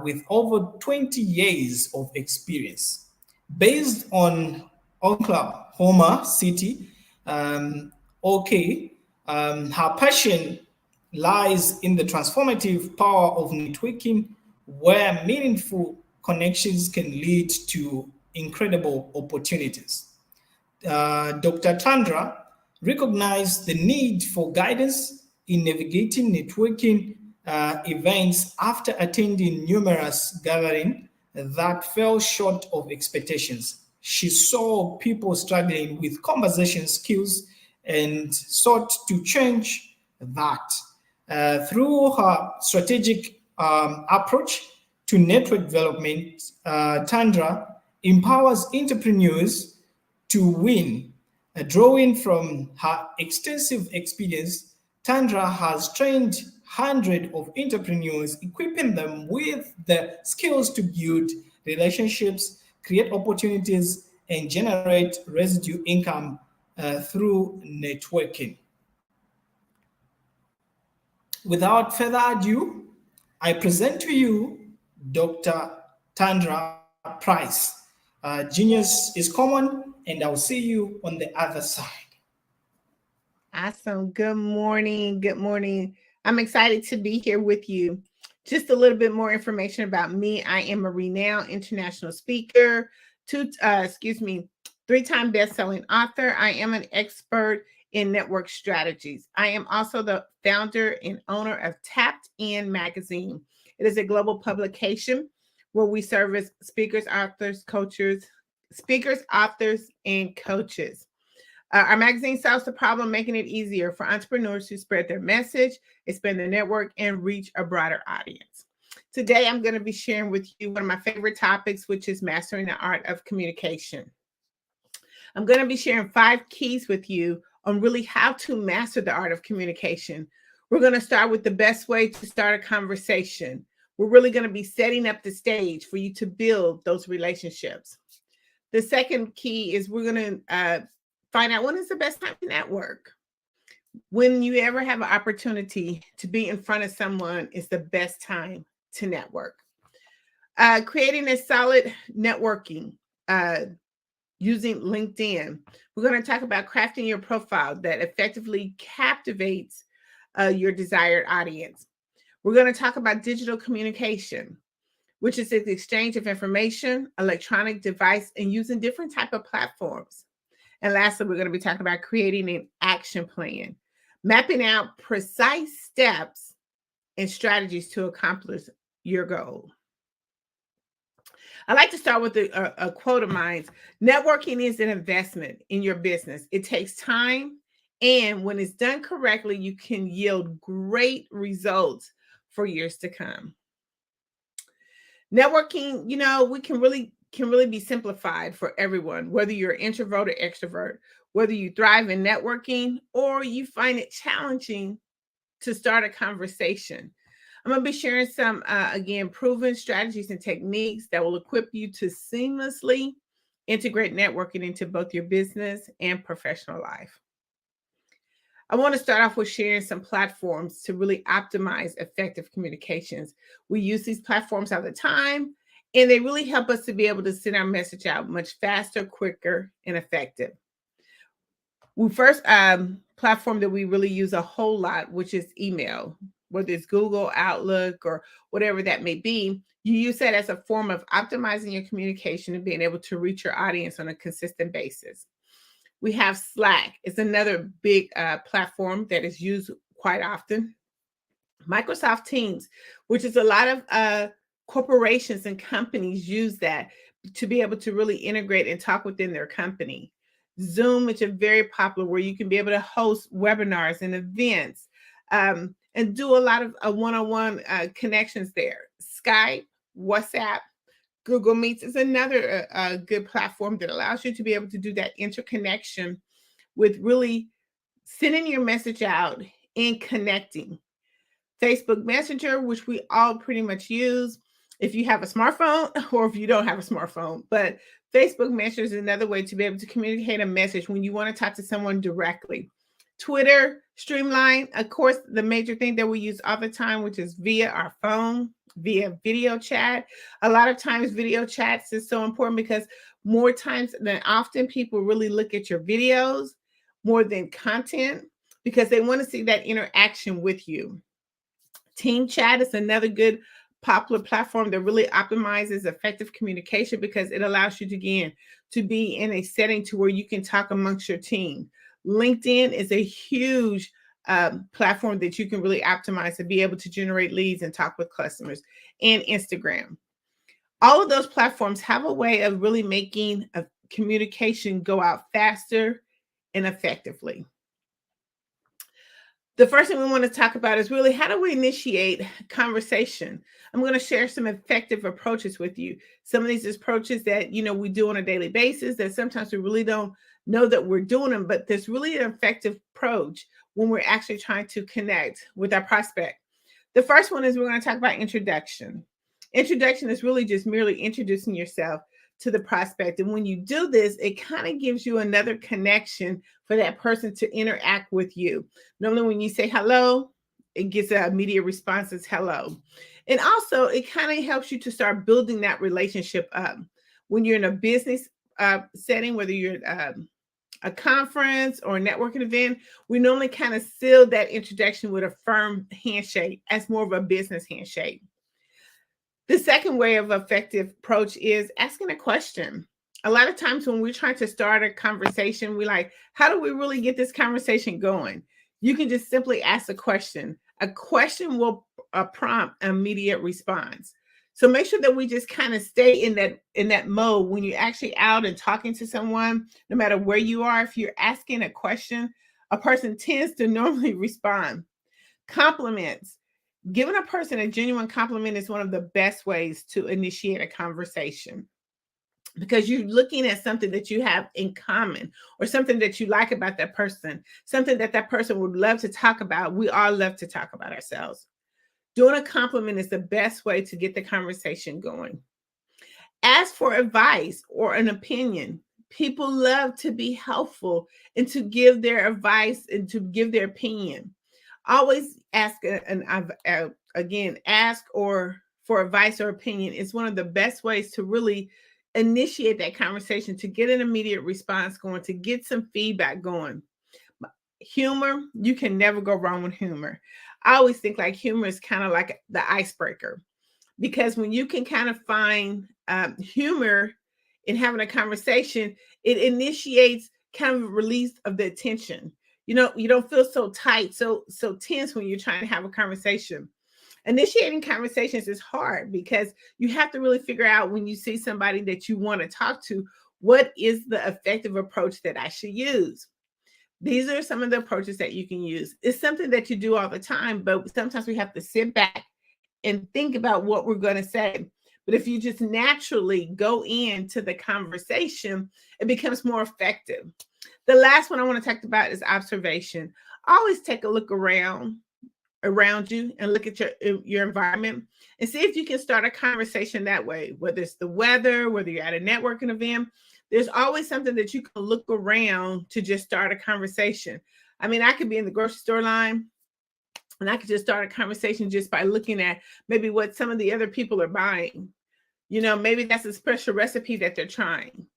with over 20 years of experience. Based on Oklahoma City, OK, her passion lies in the transformative power of networking, where meaningful connections can lead to incredible opportunities. Dr. Tandra recognized the need for guidance in navigating networking events after attending numerous gatherings that fell short of expectations. She saw people struggling with conversation skills and sought to change that. Through her strategic approach to network development, Tandra empowers entrepreneurs to win. Drawing from her extensive experience, Tandra has trained hundreds of entrepreneurs, equipping them with the skills to build relationships, create opportunities, and generate residual income through networking. Without further ado, I present to you Dr. Tandra Price. Genius is common, and I'll see you on the other side. Awesome. Good morning. Good morning. I'm excited to be here with you. Just a little bit more information about me. I am a renowned international speaker, three-time best-selling author. I am an expert in network strategies. I am also the founder and owner of Tapped In magazine. It is a global publication where we service speakers, authors, and coaches. Our magazine solves the problem, making it easier for entrepreneurs to spread their message, expand their network, and reach a broader audience. Today, I'm going to be sharing with you one of my favorite topics, which is mastering the art of communication. I'm going to be sharing 5 keys with you on really how to master the art of communication. We're going to start with the best way to start a conversation. We're really going to be setting up the stage for you to build those relationships. The second key is we're going to find out when is the best time to network. When you ever have an opportunity to be in front of someone is the best time to network. Creating a solid networking using LinkedIn. We're going to talk about crafting your profile that effectively captivates your desired audience. We're going to talk about digital communication, which is the exchange of information, electronic device, and using different type of platforms. And lastly, we're going to be talking about creating an action plan, mapping out precise steps and strategies to accomplish your goal. I like to start with a quote of mine. Networking is an investment in your business. It takes time, and when it's done correctly, you can yield great results for years to come. Networking, we can really be simplified for everyone, whether you're an introvert or extrovert, whether you thrive in networking or you find it challenging to start a conversation. I'm going to be sharing some, again, proven strategies and techniques that will equip you to seamlessly integrate networking into both your business and professional life. I want to start off with sharing some platforms to really optimize effective communications. We use these platforms all the time, and they really help us to be able to send our message out much faster, quicker, and effective. We first platform that we really use a whole lot, which is email, whether it's Google, Outlook, or whatever that may be. You use that as a form of optimizing your communication and being able to reach your audience on a consistent basis. We have Slack. It's another big platform that is used quite often. Microsoft Teams, which is a lot of corporations and companies use that to be able to really integrate and talk within their company. Zoom, which is very popular, where you can be able to host webinars and events and do a lot of one-on-one connections there. Skype, WhatsApp, Google Meets is another good platform that allows you to be able to do that interconnection with really sending your message out and connecting. Facebook Messenger, which we all pretty much use if you have a smartphone or if you don't have a smartphone. But Facebook Messenger is another way to be able to communicate a message when you want to talk to someone directly. Twitter, Streamline, of course, the major thing that we use all the time, which is via our phone via video chat. A lot of times video chats is so important because more times than often people really look at your videos more than content because they want to see that interaction with you. Team chat is another good popular platform that really optimizes effective communication because it allows you to, again, to be in a setting to where you can talk amongst your team. LinkedIn is a huge platform that you can really optimize to be able to generate leads and talk with customers, and Instagram. All of those platforms have a way of really making a communication go out faster and effectively. The first thing we want to talk about is really how do we initiate conversation? I'm going to share some effective approaches with you. Some of these approaches that, we do on a daily basis that sometimes we really don't know that we're doing them, but there's really an effective approach when we're actually trying to connect with our prospect. The first one is we're going to talk about introduction. Introduction is really just merely introducing yourself to the prospect. And when you do this, it kind of gives you another connection for that person to interact with you. Normally when you say hello, it gets an immediate response as hello. And also it kind of helps you to start building that relationship up. When you're in a business setting, whether you're at a conference or a networking event, we normally kind of seal that introduction with a firm handshake as more of a business handshake. The second way of effective approach is asking a question. A lot of times when we're trying to start a conversation, we like, how do we really get this conversation going? You can just simply ask a question. A question will prompt an immediate response. So make sure that we just kind of stay in that mode when you're actually out and talking to someone, no matter where you are. If you're asking a question, a person tends to normally respond. Compliments. Giving a person a genuine compliment is one of the best ways to initiate a conversation because you're looking at something that you have in common or something that you like about that person, something that that person would love to talk about. We all love to talk about ourselves. Doing a compliment is the best way to get the conversation going. Ask for advice or an opinion. People love to be helpful and to give their advice and to give their opinion. Always ask, ask or for advice or opinion is one of the best ways to really initiate that conversation, to get an immediate response going, to get some feedback going. Humor, you can never go wrong with humor. I always think like humor is kind of like the icebreaker because when you can kind of find humor in having a conversation, it initiates kind of a release of the tension. You don't feel so tight, so tense when you're trying to have a conversation. Initiating conversations is hard because you have to really figure out when you see somebody that you want to talk to, what is the effective approach that I should use? These are some of the approaches that you can use. It's something that you do all the time, but sometimes we have to sit back and think about what we're going to say. But if you just naturally go into the conversation, it becomes more effective. The last one I want to talk about is observation. Always take a look around you and look at your environment and see if you can start a conversation that way, whether it's the weather, whether you're at a networking event. There's always something that you can look around to just start a conversation. I mean, I could be in the grocery store line and I could just start a conversation just by looking at maybe what some of the other people are buying. Maybe that's a special recipe that they're trying.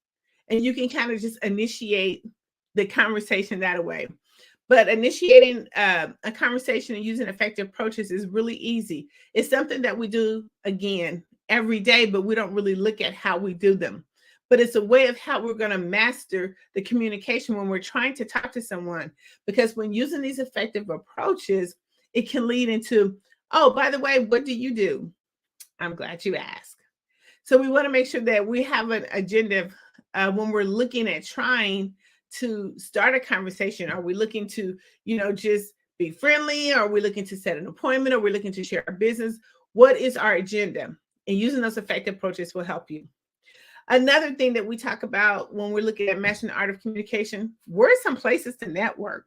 And you can kind of just initiate the conversation that way. But initiating a conversation and using effective approaches is really easy. It's something that we do, again, every day, but we don't really look at how we do them. But it's a way of how we're going to master the communication when we're trying to talk to someone. Because when using these effective approaches, it can lead into, oh, by the way, what do you do? I'm glad you asked. So we want to make sure that we have an agenda when we're looking at trying to start a conversation. Are we looking to, just be friendly? Are we looking to set an appointment? Are we looking to share our business? What is our agenda? And using those effective approaches will help you. Another thing that we talk about when we're looking at mastering the art of communication, where are some places to network?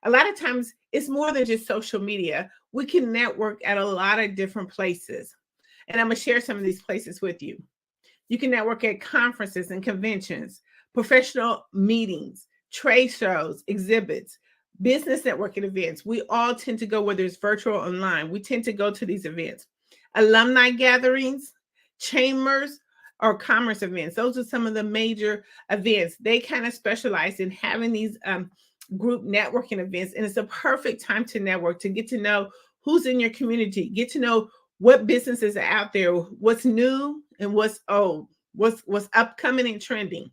A lot of times it's more than just social media. We can network at a lot of different places. And I'm going to share some of these places with you. You can network at conferences and conventions, professional meetings, trade shows, exhibits, business networking events. We all tend to go, whether it's virtual or online, we tend to go to these events. alumni gatherings, chambers, or commerce events. Those are some of the major events. They kind of specialize in having these group networking events, and it's a perfect time to network, to get to know who's in your community, get to know what businesses are out there, what's new and what's old, what's upcoming and trending.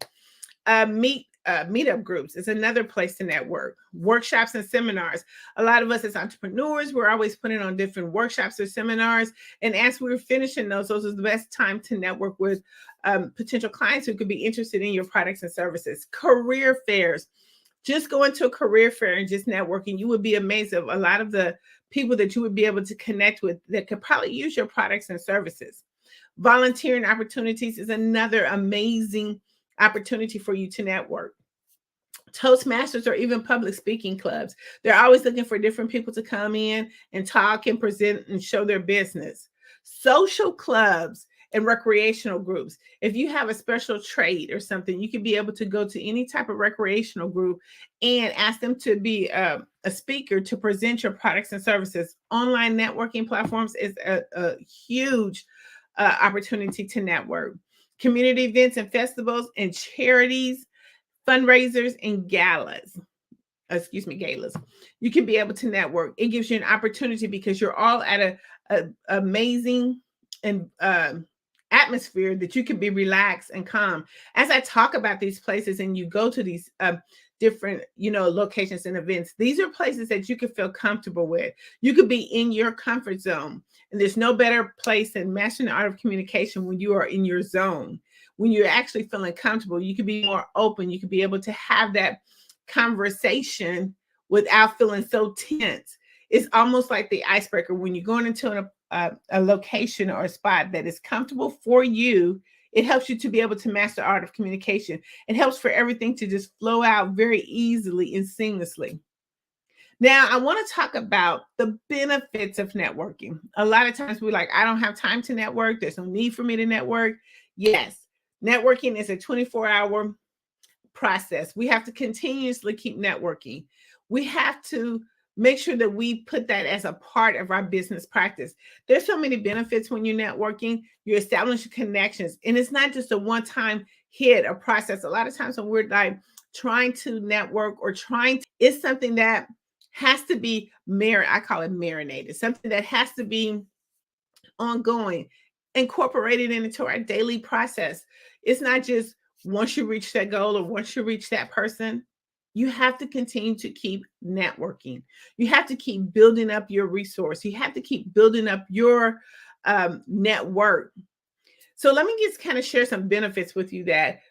Meetup groups is another place to network. Workshops and seminars. A lot of us as entrepreneurs, we're always putting on different workshops or seminars. And as we're finishing those are the best time to network with potential clients who could be interested in your products and services. Career fairs. Just going to a career fair and just networking, you would be amazed at a lot of the people that you would be able to connect with that could probably use your products and services. Volunteering opportunities is another amazing opportunity for you to network. Toastmasters or even public speaking clubs. They're always looking for different people to come in and talk and present and show their business. Social clubs and recreational groups. If you have a special trade or something, you could be able to go to any type of recreational group and ask them to be a speaker to present your products and services. Online networking platforms is a huge opportunity to network. Community events and festivals and charities, fundraisers and galas. Galas. You can be able to network. It gives you an opportunity because you're all at a amazing and atmosphere that you can be relaxed and calm. As I talk about these places and you go to these different, locations and events, these are places that you can feel comfortable with. You could be in your comfort zone. And there's no better place than mastering the art of communication when you are in your zone. When you're actually feeling comfortable, you can be more open. You can be able to have that conversation without feeling so tense. It's almost like the icebreaker. When you're going into a location or a spot that is comfortable for you, it helps you to be able to master the art of communication. It helps for everything to just flow out very easily and seamlessly. Now, I want to talk about the benefits of networking. A lot of times we're like, I don't have time to network. There's no need for me to network. Yes, networking is a 24-hour process. We have to continuously keep networking. We have to make sure that we put that as a part of our business practice. There's so many benefits when you're networking. You're establishing connections, and it's not just a one-time hit or process. A lot of times when we're like trying to network or it's something that has to be I call it marinated, something that has to be ongoing, incorporated into our daily process. It's not just once you reach that goal or once you reach that person. You have to continue to keep networking. You have to keep building up your resource. You have to keep building up your network. So let me just kind of share some benefits with you that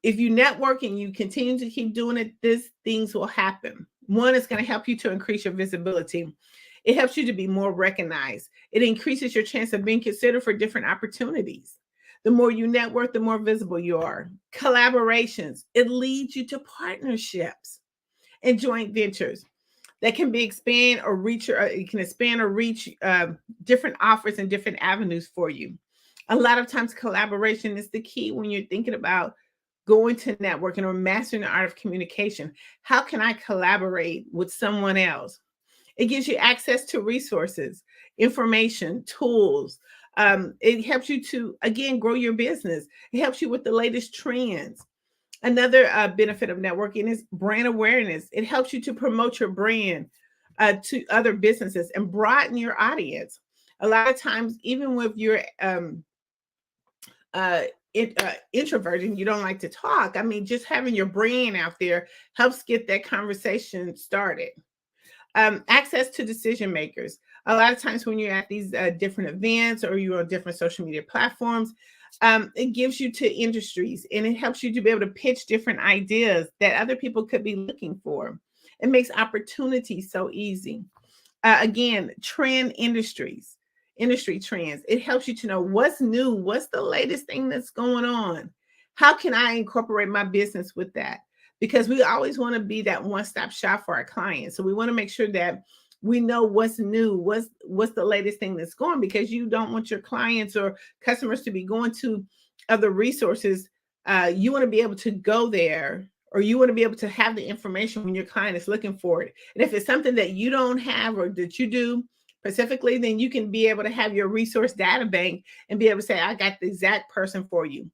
if you network and you continue to keep doing it, these things will happen. One, is going to help you to increase your visibility. It helps you to be more recognized. It increases your chance of being considered for different opportunities. The more you network, the more visible you are. Collaborations. It leads you to partnerships and joint ventures that can be expand or reach different offers and different avenues for you. A lot of times collaboration is the key when you're thinking about going to networking or mastering the art of communication. How can I collaborate with someone else? It gives you access to resources, information, tools. It helps you to, again, grow your business. It helps you with the latest trends. Another benefit of networking is brand awareness. It helps you to promote your brand to other businesses and broaden your audience. A lot of times, even with your introverted and you don't like to talk, just having your brand out there helps get that conversation started. Access to decision makers. A lot of times when you're at these different events or you're on different social media platforms, it gives you to industries and it helps you to be able to pitch different ideas that other people could be looking for. It makes opportunities so easy. Again, industry trends. It helps you to know what's new, what's the latest thing that's going on. How can I incorporate my business with that? Because we always want to be that one-stop shop for our clients. So we want to make sure that we know what's new, what's the latest thing that's going, because you don't want your clients or customers to be going to other resources. You want to be able to go there, or you want to be able to have the information when your client is looking for it. And if it's something that you don't have or that you do, specifically, then you can be able to have your resource data bank and be able to say, I got the exact person for you.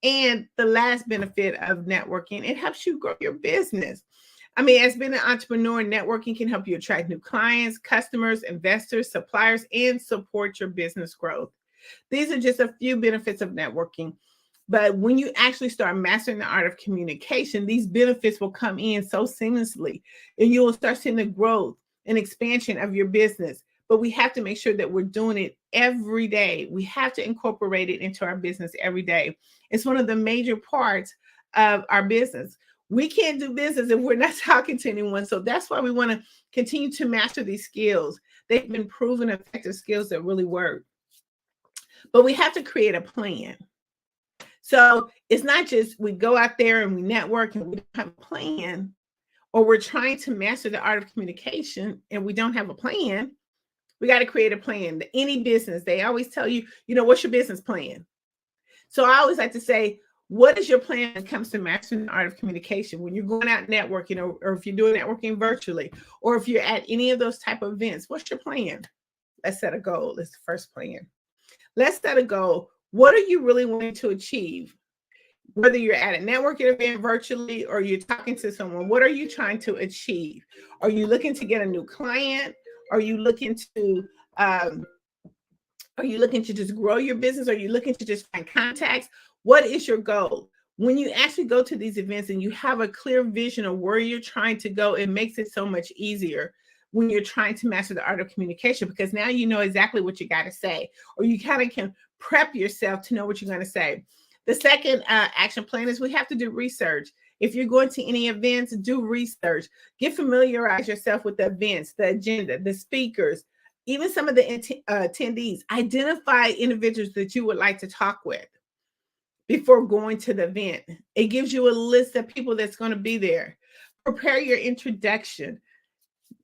And the last benefit of networking, it helps you grow your business. I mean, as being an entrepreneur, networking can help you attract new clients, customers, investors, suppliers, and support your business growth. These are just a few benefits of networking. But when you actually start mastering the art of communication, these benefits will come in so seamlessly, and you will start seeing the growth and expansion of your business. But we have to make sure that we're doing it every day. We have to incorporate it into our business every day. It's one of the major parts of our business. We can't do business if we're not talking to anyone. So that's why we want to continue to master these skills. They've been proven effective skills that really work. But we have to create a plan. So it's not just we go out there and we network and we don't have a plan, or we're trying to master the art of communication and we don't have a plan. We got to create a plan. Any business, they always tell you, what's your business plan? So I always like to say, what is your plan when it comes to mastering the art of communication? When you're going out networking, or if you're doing networking virtually, or if you're at any of those type of events, what's your plan? Let's set a goal. That's the first plan. Let's set a goal. What are you really wanting to achieve? Whether you're at a networking event virtually or you're talking to someone, what are you trying to achieve? Are you looking to get a new client? Are you looking to just grow your business? Are you looking to just find contacts? What is your goal? When you actually go to these events and you have a clear vision of where you're trying to go, it makes it so much easier when you're trying to master the art of communication, because now you know exactly what you got to say, or you kind of can prep yourself to know what you're going to say. The second action plan is we have to do research. If you're going to any events, do research. Familiarize yourself with the events, the agenda, the speakers, even some of the attendees. Identify individuals that you would like to talk with before going to the event. It gives you a list of people that's going to be there. Prepare your introduction.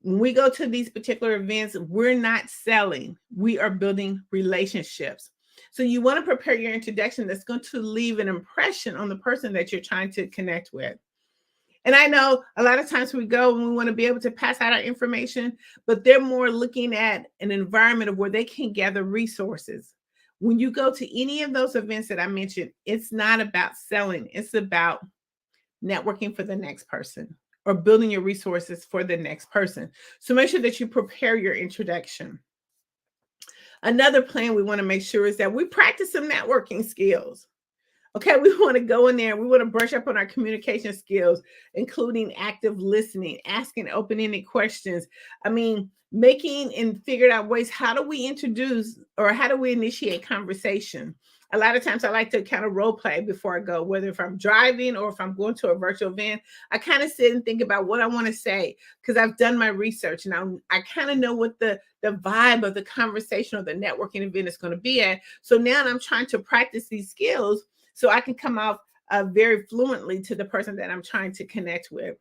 When we go to these particular events, we're not selling. We are building relationships. So you want to prepare your introduction that's going to leave an impression on the person that you're trying to connect with. And I know a lot of times we go and we want to be able to pass out our information, but they're more looking at an environment of where they can gather resources. When you go to any of those events that I mentioned, it's not about selling. It's about networking for the next person or building your resources for the next person. So make sure that you prepare your introduction. Another plan we want to make sure is that we practice some networking skills. Okay, we want to go in there. We want to brush up on our communication skills, including active listening, asking open-ended questions. I mean, making and figured out ways, how do we introduce or how do we initiate conversation? A lot of times I like to kind of role play before I go, whether if I'm driving or if I'm going to a virtual event, I kind of sit and think about what I want to say because I've done my research and I kind of know what the vibe of the conversation or the networking event is going to be at. So now I'm trying to practice these skills so I can come out very fluently to the person that I'm trying to connect with.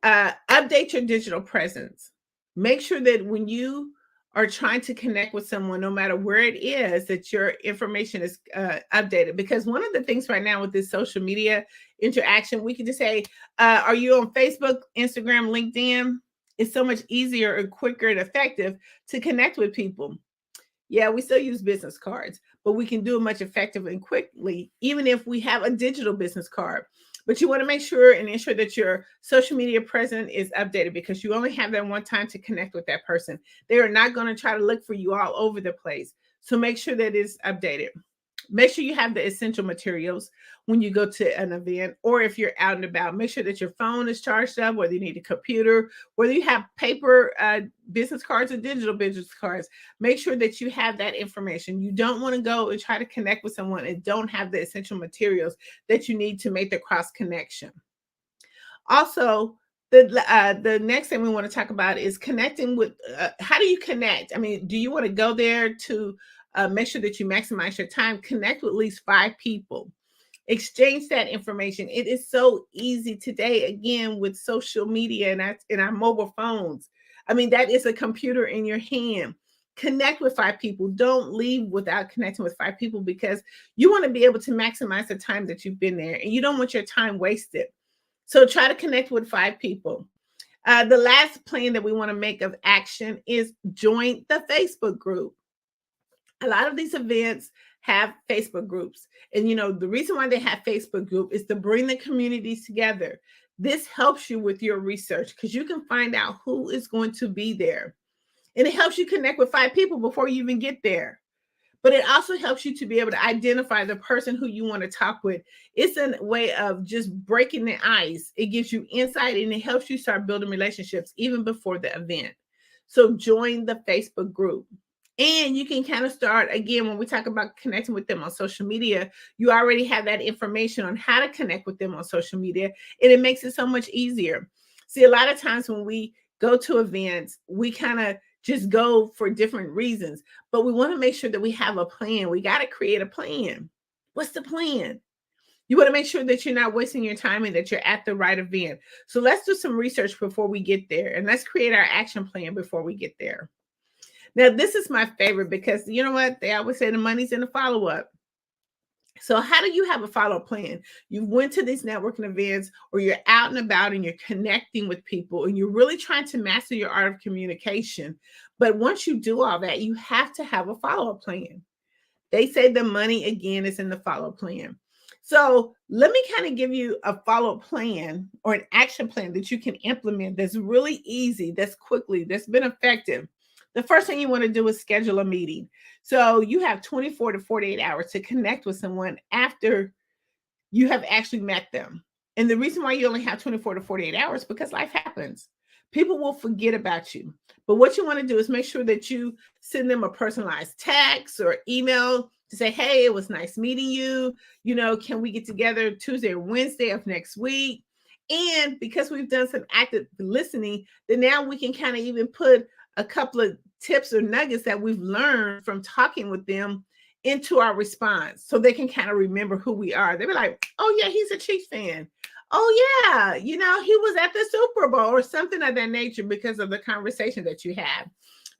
Update your digital presence. Make sure that when you are trying to connect with someone, no matter where it is, that your information is updated. Because one of the things right now with this social media interaction, we can just say, are you on Facebook, Instagram, LinkedIn? It's so much easier and quicker and effective to connect with people. Yeah, we still use business cards, but we can do it much effectively and quickly, even if we have a digital business card. But you want to make sure and ensure that your social media presence is updated because you only have that one time to connect with that person. They are not going to try to look for you all over the place. So make sure that it's updated. Make sure you have the essential materials when you go to an event, or if you're out and about, make sure that your phone is charged up, whether you need a computer, whether you have paper business cards or digital business cards. Make sure that you have that information. You don't want to go and try to connect with someone and don't have the essential materials that you need to make the cross connection. Also, the next thing we want to talk about is connecting with, how do you connect? I mean, do you want to go there to make sure that you maximize your time? Connect with at least 5 people. Exchange that information. It is so easy today, again, with social media and our mobile phones. I mean, that is a computer in your hand. Connect with 5 people. Don't leave without connecting with 5 people because you want to be able to maximize the time that you've been there and you don't want your time wasted. So try to connect with 5 people. The last plan that we want to make of action is join the Facebook group. A lot of these events have Facebook groups. And the reason why they have Facebook group is to bring the communities together. This helps you with your research because you can find out who is going to be there. And it helps you connect with 5 people before you even get there. But it also helps you to be able to identify the person who you want to talk with. It's a way of just breaking the ice. It gives you insight and it helps you start building relationships even before the event. So join the Facebook group. And you can kind of start, again, when we talk about connecting with them on social media, you already have that information on how to connect with them on social media, and it makes it so much easier. See, a lot of times when we go to events, we kind of just go for different reasons, but we want to make sure that we have a plan. We got to create a plan. What's the plan? You want to make sure that you're not wasting your time and that you're at the right event. So let's do some research before we get there, and let's create our action plan before we get there. Now, this is my favorite because you know what? They always say the money's in the follow-up. So how do you have a follow-up plan? You went to these networking events or you're out and about and you're connecting with people and you're really trying to master your art of communication. But once you do all that, you have to have a follow-up plan. They say the money, again, is in the follow-up plan. So let me kind of give you a follow-up plan or an action plan that you can implement that's really easy, that's quickly, that's been effective. The first thing you want to do is schedule a meeting. So you have 24 to 48 hours to connect with someone after you have actually met them. And the reason why you only have 24 to 48 hours is because life happens. People will forget about you. But what you want to do is make sure that you send them a personalized text or email to say, hey, it was nice meeting you. Can we get together Tuesday or Wednesday of next week? And because we've done some active listening, then now we can kind of even put a couple of tips or nuggets that we've learned from talking with them into our response so they can kind of remember who we are. They'll be like, oh yeah, he's a Chiefs fan. Oh yeah, he was at the Super Bowl or something of that nature because of the conversation that you have.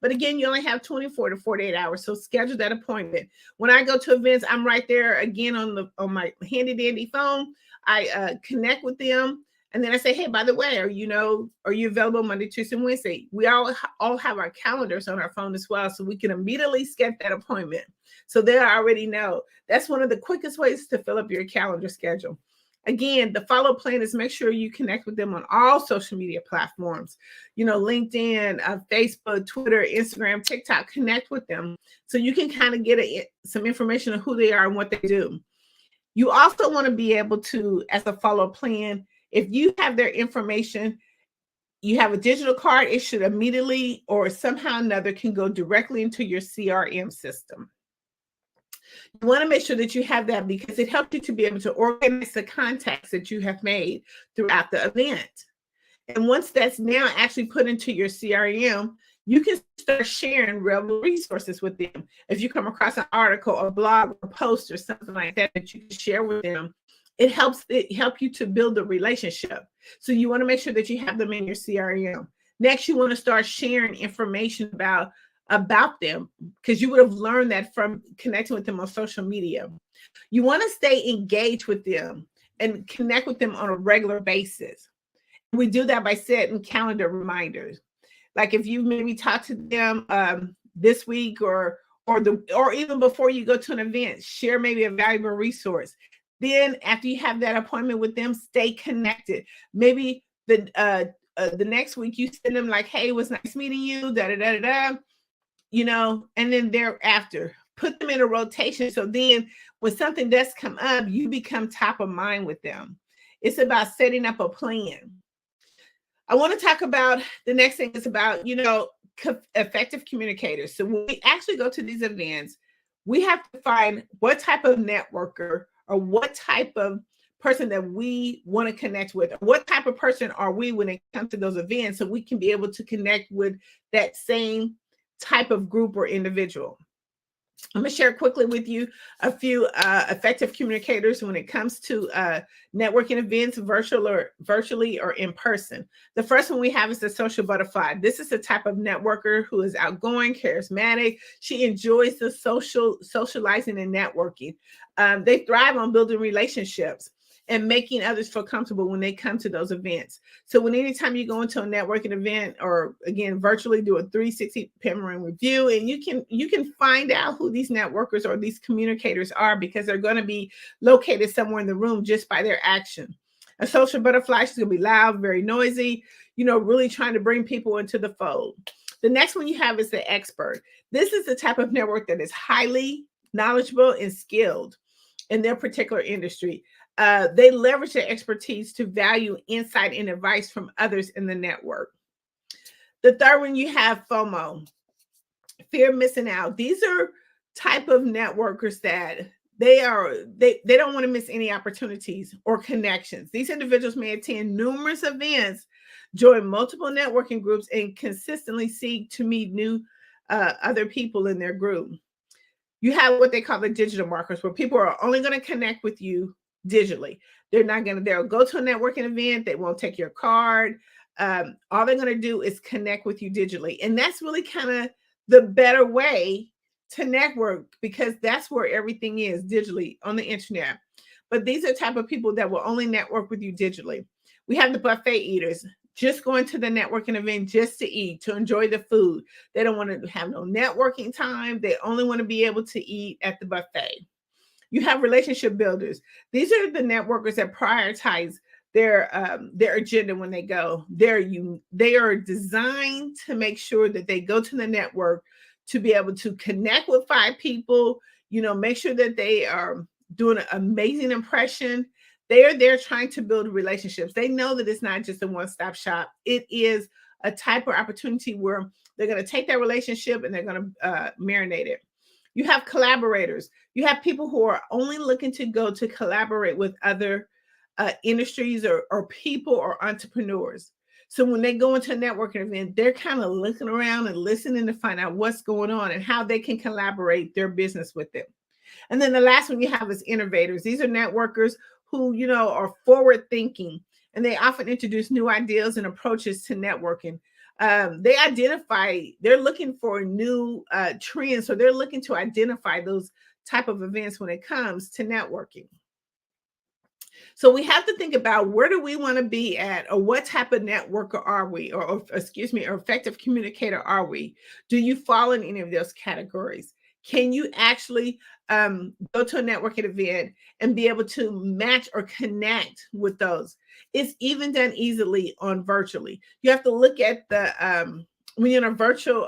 But again, you only have 24 to 48 hours. So schedule that appointment. When I go to events, I'm right there again on my handy dandy phone. I connect with them. And then I say, hey, by the way, are you available Monday, Tuesday, and Wednesday? We all have our calendars on our phone as well, so we can immediately schedule that appointment. So they already know. That's one of the quickest ways to fill up your calendar schedule. Again, the follow plan is make sure you connect with them on all social media platforms, LinkedIn, Facebook, Twitter, Instagram, TikTok, connect with them so you can kind of get some information on who they are and what they do. You also want to be able to, as a follow plan, if you have their information, you have a digital card, it should immediately or somehow or another can go directly into your CRM system. You want to make sure that you have that because it helps you to be able to organize the contacts that you have made throughout the event. And once that's now actually put into your CRM, you can start sharing relevant resources with them. If you come across an article, a blog, a post, or something like that that you can share with them, it helps you to build a relationship. So you want to make sure that you have them in your CRM. Next, you want to start sharing information about them because you would have learned that from connecting with them on social media. You want to stay engaged with them and connect with them on a regular basis. We do that by setting calendar reminders. Like if you maybe talk to them this week or even before you go to an event, share maybe a valuable resource. Then after you have that appointment with them, stay connected. Maybe the next week you send them like, hey, it was nice meeting you, and then thereafter, put them in a rotation. So then when something does come up, you become top of mind with them. It's about setting up a plan. I want to talk about the next thing is about, effective communicators. So when we actually go to these events, we have to find what type of networker or what type of person that we want to connect with. What type of person are we when it comes to those events so we can be able to connect with that same type of group or individual. I'm going to share quickly with you a few effective communicators when it comes to networking events, virtually or in person. The first one we have is the social butterfly. This is the type of networker who is outgoing, charismatic. She enjoys the socializing and networking. They thrive on building relationships. and making others feel comfortable when they come to those events. So when anytime you go into a networking event, or again, virtually do a 360 Pemmican review, and you can find out who these networkers or these communicators are, because they're going to be located somewhere in the room just by their action. A social butterfly is going to be loud, very noisy, really trying to bring people into the fold. The next one you have is the expert. This is the type of network that is highly knowledgeable and skilled in their particular industry. They leverage their expertise to value insight and advice from others in the network. The third one, you have FOMO, fear of missing out. These are type of networkers that they don't want to miss any opportunities or connections. These individuals may attend numerous events, join multiple networking groups, and consistently seek to meet new other people in their group. You have what they call the digital markers, where people are only going to connect with you digitally. They'll go to a networking event. They won't take your card. All they're going to do is connect with you digitally. And that's really kind of the better way to network, because that's where everything is, digitally on the internet. But these are the type of people that will only network with you digitally. We have the buffet eaters, just going to the networking event just to eat, to enjoy the food. They don't want to have no networking time. They only want to be able to eat at the buffet. You have relationship builders. These are the networkers that prioritize their agenda when they go. They are designed to make sure that they go to the network to be able to connect with 5 people, make sure that they are doing an amazing impression. They are there trying to build relationships. They know that it's not just a one-stop shop. It is a type of opportunity where they're going to take that relationship and they're going to marinate it. You have collaborators. You have people who are only looking to go to collaborate with other industries or people or entrepreneurs. So when they go into a networking event, they're kind of looking around and listening to find out what's going on and how they can collaborate their business with them. And then the last one you have is innovators. These are networkers who, are forward thinking, and they often introduce new ideas and approaches to networking. They're looking for new trends. So they're looking to identify those type of events when it comes to networking. So we have to think about, where do we want to be at, or what type of networker are we, or effective communicator are we? Do you fall in any of those categories? Can you actually go to a networking event and be able to match or connect with those? It's even done easily on virtually. You have to look at when you're in a virtual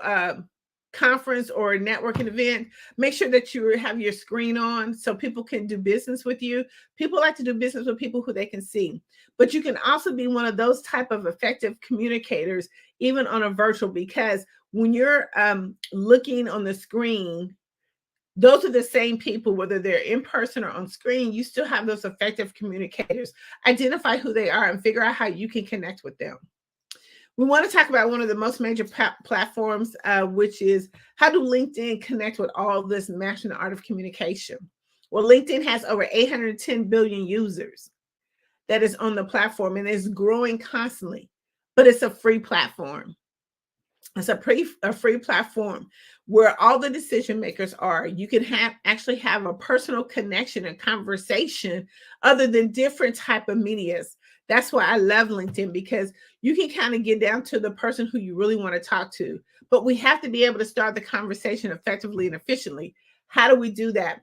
conference or a networking event, make sure that you have your screen on so people can do business with you. People like to do business with people who they can see. But you can also be one of those type of effective communicators, even on a virtual, because when you're looking on the screen, those are the same people, whether they're in person or on screen. You still have those effective communicators. Identify who they are and figure out how you can connect with them. We want to talk about one of the most major platforms, which is, how do LinkedIn connect with all this mastering the art of communication? Well, LinkedIn has over 810 billion users that is on the platform, and it's growing constantly, but it's a free platform. It's a free platform where all the decision makers are. You can actually have a personal connection and conversation other than different type of medias. That's why I love LinkedIn, because you can kind of get down to the person who you really want to talk to. But we have to be able to start the conversation effectively and efficiently. How do we do that?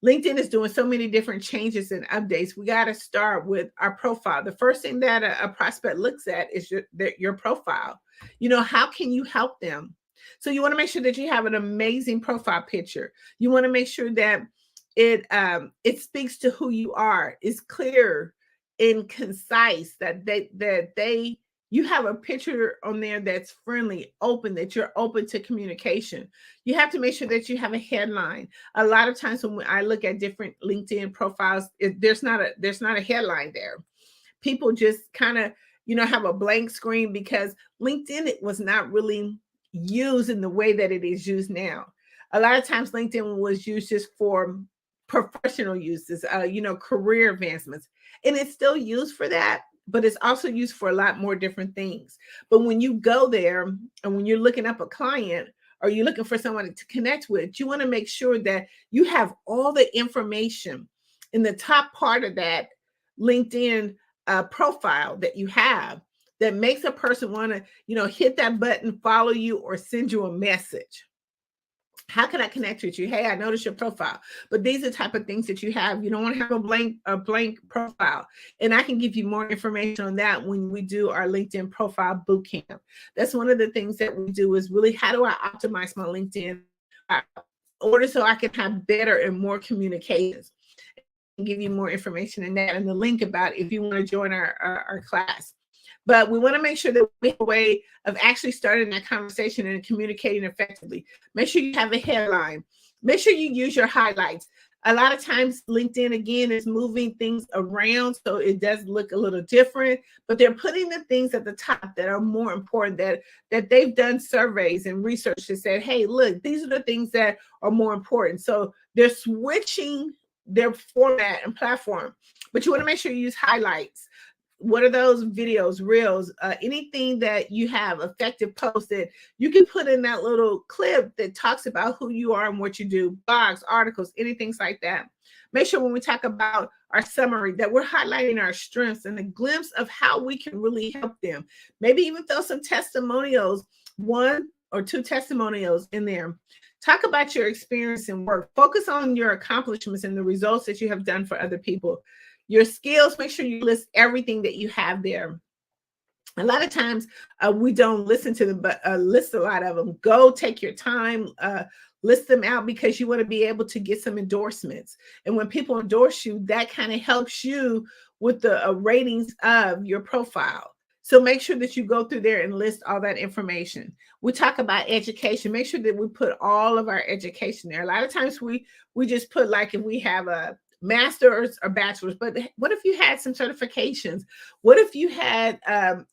LinkedIn is doing so many different changes and updates. We got to start with our profile. The first thing that a prospect looks at is your profile. How can you help them? So you want to make sure that you have an amazing profile picture. You want to make sure that it speaks to who you are, is clear and concise, that you have a picture on there that's friendly, open, that you're open to communication. You have to make sure that you have a headline. A lot of times when I look at different LinkedIn profiles, there's not a headline there. People just kind of, have a blank screen, because LinkedIn was not really used in the way that it is used now. A lot of times LinkedIn was used just for professional uses, career advancements. And it's still used for that, but it's also used for a lot more different things. But when you go there and when you're looking up a client, or you're looking for someone to connect with, you want to make sure that you have all the information in the top part of that LinkedIn profile that you have that makes a person want to, hit that button, follow you, or send you a message. How can I connect with you? Hey, I noticed your profile, but these are the type of things that you have. You don't want to have a blank profile. And I can give you more information on that when we do our LinkedIn profile bootcamp. That's one of the things that we do is really, how do I optimize my LinkedIn in order so I can have better and more communications? And give you more information in that and the link about if you want to join our class. But we want to make sure that we have a way of actually starting that conversation and communicating effectively. Make sure you have a headline. Make sure you use your highlights. A lot of times LinkedIn, again, is moving things around, so it does look a little different, but they're putting the things at the top that are more important, that they've done surveys and research that said, hey, look, these are the things that are more important. So they're switching their format and platform, but you want to make sure you use highlights. What are those videos, reels, anything that you have, effective posts that you can put in that little clip that talks about who you are and what you do, blogs, articles, anything like that. Make sure when we talk about our summary that we're highlighting our strengths and a glimpse of how we can really help them. Maybe even throw some testimonials, 1 or 2 testimonials in there. Talk about your experience and work. Focus on your accomplishments and the results that you have done for other people. Your skills, make sure you list everything that you have there. A lot of times we don't listen to them, but list a lot of them. Go take your time, list them out, because you want to be able to get some endorsements. And when people endorse you, that kind of helps you with the ratings of your profile. So make sure that you go through there and list all that information. We talk about education. Make sure that we put all of our education there. A lot of times we just put, like, if we have a master's or bachelor's, but what if you had some certifications? What if you had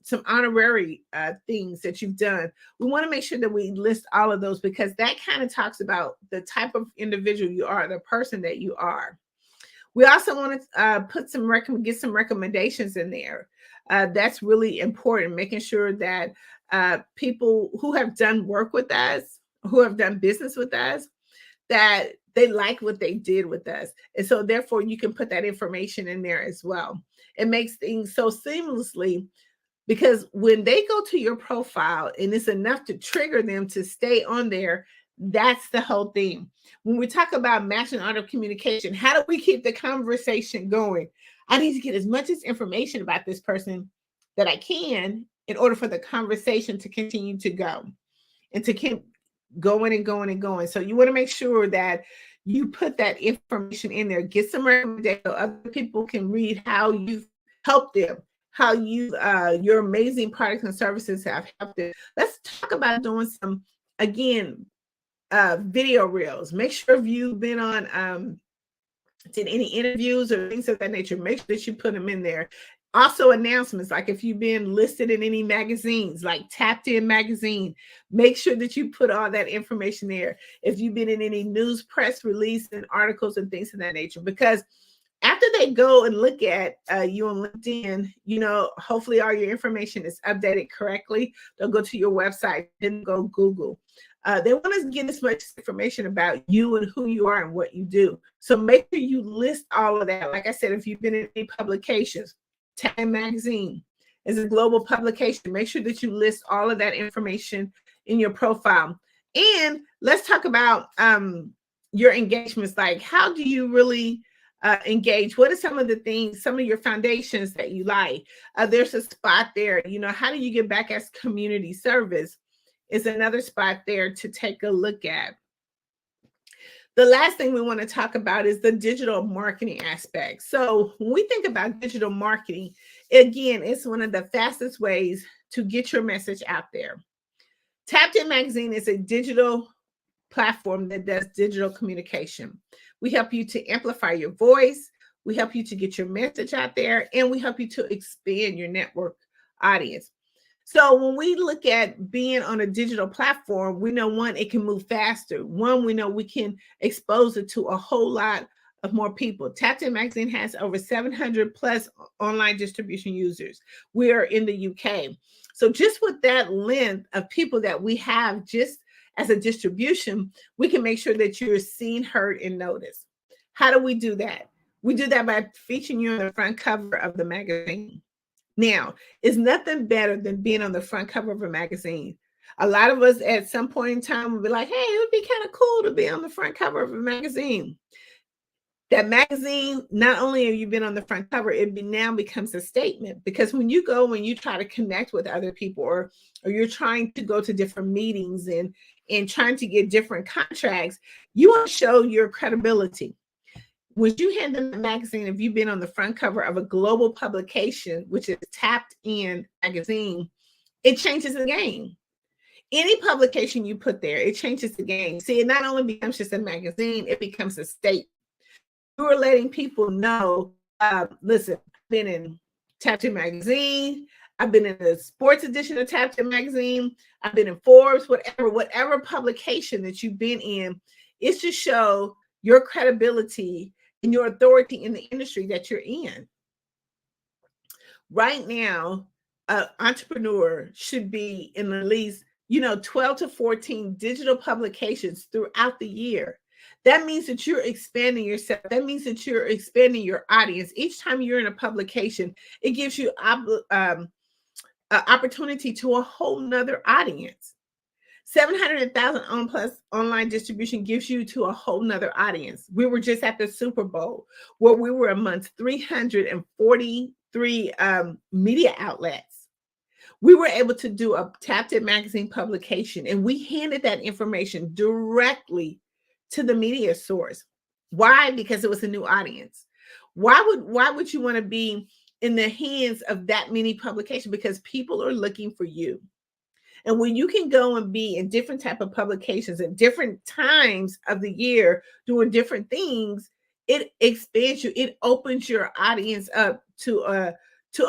some honorary things that you've done? We want to make sure that we list all of those, because that kind of talks about the type of individual you are, the person that you are. We also want to get some recommendations in there. That's really important, making sure that people who have done work with us, who have done business with us, that they like what they did with us. And so therefore you can put that information in there as well. It makes things so seamlessly, because when they go to your profile and it's enough to trigger them to stay on there, that's the whole thing. When we talk about matching art of communication, how do we keep the conversation going? I need to get as much information about this person that I can in order for the conversation to continue to go and to keep going and going and going. So you want to make sure that you put that information in there. Get some recommendations so other people can read how you've helped them, how your amazing products and services have helped them. Let's talk about doing some, again, video reels. Make sure if you've been on did any interviews or things of that nature, make sure that you put them in there. Also announcements, like if you've been listed in any magazines, like Tapped In magazine, make sure that you put all that information there. If you've been in any news, press release, and articles and things of that nature, because after they go and look at you on LinkedIn, hopefully all your information is updated correctly. They'll go to your website, then go Google. They want to get as much information about you and who you are and what you do. So make sure you list all of that. Like I said, if you've been in any publications, Time Magazine is a global publication. Make sure that you list all of that information in your profile. And let's talk about your engagements. Like, how do you really engage? What are some of the things, some of your foundations that you like? There's a spot there. How do you get back as community service? Is another spot there to take a look at. The last thing we want to talk about is the digital marketing aspect. So when we think about digital marketing, again, it's one of the fastest ways to get your message out there. Tapped In Magazine is a digital platform that does digital communication. We help you to amplify your voice. We help you to get your message out there, and we help you to expand your network audience. So when we look at being on a digital platform, we know, one, it can move faster. One, we know we can expose it to a whole lot of more people. Tapped In Magazine has over 700 plus online distribution users. We are in the UK. So just with that length of people that we have just as a distribution, we can make sure that you're seen, heard, and noticed. How do we do that? We do that by featuring you on the front cover of the magazine. Now, it's nothing better than being on the front cover of a magazine. A lot of us at some point in time will be like, hey, it would be kind of cool to be on the front cover of a magazine. That magazine, not only have you been on the front cover, now becomes a statement, because when you try to connect with other people, or you're trying to go to different meetings and trying to get different contracts, you want to show your credibility. When you hand them the magazine, if you've been on the front cover of a global publication, which is Tapped In magazine, it changes the game. Any publication you put there, it changes the game. See, it not only becomes just a magazine, it becomes a statement. You are letting people know, listen, I've been in Tapped In magazine, I've been in the sports edition of Tapped In magazine, I've been in Forbes, whatever publication that you've been in. It's to show your credibility and your authority in the industry that you're in. Right now, an entrepreneur should be in at least 12 to 14 digital publications throughout the year. That means that you're expanding yourself. That means that you're expanding your audience. Each time you're in a publication, it gives you opportunity to a whole nother audience. 700,000 plus online distribution gives you to a whole nother audience. We were just at the Super Bowl, where we were amongst 343 media outlets. We were able to do a Tapped In magazine publication, and we handed that information directly to the media source. Why? Because it was a new audience. Why would you want to be in the hands of that many publications? Because people are looking for you. And when you can go and be in different type of publications at different times of the year doing different things, it expands you. It opens your audience up to a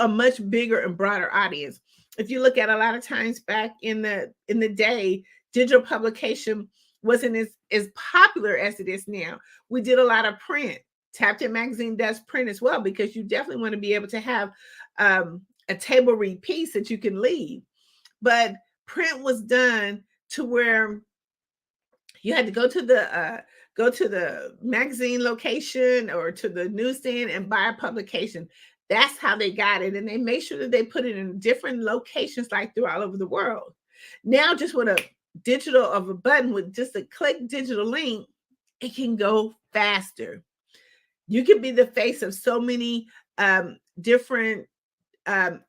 much bigger and broader audience. If you look at a lot of times back in the day, digital publication wasn't as popular as it is now. We did a lot of print. Tapped In magazine does print as well, because you definitely want to be able to have a table read piece that you can leave. But print was done to where you had to go to the magazine location or to the newsstand and buy a publication. That's how they got it. And they made sure that they put it in different locations, like through all over the world. Now, just with a digital of a button, with just a click digital link, it can go faster. You can be the face of so many different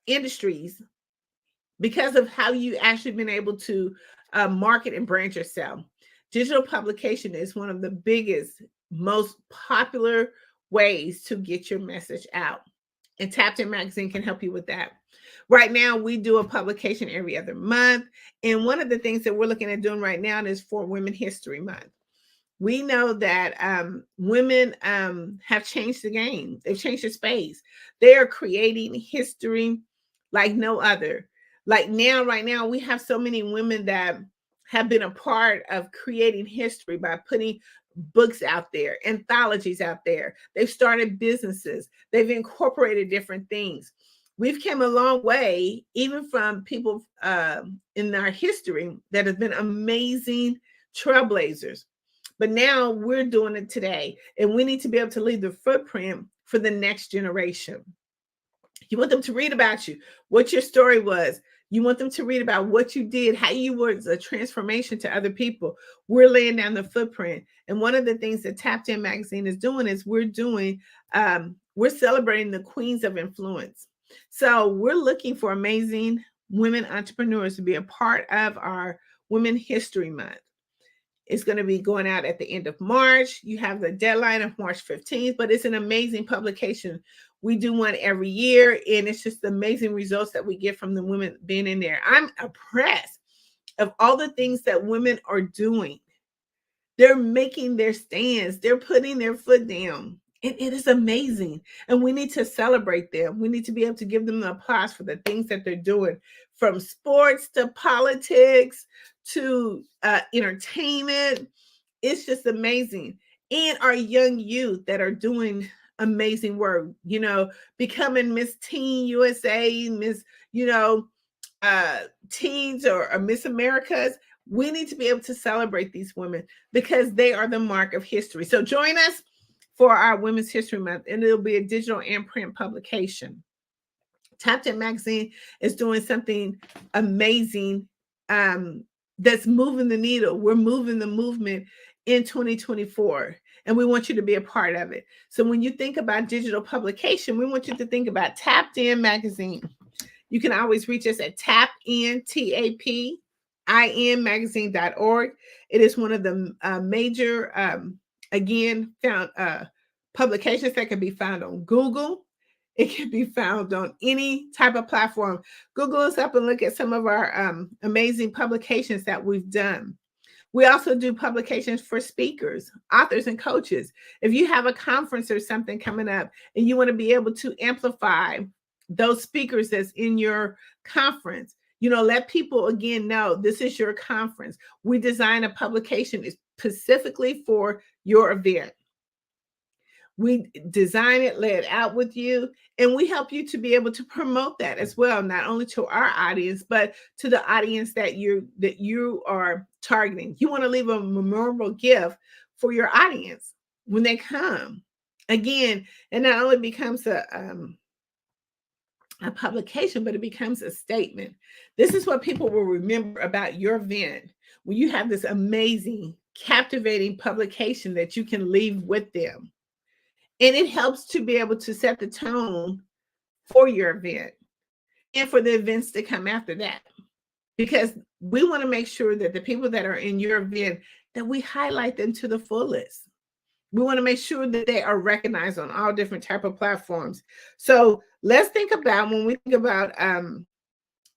industries because of how you actually been able to market and brand yourself. Digital publication is one of the biggest, most popular ways to get your message out. And Tapped In magazine can help you with that. Right now, we do a publication every other month. And one of the things that we're looking at doing right now is for Women History Month. We know that women have changed the game. They've changed the space. They are creating history like no other. Like right now, we have so many women that have been a part of creating history by putting books out there, anthologies out there. They've started businesses. They've incorporated different things. We've come a long way, even from people in our history that have been amazing trailblazers. But now we're doing it today, and we need to be able to leave the footprint for the next generation. You want them to read about you, what your story was. You want them to read about what you did, how you were a transformation to other people. We're laying down the footprint. And one of the things that Tapped In magazine is doing is we're celebrating the queens of influence. So we're looking for amazing women entrepreneurs to be a part of our Women History Month. It's going to be going out at the end of March. You have the deadline of March 15th, but it's an amazing publication. We do one every year, and it's just amazing results that we get from the women being in there. I'm impressed of all the things that women are doing. They're making their stands. They're putting their foot down. It is amazing. And we need to celebrate them. We need to be able to give them the applause for the things that they're doing, from sports to politics to entertainment. It's just amazing. And our young youth that are doing amazing work, becoming Miss Teen USA, Miss, Teens or Miss Americas. We need to be able to celebrate these women because they are the mark of history. So join us for our Women's History Month, and it'll be a digital and print publication. Tapped In Magazine is doing something amazing that's moving the needle. We're moving the movement in 2024, and we want you to be a part of it. So when you think about digital publication, we want you to think about Tapped In Magazine. You can always reach us at tapinmagazine.org. It is one of the major, publications that can be found on Google. It can be found on any type of platform. Google us up and look at some of our amazing publications that we've done. We also do publications for speakers, authors, and coaches. If you have a conference or something coming up and you want to be able to amplify those speakers that's in your conference, let people again know this is your conference. We design a publication specifically for your event. We design it, lay it out with you, and we help you to be able to promote that as well, not only to our audience, but to the audience that you are targeting. You want to leave a memorable gift for your audience when they come. Again, it not only becomes a publication, but it becomes a statement. This is what people will remember about your event when you have this amazing, captivating publication that you can leave with them. And it helps to be able to set the tone for your event and for the events to come after that. Because we want to make sure that the people that are in your event, that we highlight them to the fullest. We want to make sure that they are recognized on all different type of platforms. So let's think about, when we think about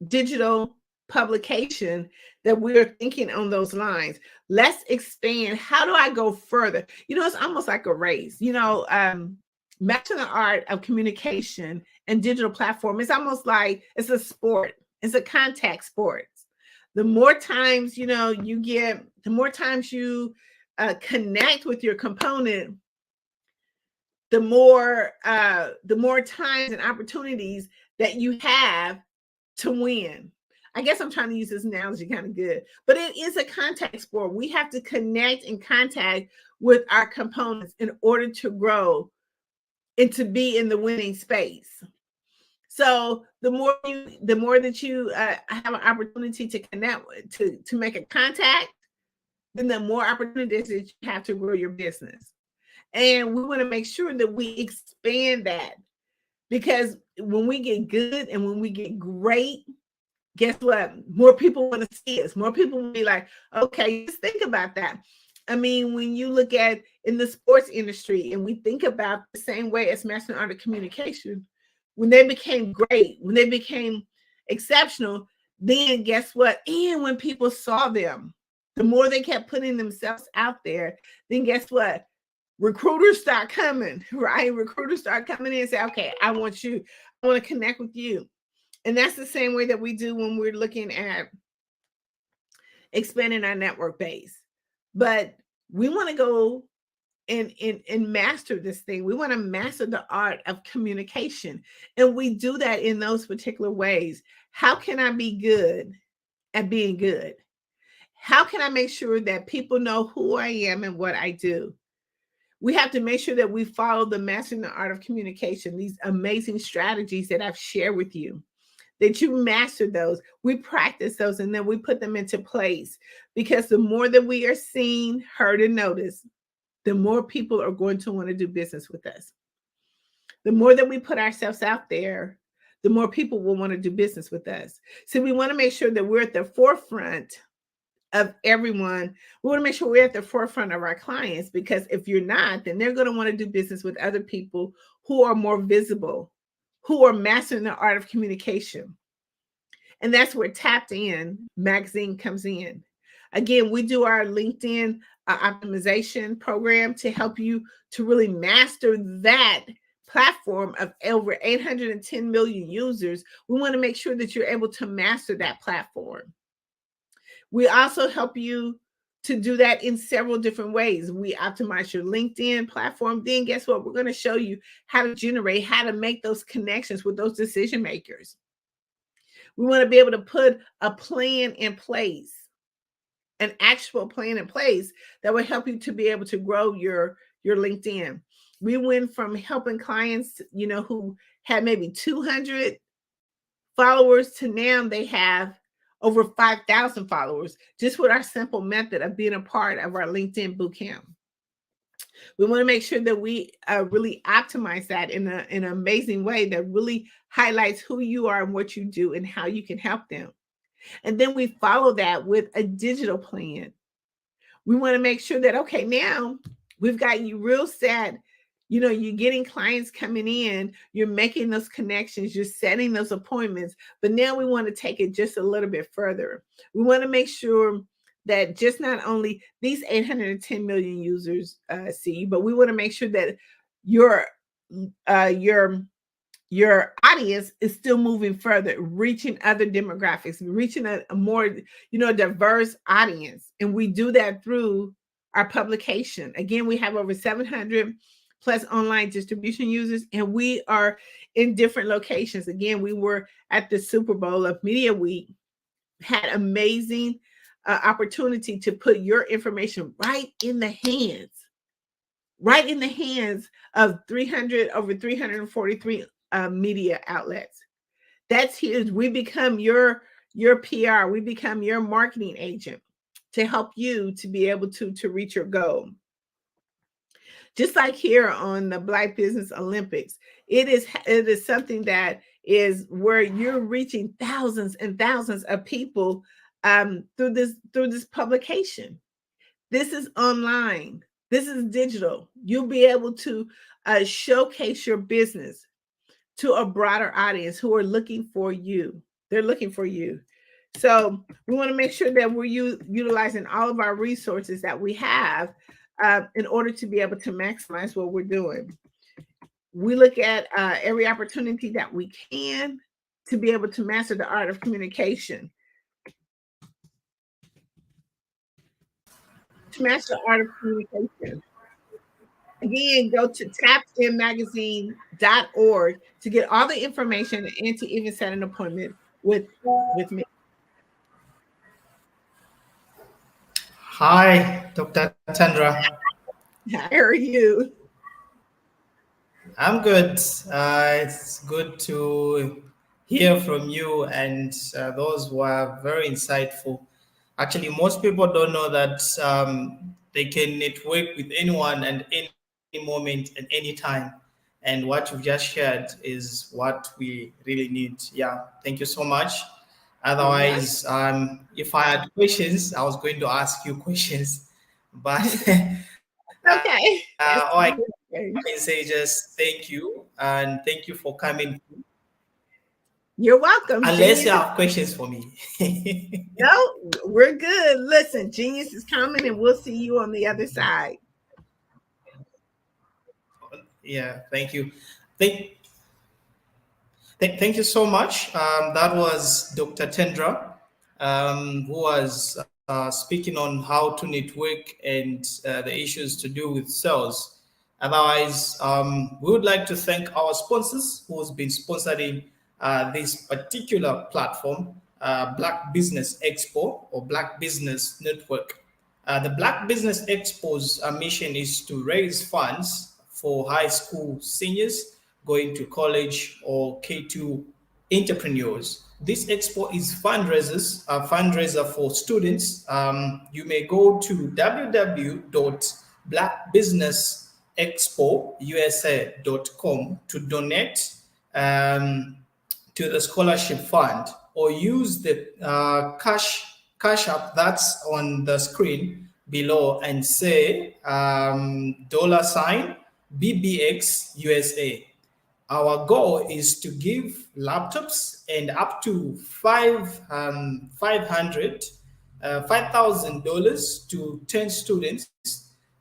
digital publication, that we're thinking on those lines. Let's expand. How do I go further? It's almost like a race. Mastering the art of communication and digital platform, it's almost like it's a sport. It's a contact sport. The more times you get, the more times you connect with your component, the more times and opportunities that you have to win. I guess I'm trying to use this analogy kind of good, but it is a contact sport. We have to connect and contact with our components in order to grow and to be in the winning space. So the more that you have an opportunity to connect to make a contact, then the more opportunities that you have to grow your business. And we want to make sure that we expand that, because when we get good and when we get great, guess what? More people want to see us. More people will be like, okay, just think about that. I mean, when you look at in the sports industry and we think about the same way as Mastering Art of Communication, when they became great, when they became exceptional, then guess what? And when people saw them, the more they kept putting themselves out there, then guess what? Recruiters start coming, right? Recruiters start coming in and say, okay, I want to connect with you. And that's the same way that we do when we're looking at expanding our network base. But we want to go and master this thing. We want to master the art of communication. And we do that in those particular ways. How can I be good at being good? How can I make sure that people know who I am and what I do? We have to make sure that we follow the Mastering the Art of Communication, these amazing strategies that I've shared with you, that you master those. We practice those and then we put them into place, because the more that we are seen, heard, and noticed, the more people are going to want to do business with us. The more that we put ourselves out there, the more people will want to do business with us. So we want to make sure that we're at the forefront of everyone. We want to make sure we're at the forefront of our clients, because if you're not, then they're going to want to do business with other people who are more visible, who are mastering the art of communication. And that's where Tapped In Magazine comes in. Again, we do our LinkedIn optimization program to help you to really master that platform of over 810 million users. We want to make sure that you're able to master that platform. We also help you to do that in several different ways. We optimize your LinkedIn platform. Then guess what? We're going to show you how to make those connections with those decision makers. We want to be able to put a plan in place, an actual plan in place that will help you to be able to grow your LinkedIn. We went from helping clients, who had maybe 200 followers to now they have over 5,000 followers just with our simple method of being a part of our LinkedIn bootcamp. We want to make sure that we really optimize that in an amazing way that really highlights who you are and what you do and how you can help them. And then we follow that with a digital plan. We want to make sure that, okay, now we've got you real set. You're getting clients coming in, you're making those connections, you're setting those appointments. But now we want to take it just a little bit further. We want to make sure that just not only these 810 million users see you, but we want to make sure that your audience is still moving further, reaching other demographics, reaching a more, diverse audience. And we do that through our publication. Again, we have over 700 plus online distribution users, and we are in different locations. Again, we were at the Super Bowl of Media Week, had amazing opportunity to put your information right in the hands of over 343 media outlets. That's huge. We become your PR. We become your marketing agent to help you to be able to reach your goal. Just like here on the Black Business Olympics, it is something that is where you're reaching thousands and thousands of people through this publication. This is online. This is digital. You'll be able to showcase your business to a broader audience who are looking for you. They're looking for you. So we want to make sure that we're utilizing all of our resources that we have in order to be able to maximize what we're doing. We look at every opportunity that we can to be able to master the art of communication. To master the art of communication. Again, go to tapinmagazine.org to get all the information and to even set an appointment with me. Hi, Dr. Tendra. How are you? I'm good. It's good to hear from you and those who are very insightful. Actually, most people don't know that they can network with anyone and any moment and any time. And what you've just shared is what we really need. Yeah, thank you so much. Otherwise, if I had questions, I was going to ask you questions. But okay. All I can say just thank you and thank you for coming. You're welcome. Unless you have questions for me. No, we're good. Listen, Genius is coming and we'll see you on the other side. Yeah, thank you. Thank you so much. That was Dr. Tendra, who was speaking on how to network and the issues to do with sales. Otherwise, we would like to thank our sponsors who's been sponsoring this particular platform, Black Business Expo or Black Business Network. The Black Business Expo's mission is to raise funds for high school seniors going to college or K2 entrepreneurs. This expo is a fundraiser for students. You may go to www.blackbusinessexpousa.com to donate to the scholarship fund, or use the cash app that's on the screen below and say $BBX USA. Our goal is to give laptops and up to $5,000 to 10 students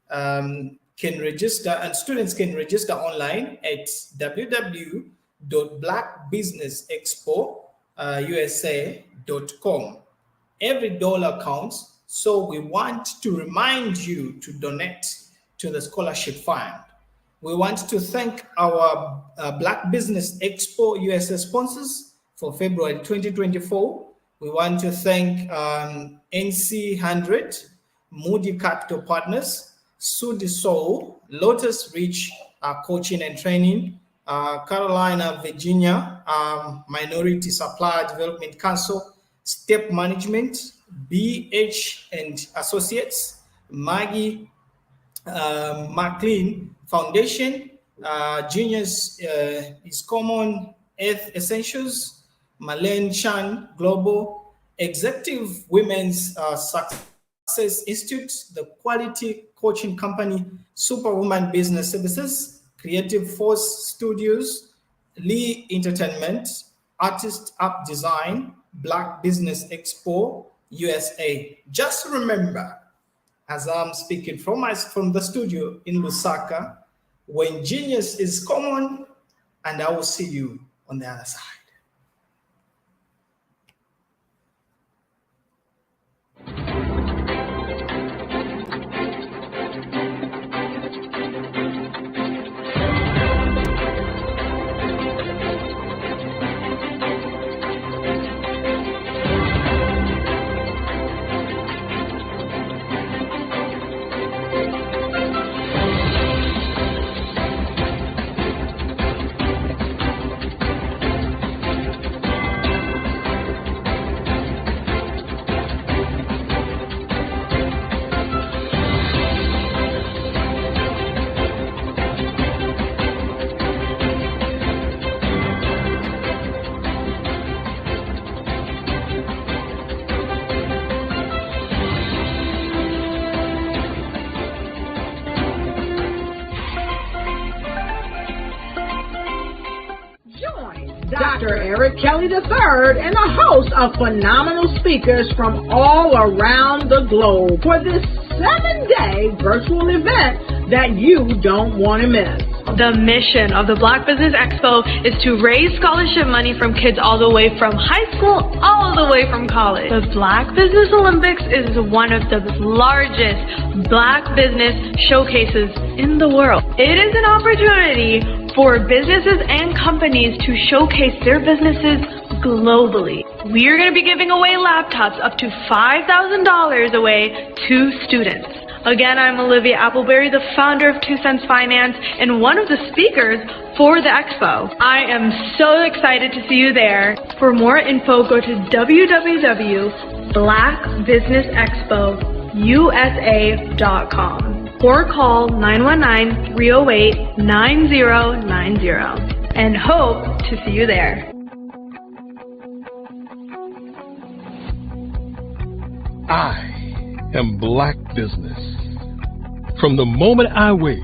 can register, and students can register online at www.blackbusinessexpousa.com. Every dollar counts, so we want to remind you to donate to the scholarship fund. We want to thank our Black Business Expo USA sponsors for February 2024. We want to thank NC100, Moody Capital Partners, Sudi Soul, Lotus Reach coaching and training. Carolina, Virginia, Minority Supplier Development Council, Step Management, BH and Associates, Maggie McLean Foundation, Genius is Common Earth Essentials, Marlene Chan Global, Executive Women's Success Institute, the Quality Coaching Company, Superwoman Business Services, Creative Force Studios, Lee Entertainment, Artist App Design, Black Business Expo USA. Just remember, as I'm speaking from the studio in Lusaka, when genius is common, and I will see you on the other side. Dr. Eric Kelly III and a host of phenomenal speakers from all around the globe for this 7-day virtual event that you don't want to miss. The mission of the Black Business Expo is to raise scholarship money from kids all the way from high school, all the way from college. The Black Business Olympics is one of the largest Black business showcases in the world. It is an opportunity for businesses and companies to showcase their businesses globally. We are going to be giving away laptops up to $5,000 away to students. Again, I'm Olivia Appleberry, the founder of 2 Cents Finance and one of the speakers for the expo. I am so excited to see you there. For more info, go to www.blackbusinessexpousa.com or call 919-308-9090 and hope to see you there. I am Black Business. From the moment I wake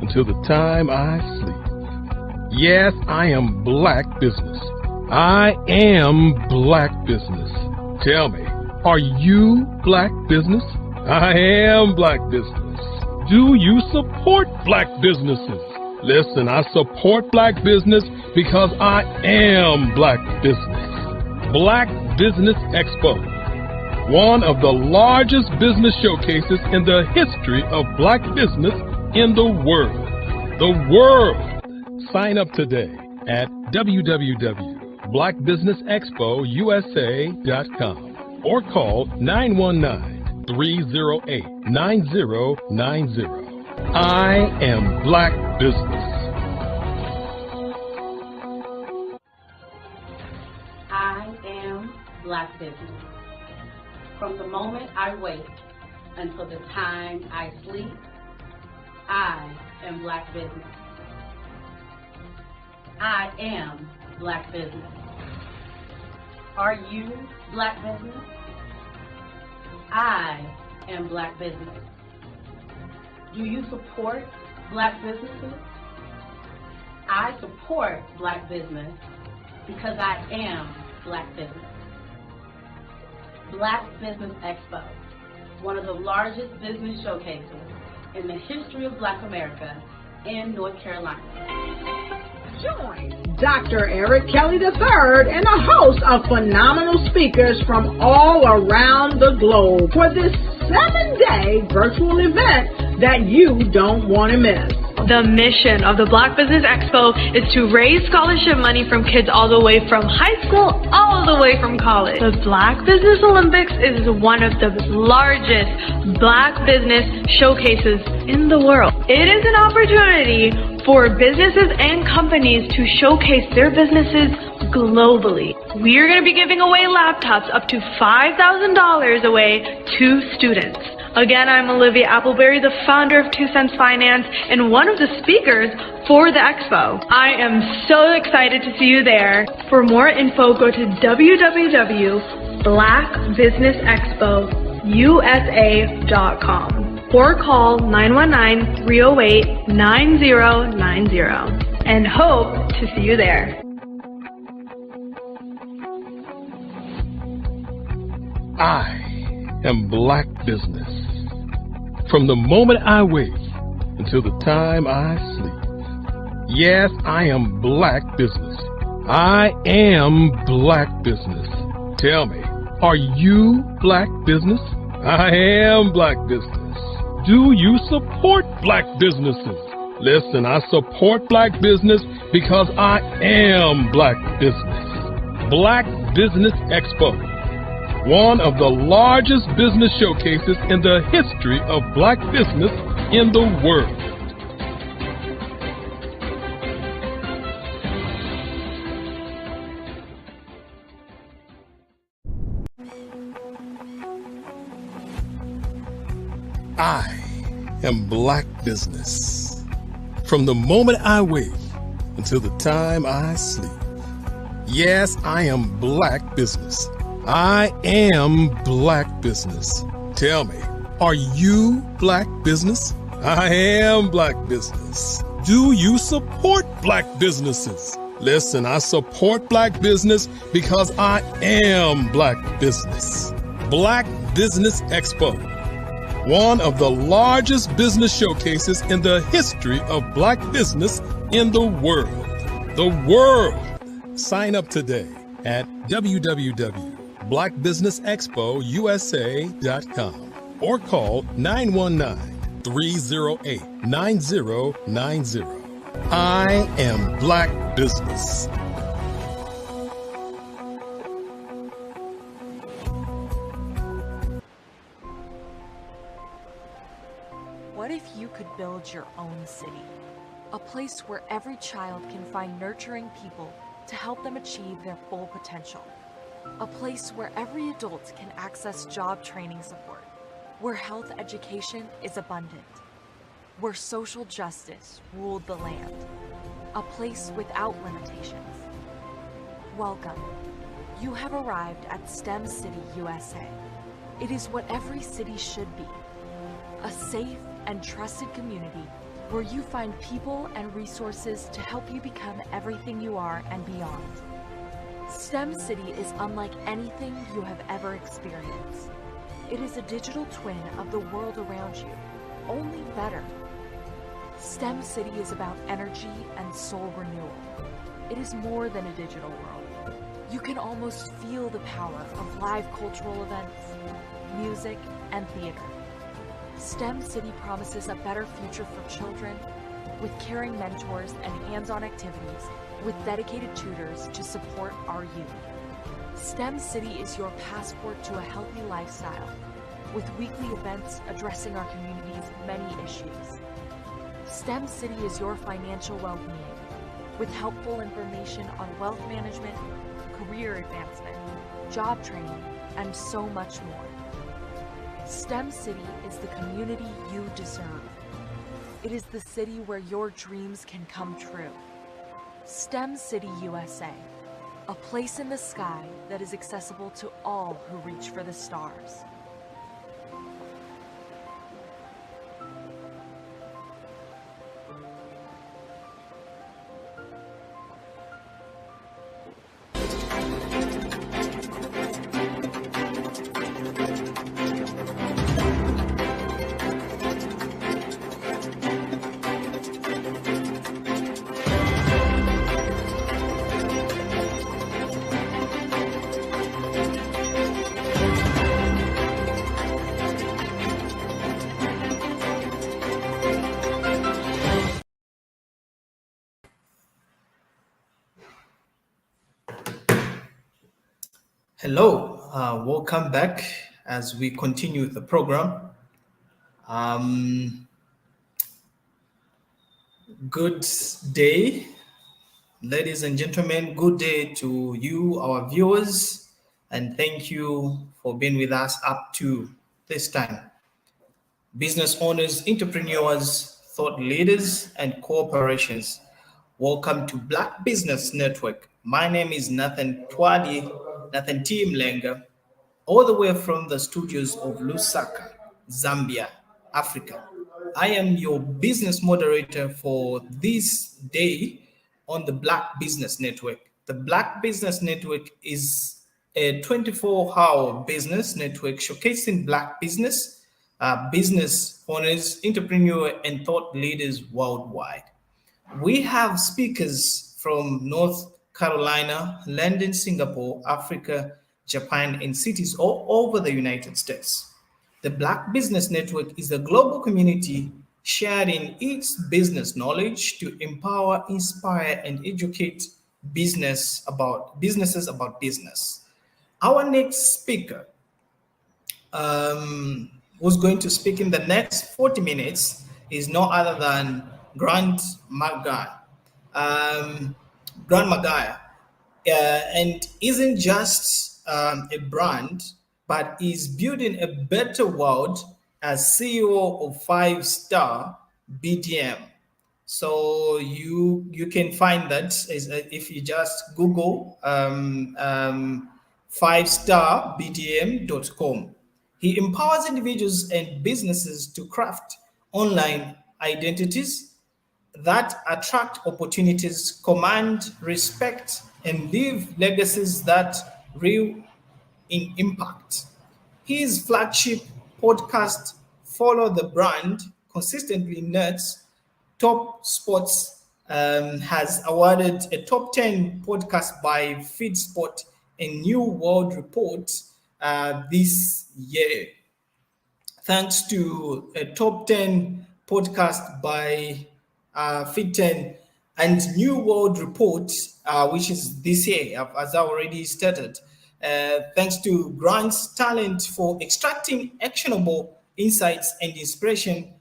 until the time I sleep. Yes, I am Black Business. I am Black Business. Tell me, are you Black Business? I am Black Business. Do you support Black businesses? Listen, I support Black business because I am Black Business. Black Business Expo, one of the largest business showcases in the history of Black business in the world. The world! Sign up today at www.blackbusinessexpousa.com or call 919-308-9090. I am Black Business. I am Black Business. From the moment I wake until the time I sleep, I am Black Business. I am Black Business. Are you Black Business? I am Black Business. Do you support Black businesses? I support Black business because I am Black Business. Black Business Expo, one of the largest business showcases in the history of Black America in North Carolina. Join Dr. Eric Kelly III and a host of phenomenal speakers from all around the globe for this 7-day virtual event that you don't want to miss. The mission of the Black Business Expo is to raise scholarship money from kids all the way from high school, all the way from college. The Black Business Olympics is one of the largest Black business showcases in the world. It is an opportunity for businesses and companies to showcase their businesses globally. We are going to be giving away laptops up to $5,000 away to students. Again, I'm Olivia Appleberry, the founder of 2 Cents Finance and one of the speakers for the expo. I am so excited to see you there. For more info, go to www.blackbusinessexpousa.com or call 919-308-9090 and hope to see you there. I am Black Business. From the moment I wake until the time I sleep. Yes, I am Black Business. I am Black Business. Tell me, are you Black Business? I am Black Business. Do you support Black businesses? Listen, I support Black business because I am Black Business. Black Business Expo, one of the largest business showcases in the history of Black business in the world. I am Black Business. From the moment I wake until the time I sleep. Yes, I am Black Business. I am Black Business. Tell me, are you Black Business? I am Black Business. Do you support Black businesses? Listen, I support Black business because I am Black Business. Black Business Expo, one of the largest business showcases in the history of Black business in the world. The world! Sign up today at www.blackbusinessexpousa.com or call 919-308-9090. I am Black Business. What if you could build your own city? A place where every child can find nurturing people to help them achieve their full potential. A place where every adult can access job training support, where health education is abundant, where social justice ruled the land. A place without limitations. Welcome. You have arrived at STEM City USA. It is what every city should be. A safe and trusted community where you find people and resources to help you become everything you are and beyond. STEM City is unlike anything you have ever experienced. It is a digital twin of the world around you, only better. STEM City is about energy and soul renewal. It is more than a digital world. You can almost feel the power of live cultural events, music, and theater. STEM City promises a better future for children with caring mentors and hands-on activities with dedicated tutors to support our youth. STEM City is your passport to a healthy lifestyle with weekly events addressing our community's many issues. STEM City is your financial well-being with helpful information on wealth management, career advancement, job training, and so much more. STEM City is the community you deserve. It is the city where your dreams can come true. STEM City USA, a place in the sky that is accessible to all who reach for the stars. Hello, welcome back as we continue the program. Good day, ladies and gentlemen. Good day to you, our viewers, and thank you for being with us up to this time. Business owners, entrepreneurs, thought leaders, and corporations. Welcome to Black Business Network. My name is Nathan T. Mlenga, all the way from the studios of Lusaka, Zambia, Africa. I am your business moderator for this day on the Black Business Network. The Black Business Network is a 24-hour business network showcasing Black business owners, entrepreneurs, and thought leaders worldwide. We have speakers from North Carolina, London, Singapore, Africa, Japan, and cities all over the United States. The Black Business Network is a global community sharing its business knowledge to empower, inspire, and educate businesses about business. Our next speaker who's going to speak in the next 40 minutes is no other than Grant McGuire. Grant McGuire and isn't just a brand, but is building a better world as CEO of 5-Star BDM. So you can find that if you just Google 5starbdm.com. He empowers individuals and businesses to craft online identities that attract opportunities, command respect, and leave legacies that real in impact. His flagship podcast, Follow the Brand, consistently nerds top sports, has awarded a top 10 podcast by FeedSpot and New World Report this year. Thanks to a top 10 podcast by Fit10 and New World Report, which is this year, as I already stated. Thanks to Grant's talent for extracting actionable insights and inspiration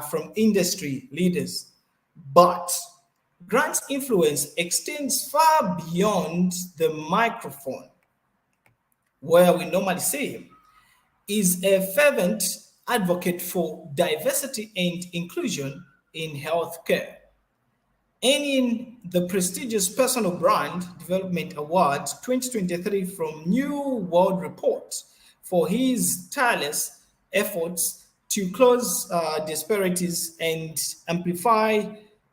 from industry leaders. But Grant's influence extends far beyond the microphone, where we normally see him. Is a fervent advocate for diversity and inclusion in healthcare, earning the prestigious Personal Brand Development Award 2023 from New World Report for his tireless efforts to close disparities and amplify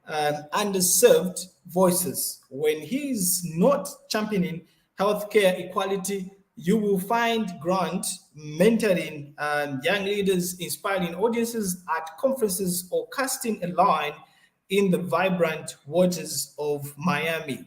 underserved voices. When he's not championing healthcare equality, you will find Grant mentoring young leaders, inspiring audiences at conferences, or casting a line in the vibrant waters of Miami.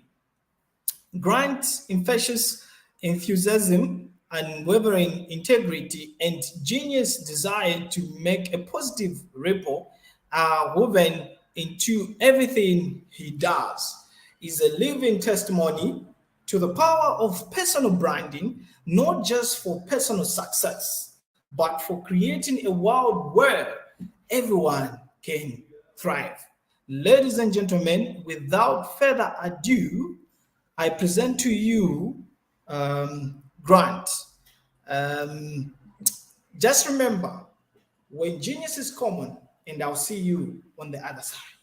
Grant's infectious enthusiasm, unwavering integrity, and genius desire to make a positive ripple are woven into everything he does. Is a living testimony to the power of personal branding, not just for personal success, but for creating a world where everyone can thrive. Ladies and gentlemen, without further ado, I present to you Grant. Just remember, when genius is common, and I'll see you on the other side.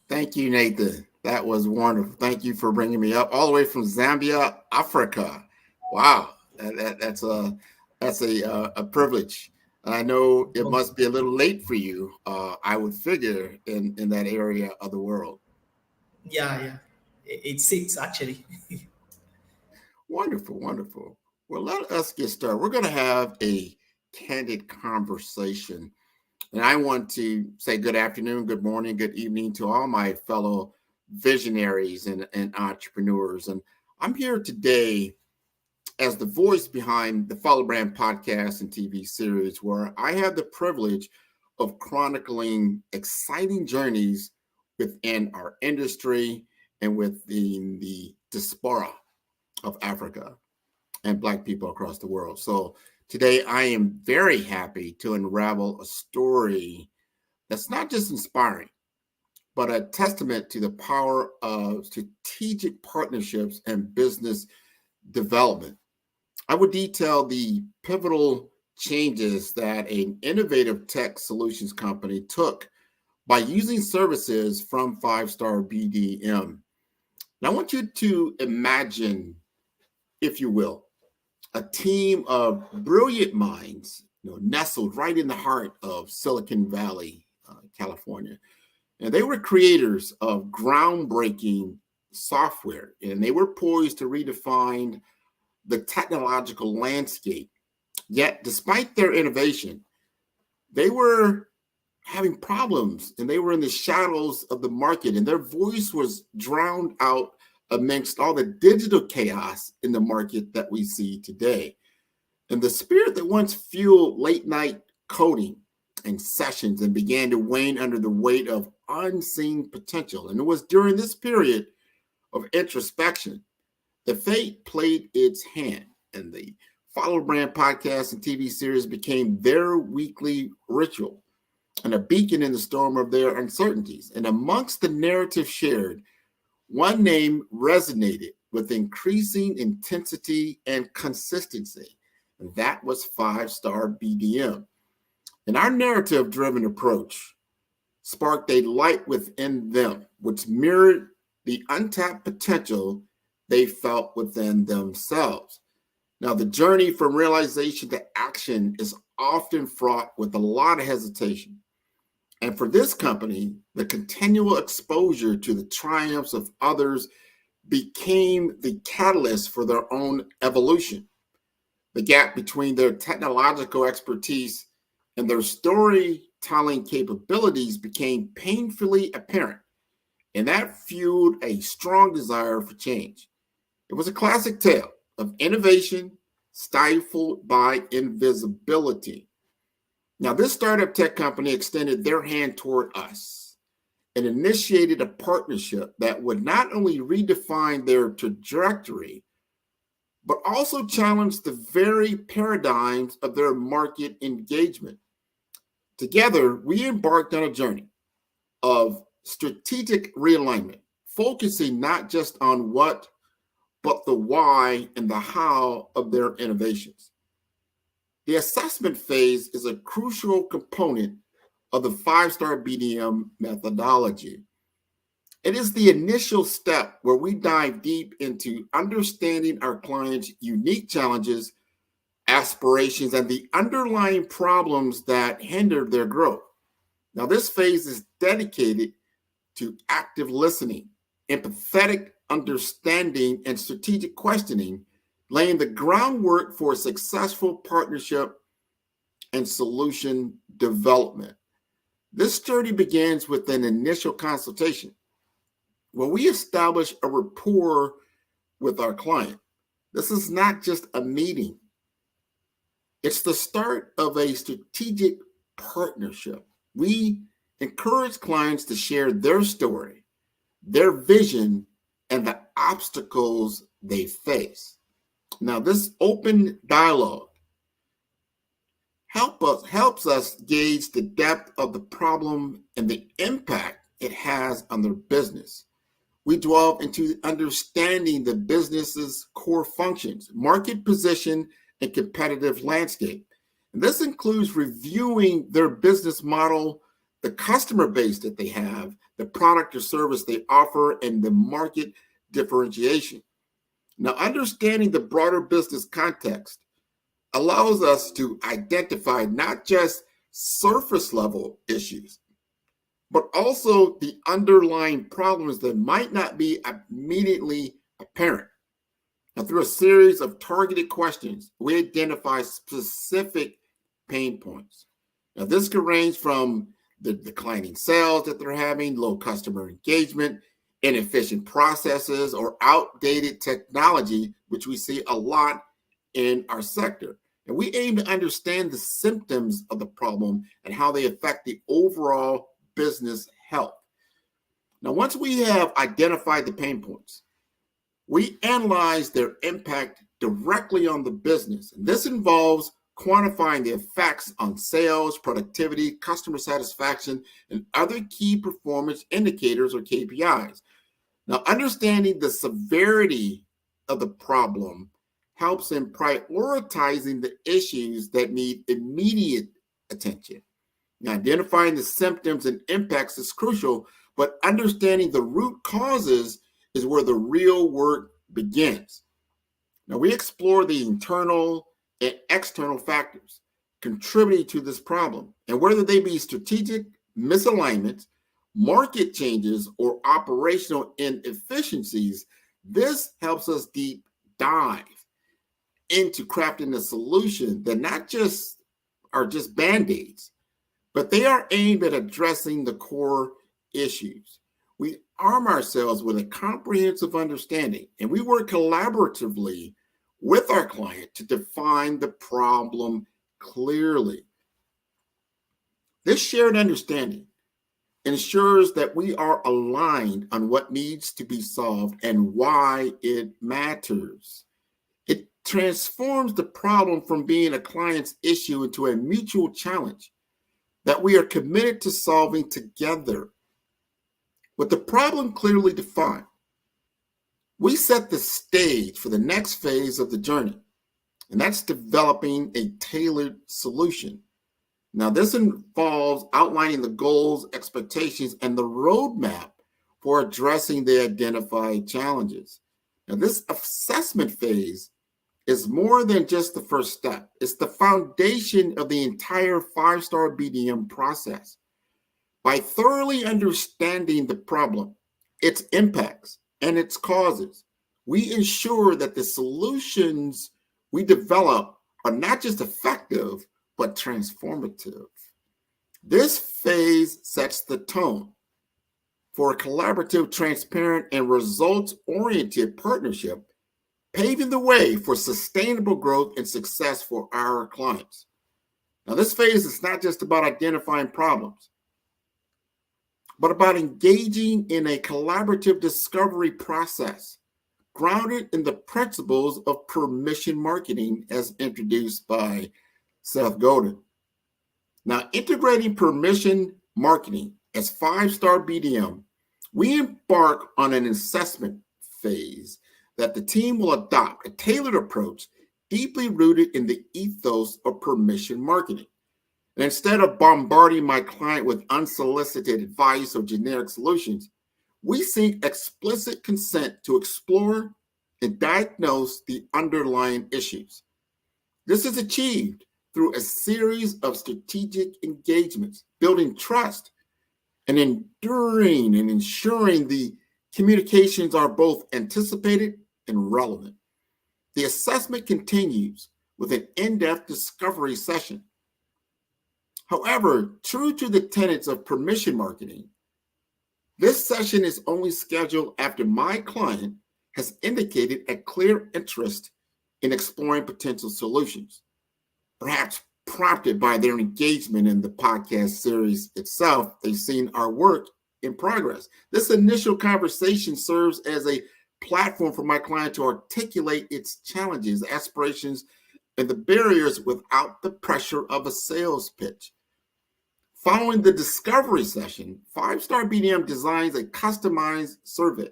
Thank you, Nathan. That was wonderful. Thank you for bringing me up all the way from Zambia, Africa. Wow, that's a privilege. I know it must be a little late for you. I would figure in that area of the world. Yeah, it's 6 actually. Wonderful, wonderful. Well, let us get started. We're going to have a candid conversation. And I want to say good afternoon, good morning, good evening to all my fellow visionaries and entrepreneurs. And I'm here today as the voice behind the Follow Brand podcast and TV series, where I have the privilege of chronicling exciting journeys within our industry and within the diaspora of Africa and Black people across the world. So today I am very happy to unravel a story that's not just inspiring, but a testament to the power of strategic partnerships and business development. I would detail the pivotal changes that an innovative tech solutions company took by using services from 5-Star BDM. Now, I want you to imagine, if you will, a team of brilliant minds, nestled right in the heart of Silicon Valley, California. And they were creators of groundbreaking software, and they were poised to redefine the technological landscape. Yet, despite their innovation, they were having problems, and they were in the shadows of the market, and their voice was drowned out amongst all the digital chaos in the market that we see today. And the spirit that once fueled late night coding and sessions and began to wane under the weight of unseen potential. And it was during this period of introspection that fate played its hand, and the Follow Brand podcast and TV series became their weekly ritual and a beacon in the storm of their uncertainties. And amongst the narrative shared, one name resonated with increasing intensity and consistency, and that was 5-Star BDM. And our narrative-driven approach sparked a light within them, which mirrored the untapped potential they felt within themselves. Now, the journey from realization to action is often fraught with a lot of hesitation. And for this company, the continual exposure to the triumphs of others became the catalyst for their own evolution. The gap between their technological expertise and their storytelling capabilities became painfully apparent, and that fueled a strong desire for change. It was a classic tale of innovation stifled by invisibility. Now, this startup tech company extended their hand toward us and initiated a partnership that would not only redefine their trajectory, but also challenge the very paradigms of their market engagement. Together, we embarked on a journey of strategic realignment, focusing not just on what, but the why and the how of their innovations. The assessment phase is a crucial component of the 5-Star BDM methodology. It is the initial step where we dive deep into understanding our clients' unique challenges, aspirations, and the underlying problems that hinder their growth. Now, this phase is dedicated to active listening, empathetic understanding, and strategic questioning, laying the groundwork for successful partnership and solution development. This journey begins with an initial consultation where we establish a rapport with our client. This is not just a meeting. It's the start of a strategic partnership. We encourage clients to share their story, their vision, and the obstacles they face. Now, this open dialogue helps us gauge the depth of the problem and the impact it has on their business. We delve into understanding the business's core functions, market position, and competitive landscape. And this includes reviewing their business model, the customer base that they have, the product or service they offer, and the market differentiation. Now, understanding the broader business context allows us to identify not just surface level issues, but also the underlying problems that might not be immediately apparent. Now, through a series of targeted questions, we identify specific pain points. Now, this could range from the declining sales that they're having, low customer engagement, inefficient processes, or outdated technology, which we see a lot in our sector. And we aim to understand the symptoms of the problem and how they affect the overall business health. Now, once we have identified the pain points, we analyze their impact directly on the business. And this involves quantifying the effects on sales, productivity, customer satisfaction, and other key performance indicators or KPIs. Now, understanding the severity of the problem helps in prioritizing the issues that need immediate attention. Now, identifying the symptoms and impacts is crucial, but understanding the root causes is where the real work begins. Now, we explore the internal and external factors contributing to this problem, and whether they be strategic misalignments, market changes, or operational inefficiencies, this helps us deep dive into crafting a solution that not just are just band-aids, but they are aimed at addressing the core issues. We arm ourselves with a comprehensive understanding, and we work collaboratively with our client to define the problem clearly. This shared understanding ensures that we are aligned on what needs to be solved and why it matters. It transforms the problem from being a client's issue into a mutual challenge that we are committed to solving together. With the problem clearly defined, we set the stage for the next phase of the journey, and that's developing a tailored solution. Now, this involves outlining the goals, expectations, and the roadmap for addressing the identified challenges. Now, this assessment phase is more than just the first step. It's the foundation of the entire 5-star BDM process. By thoroughly understanding the problem, its impacts, and its causes, we ensure that the solutions we develop are not just effective, but transformative. This phase sets the tone for a collaborative, transparent, and results-oriented partnership, paving the way for sustainable growth and success for our clients. Now, this phase is not just about identifying problems, but about engaging in a collaborative discovery process grounded in the principles of permission marketing as introduced by Seth Godin. Now, integrating permission marketing as 5-star BDM, we embark on an assessment phase that the team will adopt a tailored approach deeply rooted in the ethos of permission marketing. And instead of bombarding my client with unsolicited advice or generic solutions, we seek explicit consent to explore and diagnose the underlying issues. This is achieved through a series of strategic engagements, building trust and enduring and ensuring the communications are both anticipated and relevant. The assessment continues with an in-depth discovery session. However, true to the tenets of permission marketing, this session is only scheduled after my client has indicated a clear interest in exploring potential solutions, perhaps prompted by their engagement in the podcast series itself. They've seen our work in progress. This initial conversation serves as a platform for my client to articulate its challenges, aspirations, and the barriers without the pressure of a sales pitch. Following the discovery session, 5-star BDM designs a customized survey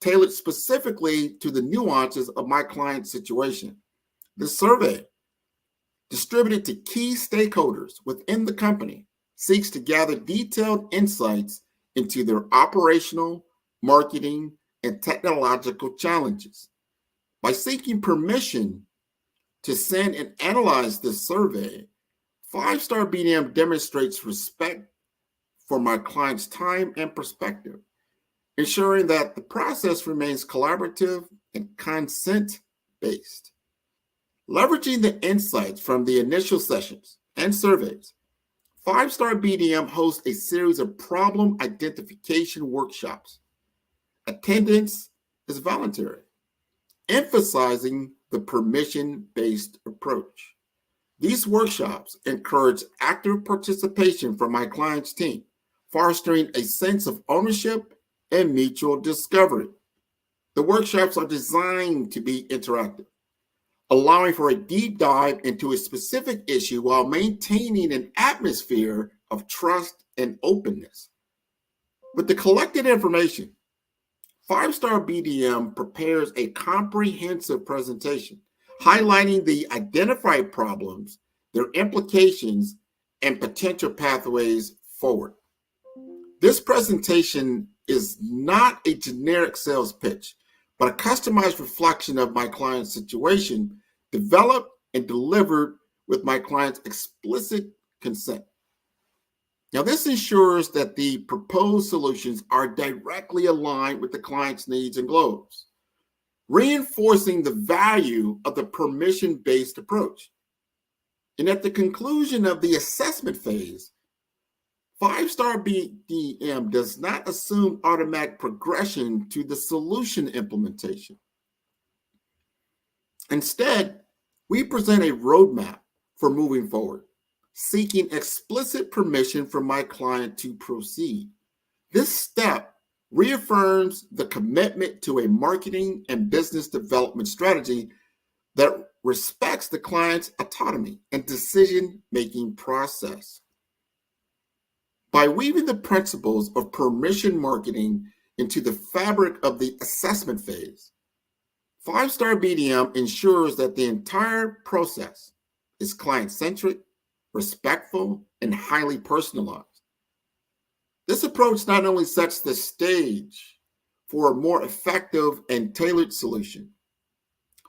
tailored specifically to the nuances of my client's situation. This survey, distributed to key stakeholders within the company, seeks to gather detailed insights into their operational, marketing, and technological challenges. By seeking permission to send and analyze this survey, 5-star BDM demonstrates respect for my client's time and perspective, ensuring that the process remains collaborative and consent-based. Leveraging the insights from the initial sessions and surveys, 5-star BDM hosts a series of problem identification workshops. Attendance is voluntary, emphasizing the permission-based approach. These workshops encourage active participation from my client's team, fostering a sense of ownership and mutual discovery. The workshops are designed to be interactive, allowing for a deep dive into a specific issue while maintaining an atmosphere of trust and openness. With the collected information, 5-Star BDM prepares a comprehensive presentation highlighting the identified problems, their implications, and potential pathways forward. This presentation is not a generic sales pitch, but a customized reflection of my client's situation, developed and delivered with my client's explicit consent. Now, this ensures that the proposed solutions are directly aligned with the client's needs and goals, reinforcing the value of the permission-based approach. And at the conclusion of the assessment phase, 5-Star BDM does not assume automatic progression to the solution implementation. Instead, we present a roadmap for moving forward, seeking explicit permission from my client to proceed. This step reaffirms the commitment to a marketing and business development strategy that respects the client's autonomy and decision-making process. By weaving the principles of permission marketing into the fabric of the assessment phase, 5-Star BDM ensures that the entire process is client-centric, respectful, and highly personalized. This approach not only sets the stage for a more effective and tailored solution,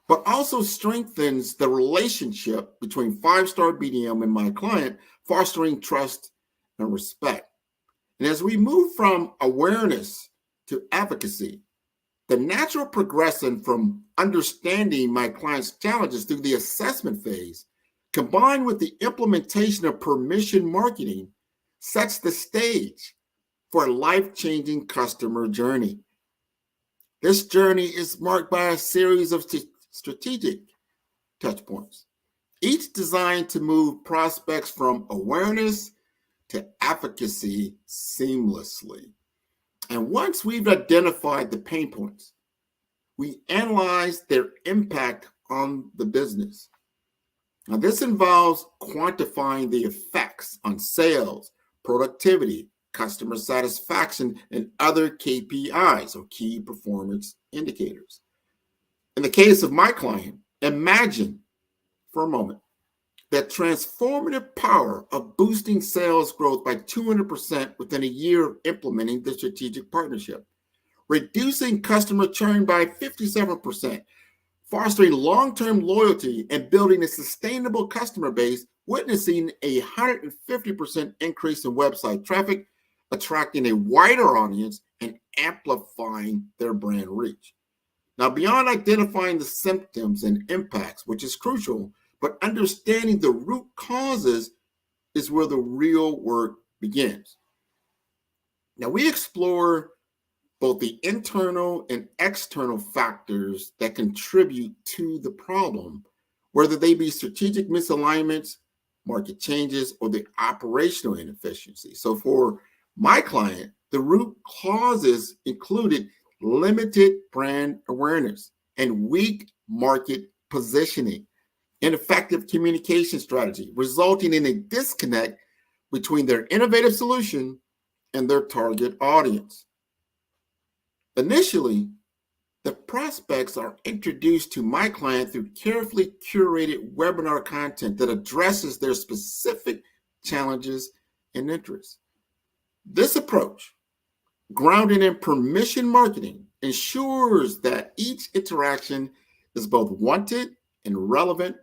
but also strengthens the relationship between 5-Star BDM and my client, fostering trust and respect. And as we move from awareness to advocacy, the natural progression from understanding my client's challenges through the assessment phase, combined with the implementation of permission marketing, sets the stage for a life-changing customer journey. This journey is marked by a series of strategic touchpoints, each designed to move prospects from awareness to advocacy seamlessly. And once we've identified the pain points, we analyze their impact on the business. Now, this involves quantifying the effects on sales, productivity, customer satisfaction, and other KPIs, or key performance indicators. In the case of my client, imagine for a moment the transformative power of boosting sales growth by 200% within a year of implementing the strategic partnership, reducing customer churn by 57%, fostering long-term loyalty, and building a sustainable customer base, witnessing a 150% increase in website traffic, attracting a wider audience, and amplifying their brand reach. Now, beyond identifying the symptoms and impacts, which is crucial, but understanding the root causes is where the real work begins. Now, we explore both the internal and external factors that contribute to the problem, whether they be strategic misalignments, market changes, or the operational inefficiency. So for my client, the root causes included limited brand awareness and weak market positioning, ineffective communication strategy, resulting in a disconnect between their innovative solution and their target audience. Initially, the prospects are introduced to my client through carefully curated webinar content that addresses their specific challenges and interests. This approach, grounded in permission marketing, ensures that each interaction is both wanted and relevant,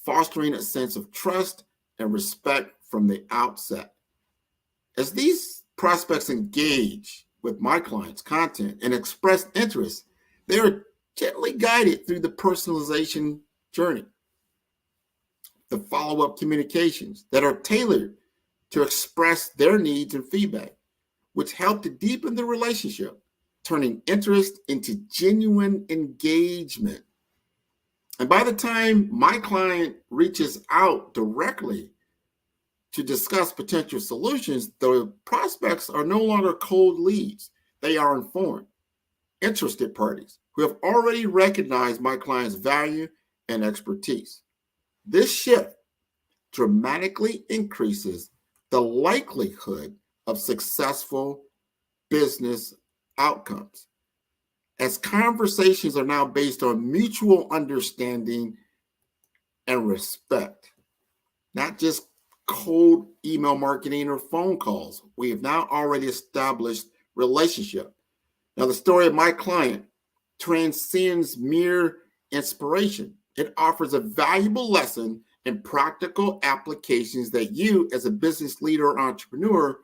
fostering a sense of trust and respect from the outset. As these prospects engage with my client's content and express interest, they are gently guided through the personalization journey, the follow-up communications that are tailored to express their needs and feedback, which help to deepen the relationship, turning interest into genuine engagement. And by the time my client reaches out directly to discuss potential solutions, the prospects are no longer cold leads. They are informed, interested parties who have already recognized my client's value and expertise. This shift dramatically increases the likelihood of successful business outcomes, as conversations are now based on mutual understanding and respect, not just cold email marketing or phone calls. We have now already established relationship. Now, the story of my client transcends mere inspiration. It offers a valuable lesson and practical applications that you, as a business leader or entrepreneur,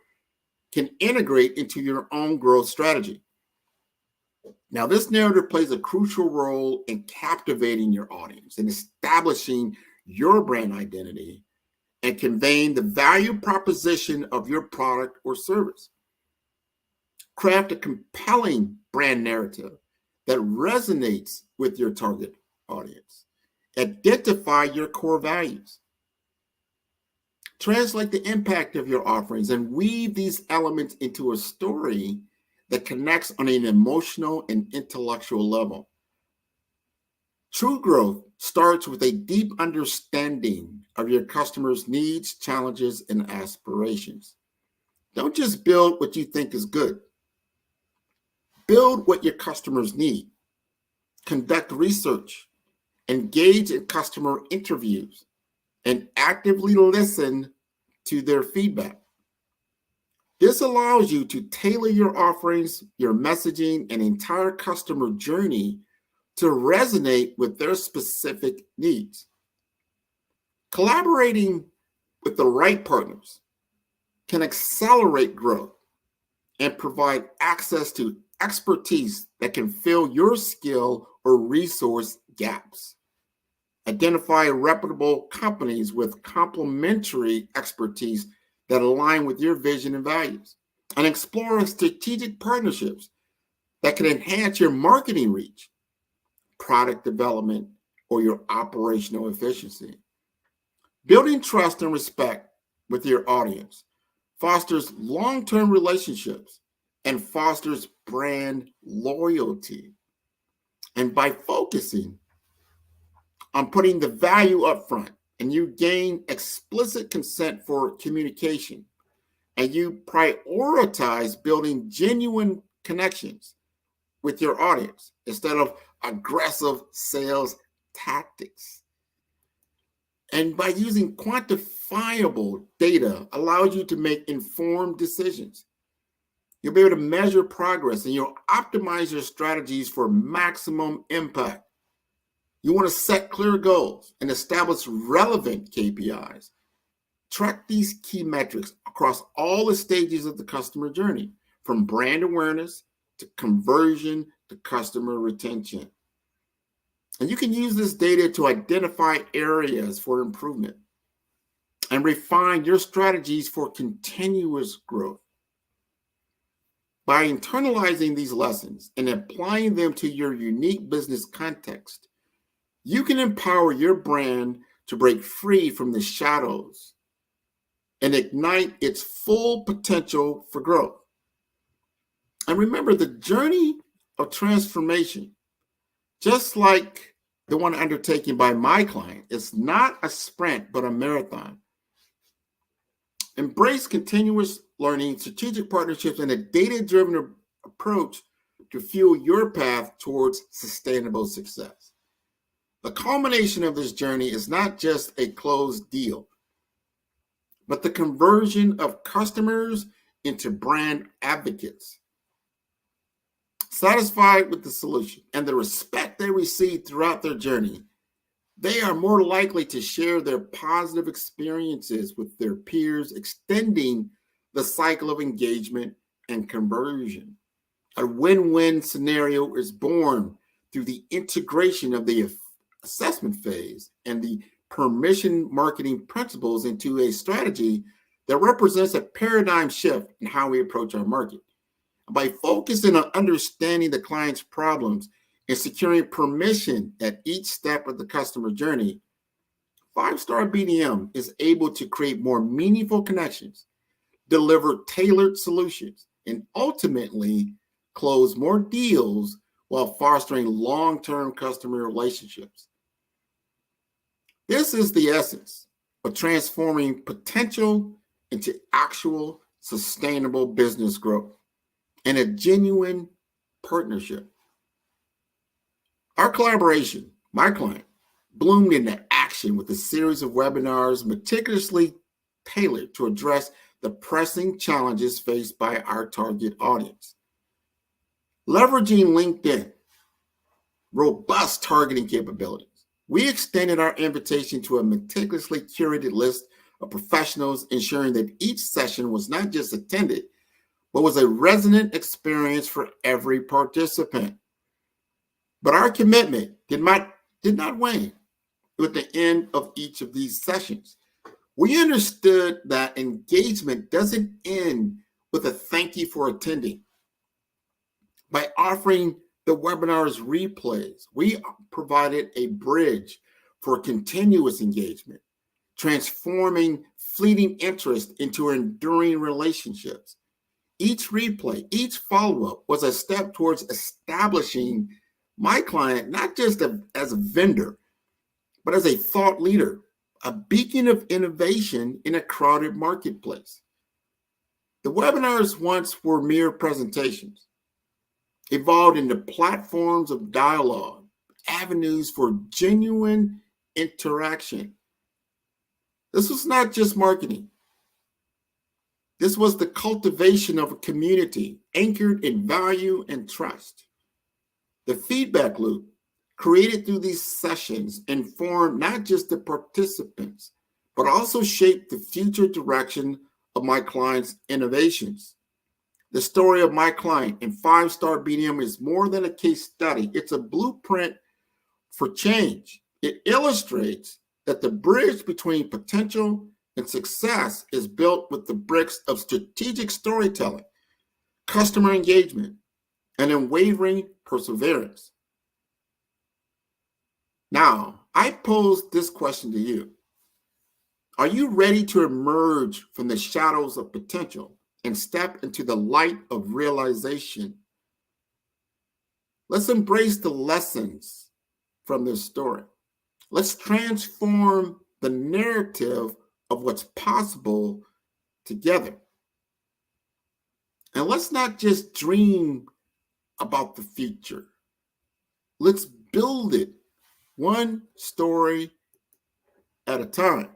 can integrate into your own growth strategy. Now, this narrative plays a crucial role in captivating your audience and establishing your brand identity and conveying the value proposition of your product or service. Craft a compelling brand narrative that resonates with your target audience. Identify your core values. Translate the impact of your offerings and weave these elements into a story that connects on an emotional and intellectual level. True growth starts with a deep understanding of your customers' needs, challenges, and aspirations. Don't just build what you think is good. Build what your customers need. Conduct research. Engage in customer interviews, and actively listen to their feedback. This allows you to tailor your offerings, your messaging, and entire customer journey to resonate with their specific needs. Collaborating with the right partners can accelerate growth and provide access to expertise that can fill your skill or resource gaps. Identify reputable companies with complementary expertise that align with your vision and values, and explore strategic partnerships that can enhance your marketing reach, product development, or your operational efficiency. Building trust and respect with your audience fosters long-term relationships and fosters brand loyalty. And by focusing on putting the value up front, and you gain explicit consent for communication, and you prioritize building genuine connections with your audience instead of aggressive sales tactics. And by using quantifiable data allows you to make informed decisions. You'll be able to measure progress, and you'll optimize your strategies for maximum impact. You want to set clear goals and establish relevant KPIs. Track these key metrics across all the stages of the customer journey, from brand awareness to conversion to customer retention. And you can use this data to identify areas for improvement and refine your strategies for continuous growth. By internalizing these lessons and applying them to your unique business context, you can empower your brand to break free from the shadows and ignite its full potential for growth. And remember, the journey of transformation, just like the one undertaken by my client, is not a sprint, but a marathon. Embrace continuous learning, strategic partnerships, and a data-driven approach to fuel your path towards sustainable success. The culmination of this journey is not just a closed deal, but the conversion of customers into brand advocates. Satisfied with the solution and the respect they receive throughout their journey, they are more likely to share their positive experiences with their peers, extending the cycle of engagement and conversion. A win-win scenario is born through the integration of the assessment phase and the permission marketing principles into a strategy that represents a paradigm shift in how we approach our market. By focusing on understanding the client's problems and securing permission at each step of the customer journey, 5-Star BDM is able to create more meaningful connections, deliver tailored solutions, and ultimately close more deals while fostering long-term customer relationships. This is the essence of transforming potential into actual sustainable business growth and a genuine partnership. Our collaboration, my client, bloomed into action with a series of webinars meticulously tailored to address the pressing challenges faced by our target audience. Leveraging LinkedIn, robust targeting capabilities, we extended our invitation to a meticulously curated list of professionals, ensuring that each session was not just attended, but was a resonant experience for every participant. But our commitment did not wane with the end of each of these sessions. We understood that engagement doesn't end with a thank you for attending. By offering the webinar's replays, we provided a bridge for continuous engagement, transforming fleeting interest into enduring relationships. Each replay, each follow-up was a step towards establishing my client not just as a vendor, but as a thought leader, a beacon of innovation in a crowded marketplace. The webinars once were mere presentations, evolved into platforms of dialogue, avenues for genuine interaction. This was not just marketing. This was the cultivation of a community anchored in value and trust. The feedback loop created through these sessions informed not just the participants, but also shaped the future direction of my client's innovations. The story of my client in 5-Star BDM is more than a case study. It's a blueprint for change. It illustrates that the bridge between potential and success is built with the bricks of strategic storytelling, customer engagement, and unwavering perseverance. Now, I pose this question to you. Are you ready to emerge from the shadows of potential and step into the light of realization? Let's embrace the lessons from this story. Let's transform the narrative of what's possible together. And let's not just dream about the future. Let's build it one story at a time.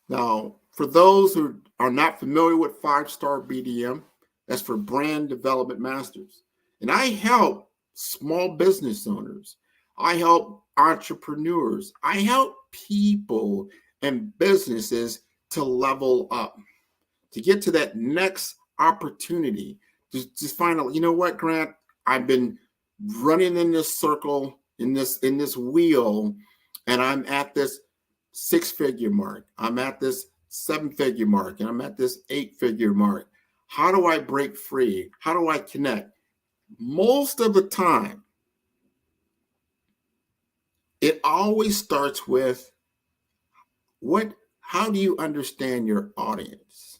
Now, for those who are not familiar with 5-Star BDM, that's for Brand Development Masters. And I help small business owners. I help entrepreneurs. I help people and businesses to level up, to get to that next opportunity. Just find out, you know what, Grant? I've been running in this circle, in this wheel, and I'm at this 6-figure mark. I'm at this 7-figure mark, and I'm at this 8-figure mark. How do I break free? How do I connect? Most of the time, it always starts with how do you understand your audience?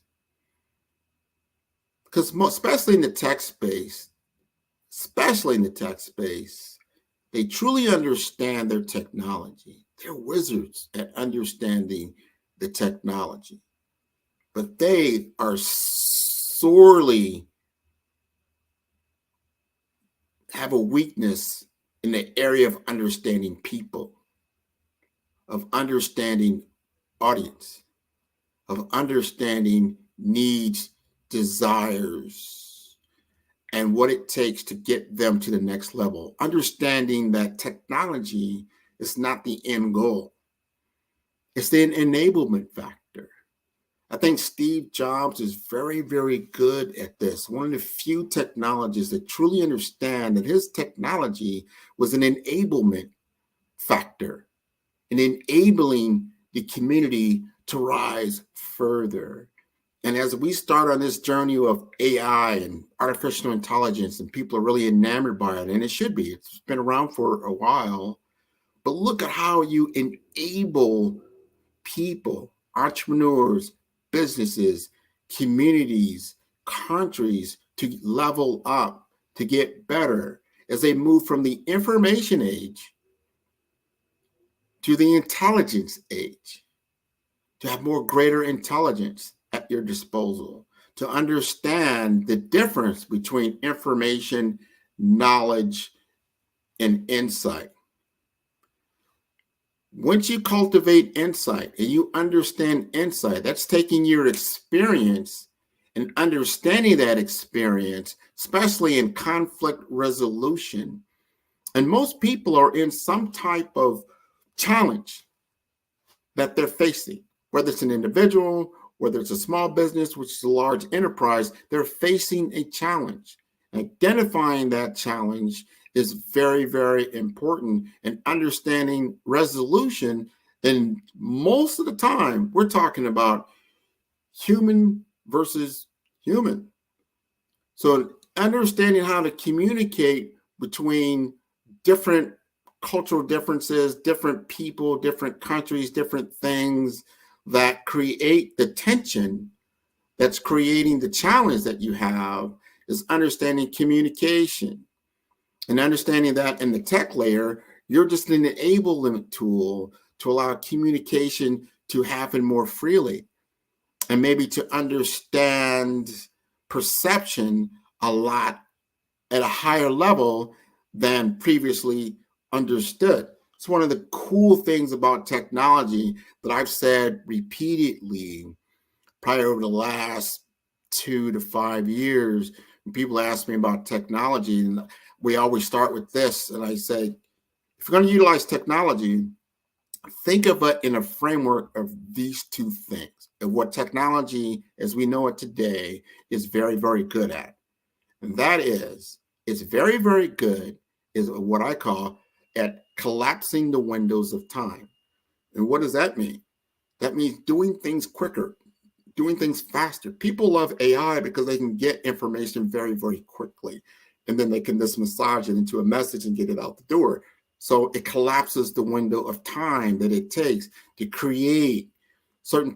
Because especially in the tech space, they truly understand their technology. They're wizards at understanding the technology, but they are sorely have a weakness in the area of understanding people, of understanding audience, of understanding needs, desires, and what it takes to get them to the next level. Understanding that technology is not the end goal. It's the enablement factor. I think Steve Jobs is very, very good at this. One of the few technologists that truly understand that his technology was an enablement factor, in enabling the community to rise further. And as we start on this journey of AI and artificial intelligence, and people are really enamored by it, and it should be, it's been around for a while, but look at how you enable people, entrepreneurs, businesses, communities, countries to level up, to get better as they move from the information age to the intelligence age, to have more greater intelligence at your disposal, to understand the difference between information, knowledge, and insight. Once you cultivate insight and you understand insight, that's taking your experience and understanding that experience, especially in conflict resolution. And most people are in some type of challenge that they're facing, whether it's an individual, whether it's a small business, which is a large enterprise, they're facing a challenge. Identifying that challenge is very, very important, and understanding resolution. And most of the time, we're talking about human versus human. So understanding how to communicate between different cultural differences, different people, different countries, different things that create the tension that's creating the challenge that you have is understanding communication. And understanding that in the tech layer, you're just an enablement tool to allow communication to happen more freely, and maybe to understand perception a lot at a higher level than previously understood. It's one of the cool things about technology that I've said repeatedly, probably over the last 2 to 5 years. When people ask me about technology, and we always start with this, and I say, if you're going to utilize technology, think of it in a framework of these two things, and what technology as we know it today is very, very good at. And that is, it's very, very good is what I call at collapsing the windows of time. And what does that mean? That means doing things quicker, doing things faster. People love AI because they can get information very, very quickly. And then they can just massage it into a message and get it out the door. So it collapses the window of time that it takes to create certain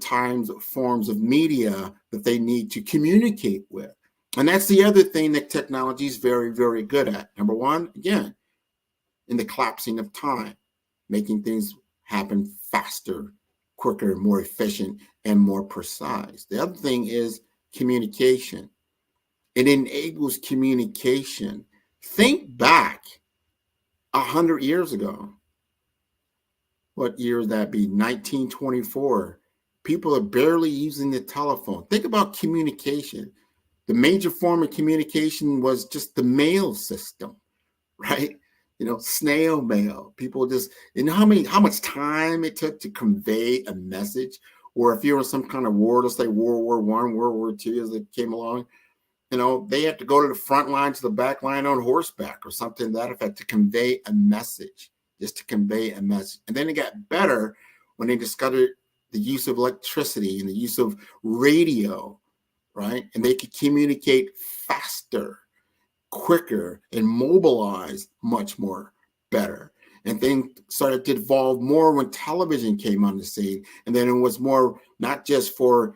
forms of media that they need to communicate with. And that's the other thing that technology is very, very good at. Number one, again, in the collapsing of time, making things happen faster, quicker, more efficient, and more precise. The other thing is communication. It enables communication. Think back 100 years ago. What year would that be? 1924. People are barely using the telephone. Think about communication. The major form of communication was just the mail system, right? Snail mail. People just, how much time it took to convey a message, or if you were in some kind of war, let's say World War I, World War II as it came along, they had to go to the front line to the back line on horseback or something to that effect to convey a message, just to convey a message. And then it got better when they discovered the use of electricity and the use of radio, right? And they could communicate faster, quicker, and mobilize much more better. And things started to evolve more when television came on the scene. And then it was more not just for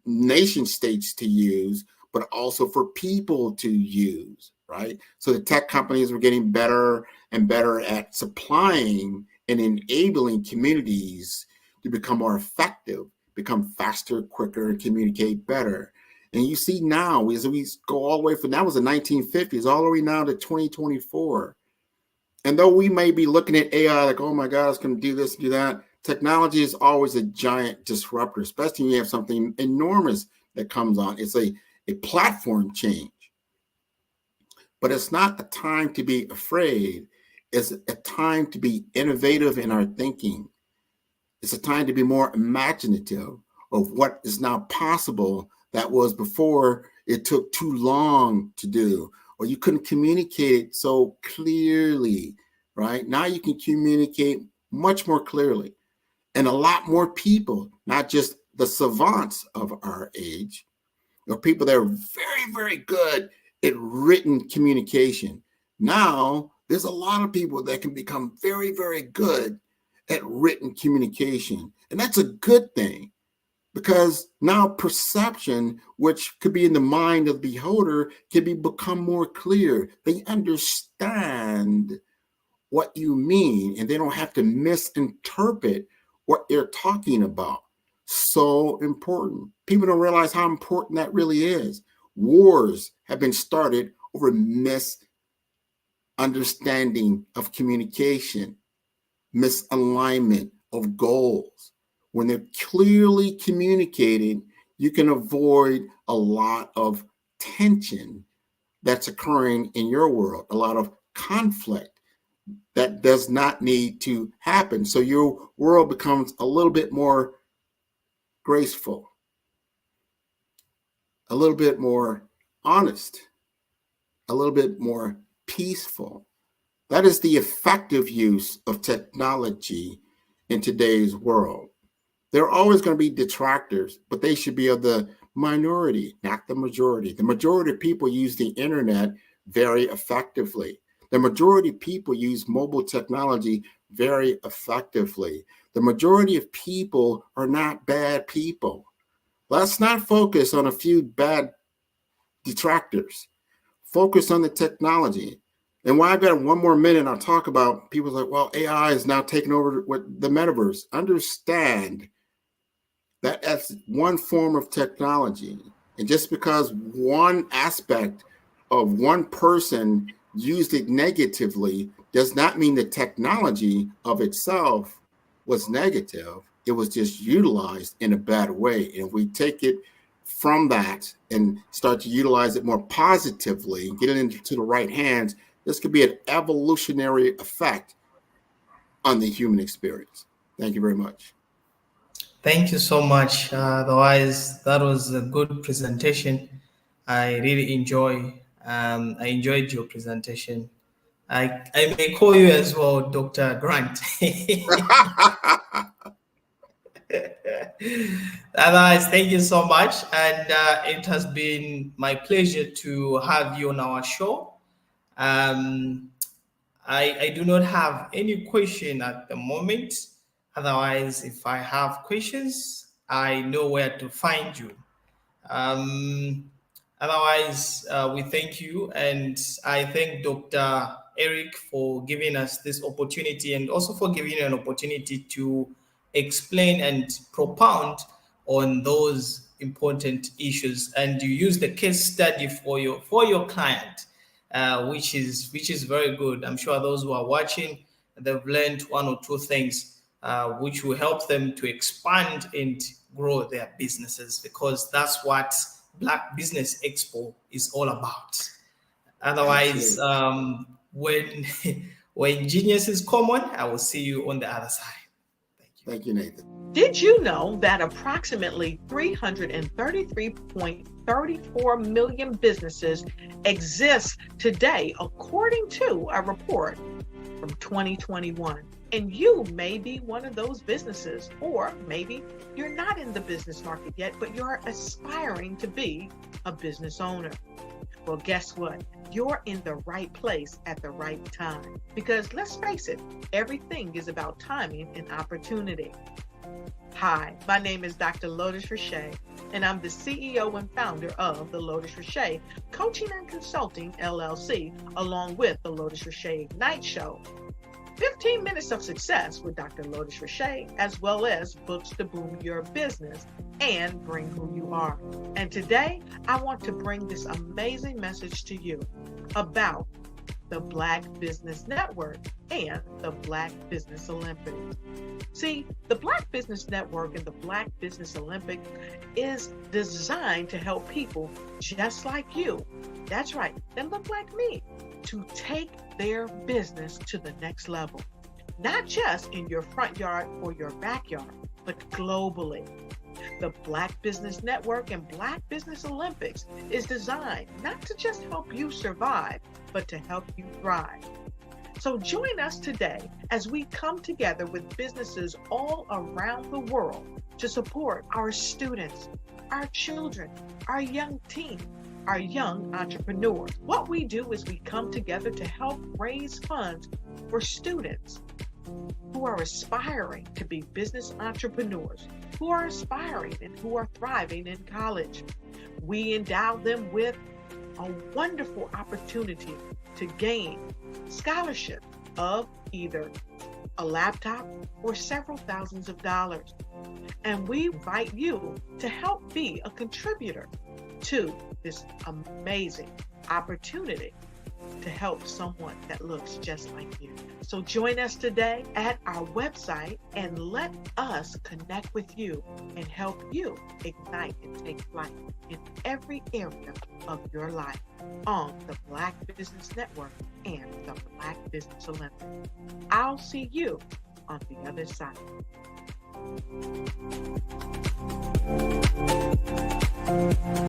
nation states to use, but also for people to use, right? So the tech companies were getting better and better at supplying and enabling communities to become more effective, become faster, quicker, and communicate better. And you see now, as we go all the way from, that was the 1950s, all the way now to 2024. And though we may be looking at AI like, oh my God, it's going to do this, do that, technology is always a giant disruptor, especially when you have something enormous that comes on. It's a platform change. But it's not a time to be afraid. It's a time to be innovative in our thinking. It's a time to be more imaginative of what is now possible that was before it took too long to do, or you couldn't communicate it so clearly, right? Now you can communicate much more clearly. And a lot more people, not just the savants of our age, or people that are very, very good at written communication. Now, there's a lot of people that can become very, very good at written communication. And that's a good thing, because now perception, which could be in the mind of the beholder, can become more clear. They understand what you mean, and they don't have to misinterpret what they're talking about. So important. People don't realize how important that really is. Wars have been started over misunderstanding of communication, misalignment of goals. When they're clearly communicated, you can avoid a lot of tension that's occurring in your world, a lot of conflict that does not need to happen. So your world becomes a little bit more graceful, a little bit more honest, a little bit more peaceful. That is the effective use of technology in today's world. There are always going to be detractors, but they should be of the minority, not the majority. The majority of people use the internet very effectively. The majority of people use mobile technology very effectively. The majority of people are not bad people. Let's not focus on a few bad detractors. Focus on the technology. And while I've got one more minute, I'll talk about people like, well, AI is now taking over with the metaverse. Understand that that's one form of technology. And just because one aspect of one person used it negatively does not mean the technology of itself was negative. It was just utilized in a bad way. And if we take it from that and start to utilize it more positively, get it into the right hands, this could be an evolutionary effect on the human experience. Thank you very much. Thank you so much. Otherwise, that was a good presentation. I really I enjoyed your presentation. I may call you as well, Dr. Grant. Otherwise, thank you so much. And it has been my pleasure to have you on our show. I do not have any question at the moment. Otherwise, if I have questions, I know where to find you. Otherwise, we thank you. And I thank Dr. Eric for giving us this opportunity and also for giving you an opportunity to explain and propound on those important issues. And you use the case study for your client, which is very good. I'm sure those who are watching, they've learned one or two things which will help them to expand and grow their businesses, because that's what Black Business Expo is all about. Otherwise, when genius is common, I will see you on the other side. Thank you, Nathan. Did you know that approximately 333.34 million businesses exist today, according to a report from 2021? And you may be one of those businesses, or maybe you're not in the business market yet, but you're aspiring to be a business owner. Well, guess what? You're in the right place at the right time. Because let's face it, everything is about timing and opportunity. Hi, my name is Dr. Lotus Richey, and I'm the CEO and founder of the Lotus Richey Coaching and Consulting LLC, along with the Lotus Richey Ignite Show. 15 minutes of success with Dr. Lotus Richey, as well as books to boom your business and bring who you are. And today, I want to bring this amazing message to you about the Black Business Network and the Black Business Olympics. See, the Black Business Network and the Black Business Olympics is designed to help people just like you, that's right, that look like me, to take their business to the next level. Not just in your front yard or your backyard, but globally. The Black Business Network and Black Business Olympics is designed not to just help you survive, but to help you thrive. So join us today as we come together with businesses all around the world to support our students, our children, our young teens, our young entrepreneurs. What we do is we come together to help raise funds for students who are aspiring to be business entrepreneurs, who are aspiring and who are thriving in college. We endow them with a wonderful opportunity to gain scholarships of either a laptop or several thousands of dollars. And we invite you to help be a contributor to this amazing opportunity to help someone that looks just like you. So join us today at our website and let us connect with you and help you ignite and take flight in every area of your life on the Black Business Network and the Black Business Olympics. I'll see you on the other side.